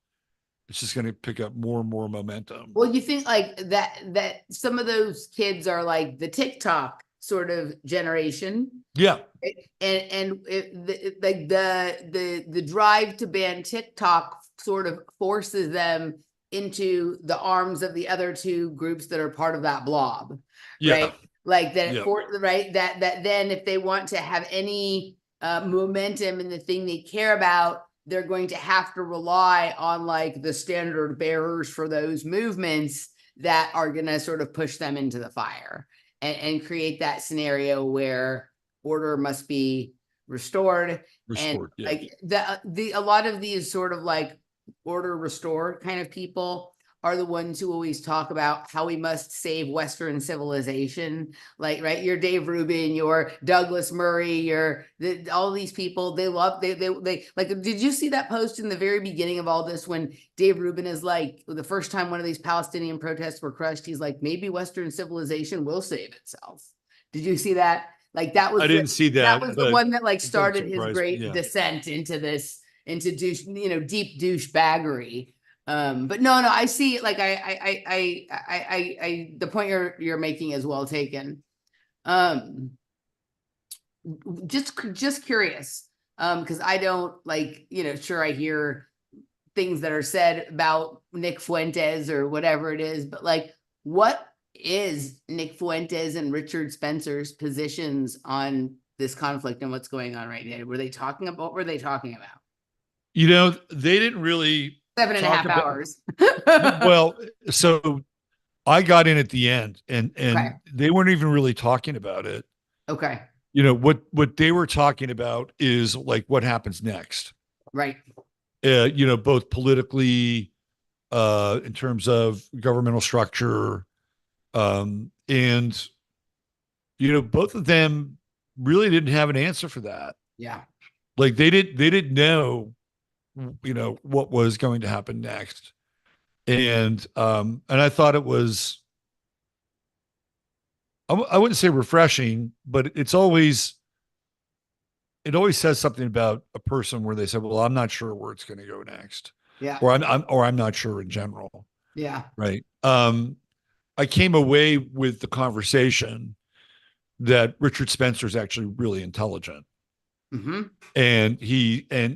it's just going to pick up more and more momentum. Well, you think like that some of those kids are like the TikTok sort of generation, Yeah, like the drive to ban TikTok sort of forces them into the arms of the other two groups that are part of that blob, yeah, right? Like that yeah, for right that then if they want to have any momentum in the thing they care about, they're going to have to rely on like the standard bearers for those movements that are going to sort of push them into the fire and create that scenario where order must be restored. And restored. Yeah, like the a lot of these sort of like order restored kind of people are the ones who always talk about how we must save Western civilization. Like, right, you're Dave Rubin, you're Douglas Murray, all these people. They love they like. Did you see that post in the very beginning of all this when Dave Rubin is like, the first time one of these Palestinian protests were crushed, he's like, maybe Western civilization will save itself. Did you see that? Like that I was didn't see that that, was the but one that like it doesn't started his surprise me. great Yeah, descent into this into douche, deep douchebaggery. But no, I see like the point you're making is well taken. Um, just curious, because I don't like, sure, I hear things that are said about Nick Fuentes or whatever it is, but like, what is Nick Fuentes and Richard Spencer's positions on this conflict and what's going on right now? Were they talking about, what were they talking about? they didn't really Seven and a talk half about. hours. Well, so I got in at the end, and Okay. they weren't even really talking about it. Okay. What they were talking about is like what happens next. Right. Both politically, in terms of governmental structure, and both of them really didn't have an answer for that. Yeah. Like they didn't know, what was going to happen next. And I thought it was, I wouldn't say refreshing, but it always says something about a person where they said, well, I'm not sure where it's going to go next, Yeah. or I'm not sure in general. Yeah. Right. I came away with the conversation that Richard Spencer is actually really intelligent. Mm-hmm. And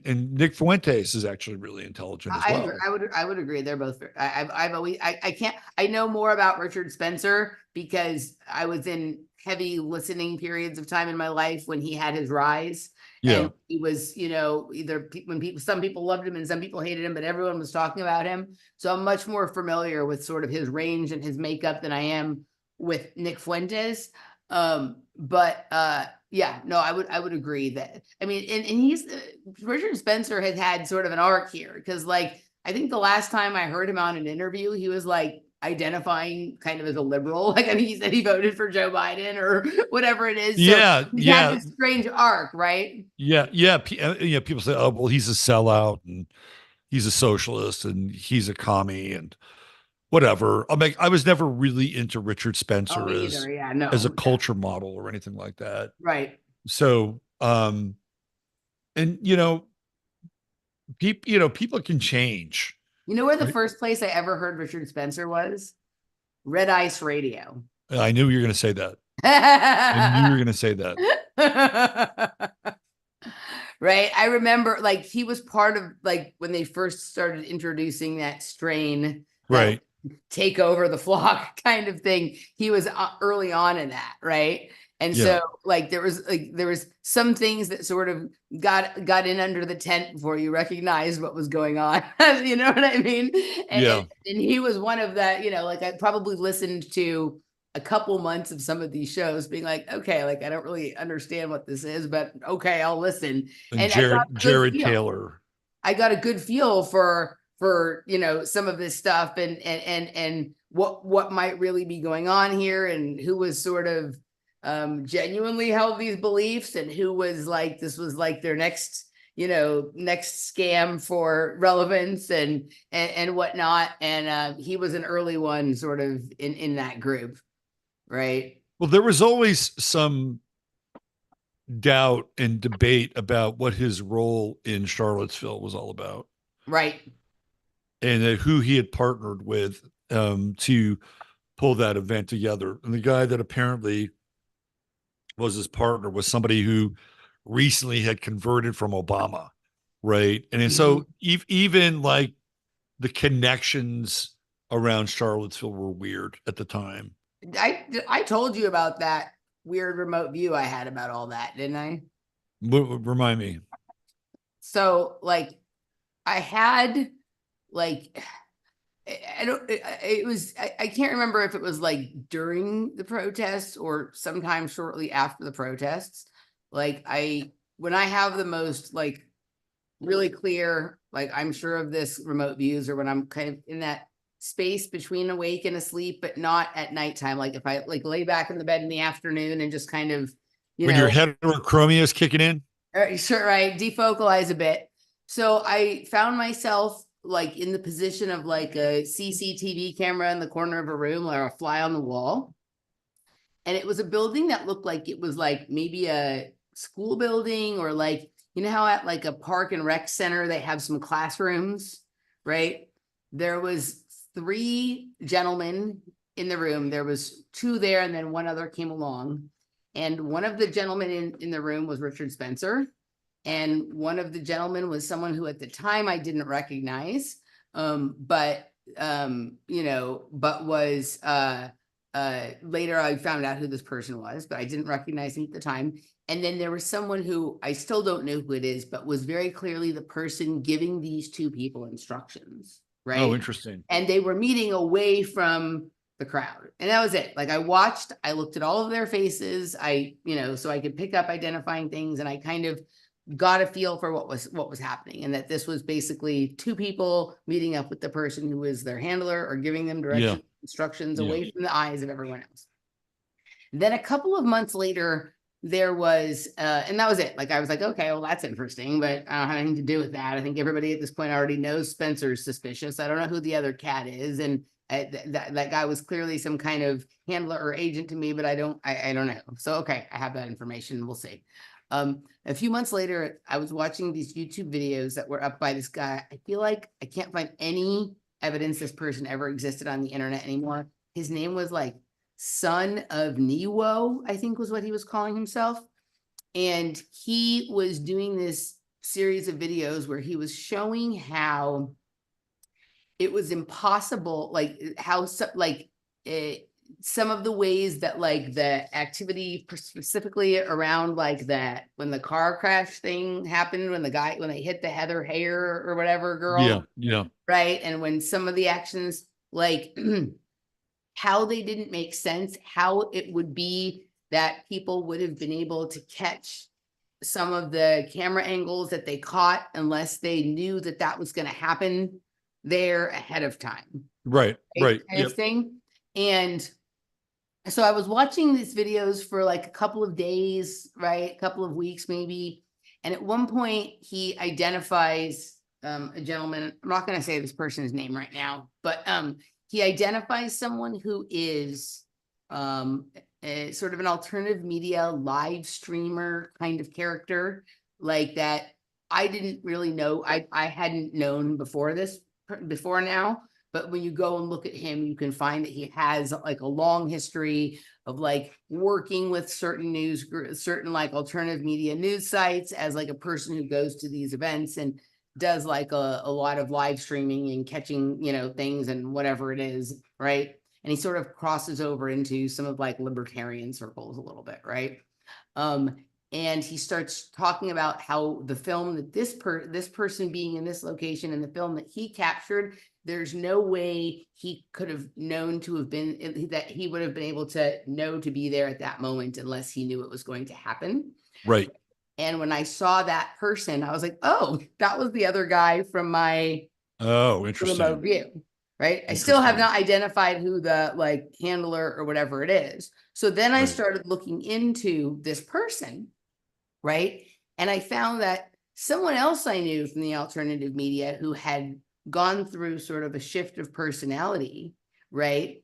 and Nick Fuentes is actually really intelligent as I agree. well. I would agree. They're both. I've always. I can't. I know more about Richard Spencer because I was in heavy listening periods of time in my life when he had his rise, Yeah. and he was, either when people, some people loved him and some people hated him, but everyone was talking about him. So I'm much more familiar with sort of his range and his makeup than I am with Nick Fuentes. But yeah, no, I would agree that, I mean, and he's Richard Spencer has had sort of an arc here because like I think the last time I heard him on an interview, he was like identifying kind of as a liberal. Like I think he said he voted for Joe Biden or whatever it is. So Yeah. he's had Yeah. this strange arc, right? Yeah. Yeah. People say, oh, well, he's a sellout and he's a socialist and he's a commie and whatever. I was never really into Richard Oh, Spencer me either. Yeah, as a no. Yeah. culture model or anything like that. Right. So, and people can change. You know where the Right? first place I ever heard Richard Spencer was? Red Ice Radio. I knew you were going to say that. I knew you were going to say that. Right. I remember like he was part of like when they first started introducing that strain, that Right. take over the flock kind of thing. He was early on in that, right? And Yeah. so like there was some things that sort of got in under the tent before you recognized what was going on. You know what I mean? Yeah. And he was one of that, like I probably listened to a couple months of some of these shows being like, okay, like I don't really understand what this is, but okay, I'll listen. And And I got a good Jared feel. Taylor. I got a good feel for some of this stuff and what might really be going on here and who was sort of genuinely held these beliefs and who was like, this was like their next, next scam for relevance and whatnot. And he was an early one sort of in that group, right? Well, there was always some doubt and debate about what his role in Charlottesville was all about, Right. and who he had partnered with to pull that event together. And the guy that apparently was his partner was somebody who recently had converted from Obama, right? And Mhm. so even like the connections around Charlottesville were weird at the time. I told you about that weird remote view I had about all that, didn't I? Remind me. So like I had like I don't it was I can't remember if it was like during the protests or sometime shortly after the protests. Like I when I have the most like really clear, like I'm sure of this remote views, or when I'm kind of in that space between awake and asleep, but not at nighttime. Like if I like lay back in the bed in the afternoon and just kind of, you When your know, heterochromia is kicking in? sure, right, defocalize a bit. So I found myself like in the position of like a CCTV camera in the corner of a room or a fly on the wall. And it was a building that looked like it was like maybe a school building, or like, how at like a park and rec center they have some classrooms, right? There was three gentlemen in the room. There was two there and then one other came along. And one of the gentlemen in the room was Richard Spencer. And one of the gentlemen was someone who at the time I didn't recognize, but but was later I found out who this person was, but I didn't recognize him at the time. And then there was someone who I still don't know who it is, but was very clearly the person giving these two people instructions, Oh, right? interesting. And they were meeting away from the crowd. And that was it. Like I looked at all of their faces. So I could pick up identifying things, and I kind of got a feel for what was happening, and that this was basically two people meeting up with the person who was their handler or giving them Yeah. direction instructions Yeah. away from the eyes of everyone else. Then a couple of months later, there was, and that was it. Like I was like, okay, well, that's interesting, but I don't have anything to do with that. I think everybody at this point already knows Spencer's suspicious. I don't know who the other cat is, and that guy was clearly some kind of handler or agent to me, but I don't know. So okay, I have that information. We'll see. A few months later, I was watching these YouTube videos that were up by this guy. I feel like I can't find any evidence this person ever existed on the internet anymore. His name was like Son of Niwo, I think was what he was calling himself. And he was doing this series of videos where he was showing how it was impossible, like how some of the ways that like the activity specifically around like that when the car crash thing happened, when they hit the Heather Heyer or whatever girl, Yeah. Yeah. right? And when some of the actions like how they didn't make sense, how it would be that people would have been able to catch some of the camera angles that they caught unless they knew that that was going to happen there ahead of time, Right. Right. kind of Yep. thing. And so I was watching these videos for like a couple of days, right? A couple of weeks maybe. And at one point he identifies a gentleman. I'm not going to say this person's name right now, but he identifies someone who is a sort of an alternative media live streamer kind of character, like that I didn't really know. I hadn't known before now. But when you go and look at him, you can find that he has like a long history of like working with certain like alternative media news sites as like a person who goes to these events and does like a lot of live streaming and catching, things and whatever it is, right? And he sort of crosses over into some of like libertarian circles a little bit, right? And he starts talking about how the film that this person being in this location in the film that he captured, there's no way he could have known to have been, that he would have been able to know to be there at that moment unless he knew it was going to happen. Right. And when I saw that person, I was like, oh, that was the other guy from my Oh, remote interesting. view. right? I still have Interesting. not identified who the like handler or whatever it is. So then I Right. started looking into this person, right? And I found that someone else I knew from the alternative media who had gone through sort of a shift of personality, right?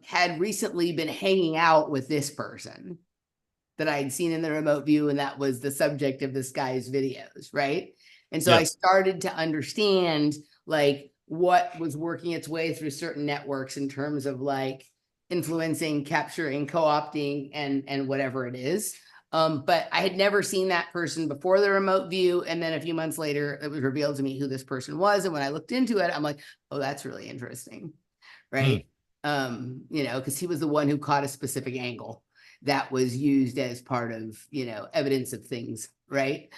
Had recently been hanging out with this person that I had seen in the remote view, and that was the subject of this guy's videos, right? And so Yeah. I started to understand like what was working its way through certain networks in terms of like influencing, capturing, co-opting, and whatever it is. But I had never seen that person before the remote view. And then a few months later, it was revealed to me who this person was. And when I looked into it, I'm like, oh, that's really interesting. Hmm. Right. You know, because he was the one who caught a specific angle that was used as part of, you know, evidence of things. Right.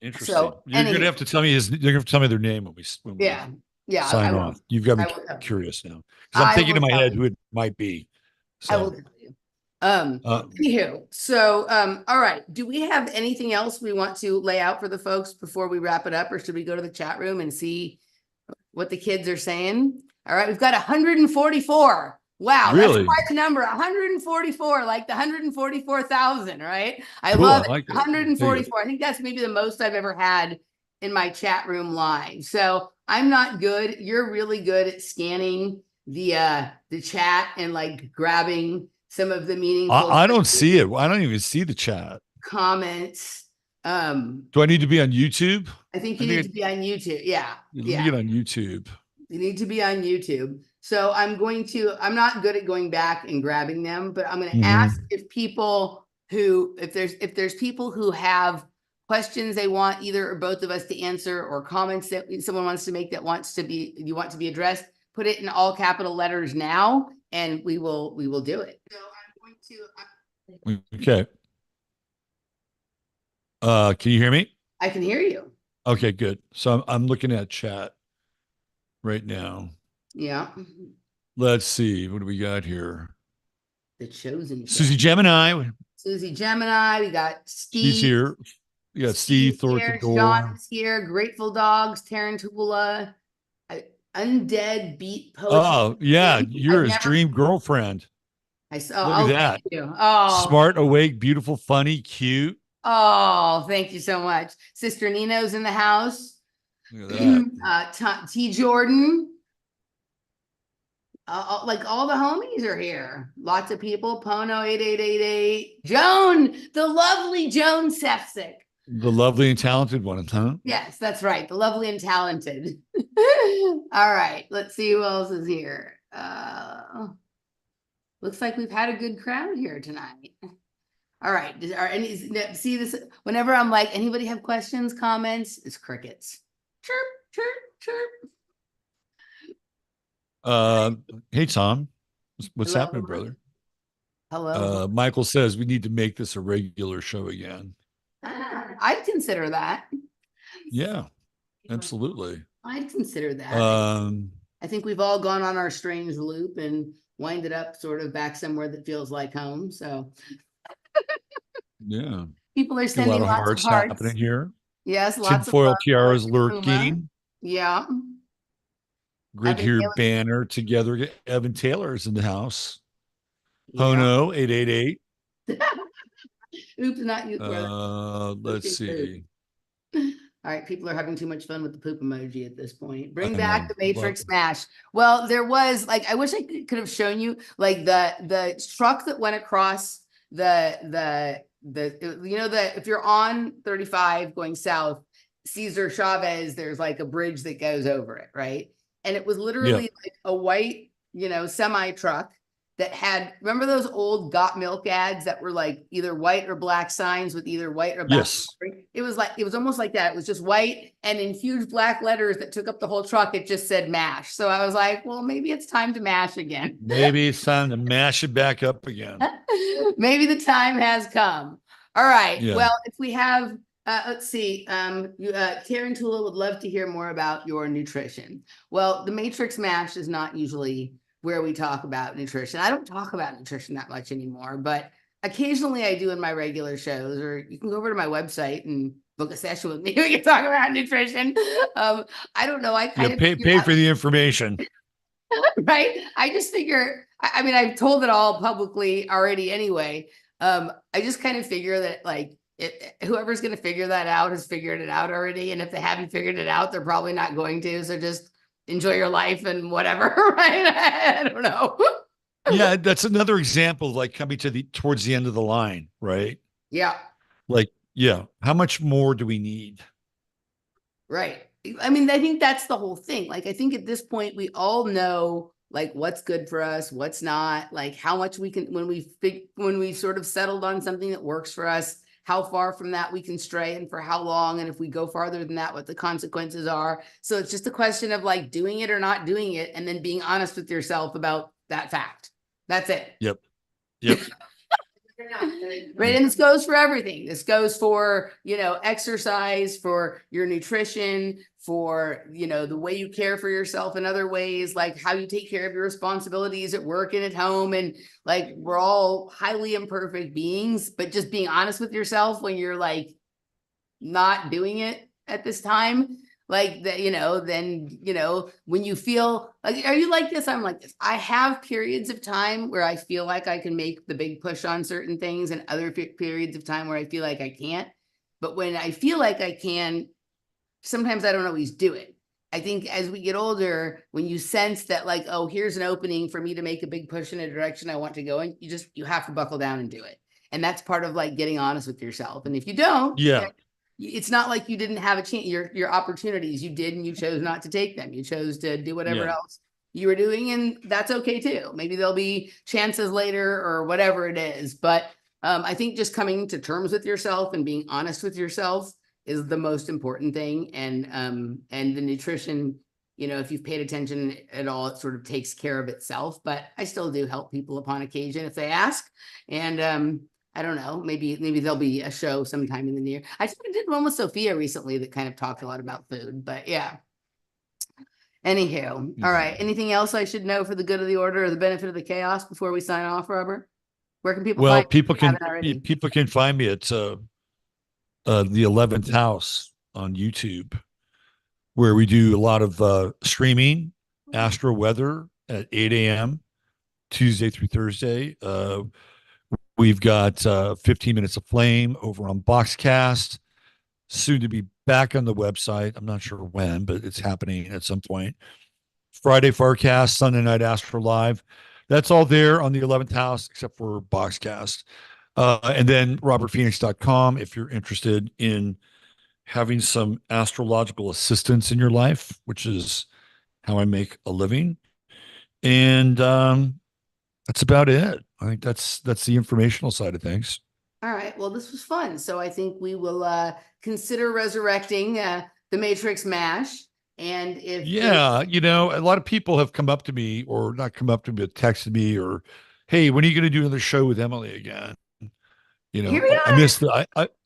Interesting. So You're gonna anyway, have to tell me his. You're gonna have to tell me their name when we yeah. Yeah, I sign will. off. You've got me I will tell you. curious now because I'm I thinking will in my tell head you. who it might be. I will So, tell you. uh, Anywho, so all right. Do we have anything else we want to lay out for the folks before we wrap it up, or should we go to the chat room and see what the kids are saying? All right, we've got 144. Wow, that's really quite a number. 144, like the 144,000, right? I cool. love I it. like it. There you go. 144. I think that's maybe the most I've ever had in my chat room live. So I'm not good. You're really good at scanning the chat and like grabbing some of the meaningful I don't see it. I don't even see the chat. comments. Do I need to be on YouTube? I think I you need think to be on YouTube. Yeah, let me yeah. get on YouTube. You need to be on YouTube. So I'm not good at going back and grabbing them, but I'm going to ask Mhm. if people if there's people who have questions they want either or both of us to answer, or comments that someone wants to make that you want to be addressed, put it in all capital letters now, and we will do it. So I'm going to, Okay. Can you hear me? I can hear you. Okay, good. So I'm looking at chat right now. Yeah. Let's see. What do we got here? The chosen Susie chat. Gemini. Susie Gemini. We got She's Steve. here. We got Steve Steve's Thor at the here. Sean door. is here. Grateful Dogs. Tarantula. Undead Beat Poetry. Oh, yeah. You're I've his never. dream girlfriend. I saw. Look at Oh, thank that. you. Oh, Smart, awake, beautiful, funny, cute. oh, thank you so much. Sister Nino's in the house. Look at that. T Jordan. Like all the homies are here. Lots of people. Pono 8888. Joan, the lovely Joan Sefcik. The lovely and talented one, huh? Yes, that's right. The lovely and talented. All right. Let's see who else is here. Looks like we've had a good crowd here tonight. All right. See this? Whenever I'm like, anybody have questions, comments? It's crickets. Chirp, chirp, chirp. Hey Tom, what's Hello. happening, brother? Hello. Michael says we need to make this a regular show again. I'd consider that. Yeah, absolutely. I'd consider that. Um, I think we've all gone on our strange loop and winded up sort of back somewhere that feels like home. So yeah, people are see a lot sending of lots of hearts hearts. happening here. Yes, lots of Tinfoil love for tiaras Puma. lurking. Yeah. Great to hear your banner together. Evan Taylor's in the house. Yeah. Pono 888. Oops, not you. Let's see. All right, people are having too much fun with the poop emoji at this point. Bring I back know. the Matrix Smash. Well, there was like, I wish I could have shown you like the truck that went across the you know, that if you're on 35 going south, Cesar Chavez, there's like a bridge that goes over it, right? And it was Yeah. literally like a white, you know, semi truck that had, remember those old Got Milk ads that were like either white or black signs with either white or black? Yes. It was almost like that. It was just white, and in huge black letters that took up the whole truck, it just said MASH. So I was like, well, maybe it's time to MASH again. Maybe it's time to mash it back up again. Maybe the time has come. All right. Yeah. Well, if we have, let's see, Tarantula would love to hear more about your nutrition. Well, the Matrix MASH is not usually where we talk about nutrition. I don't talk about nutrition that much anymore, but occasionally I do in my regular shows, or you can go over to my website and book a session with me. We can talk about nutrition. I don't know. I Yeah, kind of pay for the information. right. I just figure, I mean, I've told it all publicly already anyway. I just kind of figure that like whoever's going to figure that out has figured it out already. And if they haven't figured it out, they're probably not going to. So just enjoy your life and whatever, right? I don't know. Yeah, that's another example of like coming to the towards the end of the line, right? Yeah. Like, yeah, how much more do we need? Right. I mean, I think that's the whole thing. Like, I think at this point, we all know like what's good for us, what's not, like how much we can, when we sort of settled on something that works for us, how far from that we can stray and for how long. And if we go farther than that, what the consequences are. So it's just a question of like doing it or not doing it, and then being honest with yourself about that fact. That's it. Yep. Yep. Right. And this goes for everything. This goes for, exercise, for your nutrition, for, the way you care for yourself in other ways, like how you take care of your responsibilities at work and at home. And like, we're all highly imperfect beings, but just being honest with yourself when you're like not doing it at this time, like that, then, when you feel like, are you like this? I'm like this. I have periods of time where I feel like I can make the big push on certain things, and other periods of time where I feel like I can't. But when I feel like I can, sometimes I don't always do it. I think as we get older, when you sense that like, oh, here's an opening for me to make a big push in a direction I want to go in, you have to buckle down and do it. And that's part of like getting honest with yourself. And if you don't, Yeah. it's not like you didn't have a chance. Your opportunities you did, and you chose not to take them. You chose to do whatever Yeah. else you were doing, and that's okay too. Maybe there'll be chances later or whatever it is. But I think just coming to terms with yourself and being honest with yourself is the most important thing. And the nutrition, if you've paid attention at all, it sort of takes care of itself. But I still do help people upon occasion if they ask. And I don't know, maybe there'll be a show sometime in the near. I think I did one with Sophia recently that kind of talked a lot about food, but yeah. Anywho, all right. Anything else I should know for the good of the order or the benefit of the chaos before we sign off, Robert? Where can people Well, find you if they haven't already? people can find me at the 11th house on YouTube, where we do a lot of streaming, astro weather at 8 a.m. Tuesday through Thursday. We've got 15 minutes of flame over on Boxcast, soon to be back on the website. I'm not sure when, but it's happening at some point. Friday Farcast, Sunday Night Astro Live. That's all there on the 11th house, except for Boxcast. And then robertphoenix.com if you're interested in having some astrological assistance in your life, which is how I make a living. And that's about it. I think that's the informational side of things. All right. Well, this was fun. So I think we will consider resurrecting the Matrix Mash. And if Yeah, a lot of people have come up to me, or not come up to me, but texted me, or, hey, when are you going to do another show with Emily again? Here we I are. miss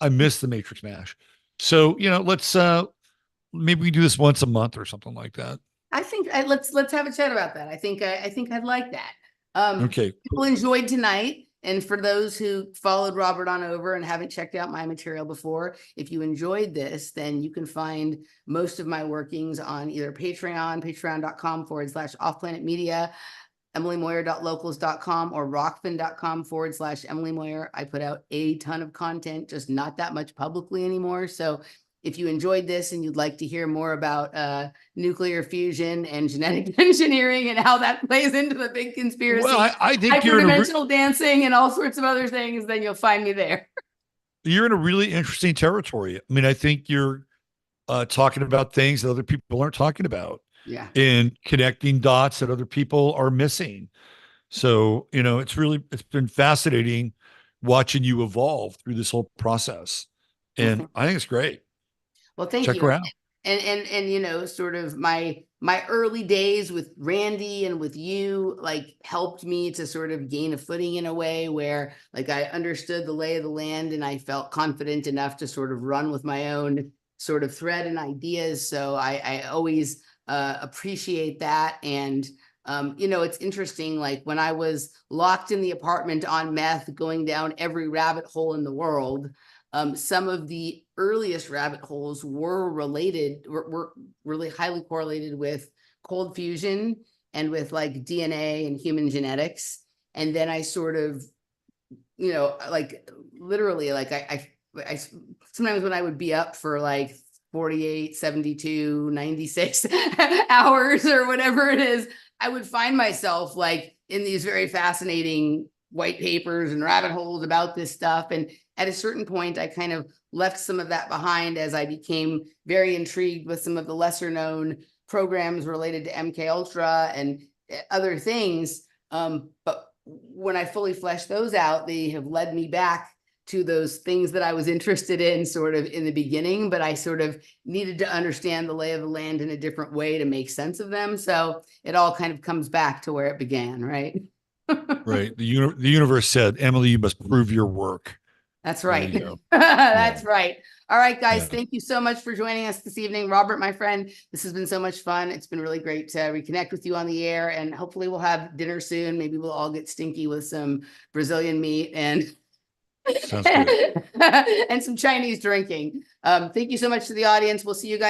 I miss the Matrix Mash. So, let's maybe we do this once a month or something like that. I think let's have a chat about that. I think I'd like that. Okay, People enjoyed tonight. And for those who followed Robert on over and haven't checked out my material before, if you enjoyed this, then you can find most of my workings on either patreon.com/offplanetmedia, emilymoyer.locals.com, or rockfin.com/Emily Moyer. I put out a ton of content, just not that much publicly anymore. So if you enjoyed this and you'd like to hear more about nuclear fusion and genetic engineering and how that plays into the big conspiracy, well, I think hyperdimensional dancing and all sorts of other things, then you'll find me there. you're in a really interesting territory. I mean, I think you're talking about things that other people aren't talking about. Yeah. And connecting dots that other people are missing. So, it's been fascinating watching you evolve through this whole process. And I think it's great. Well, thank Check you. her out. And sort of my early days with Randy and with you, like, helped me to sort of gain a footing in a way where like I understood the lay of the land and I felt confident enough to sort of run with my own sort of thread and ideas. So I always appreciate that. And it's interesting, like when I was locked in the apartment on meth, going down every rabbit hole in the world, Some of the earliest rabbit holes were were really highly correlated with cold fusion and with like DNA and human genetics. And then I sort of, like literally, like I sometimes when I would be up for like 48, 72, 96 hours or whatever it is, I would find myself like in these very fascinating white papers and rabbit holes about this stuff. And at a certain point, I kind of left some of that behind as I became very intrigued with some of the lesser known programs related to MK Ultra and other things. But when I fully fleshed those out, they have led me back to those things that I was interested in sort of in the beginning, but I sort of needed to understand the lay of the land in a different way to make sense of them. So it all kind of comes back to where it began, right? Right. The universe said, Emily, you must prove your work. That's There right. you go. That's right. All right, guys. Yeah. Thank you so much for joining us this evening. Robert, my friend, this has been so much fun. It's been really great to reconnect with you on the air, and hopefully we'll have dinner soon. Maybe we'll all get stinky with some Brazilian meat and Sounds good. and some Chinese drinking. Thank you so much to the audience. We'll see you guys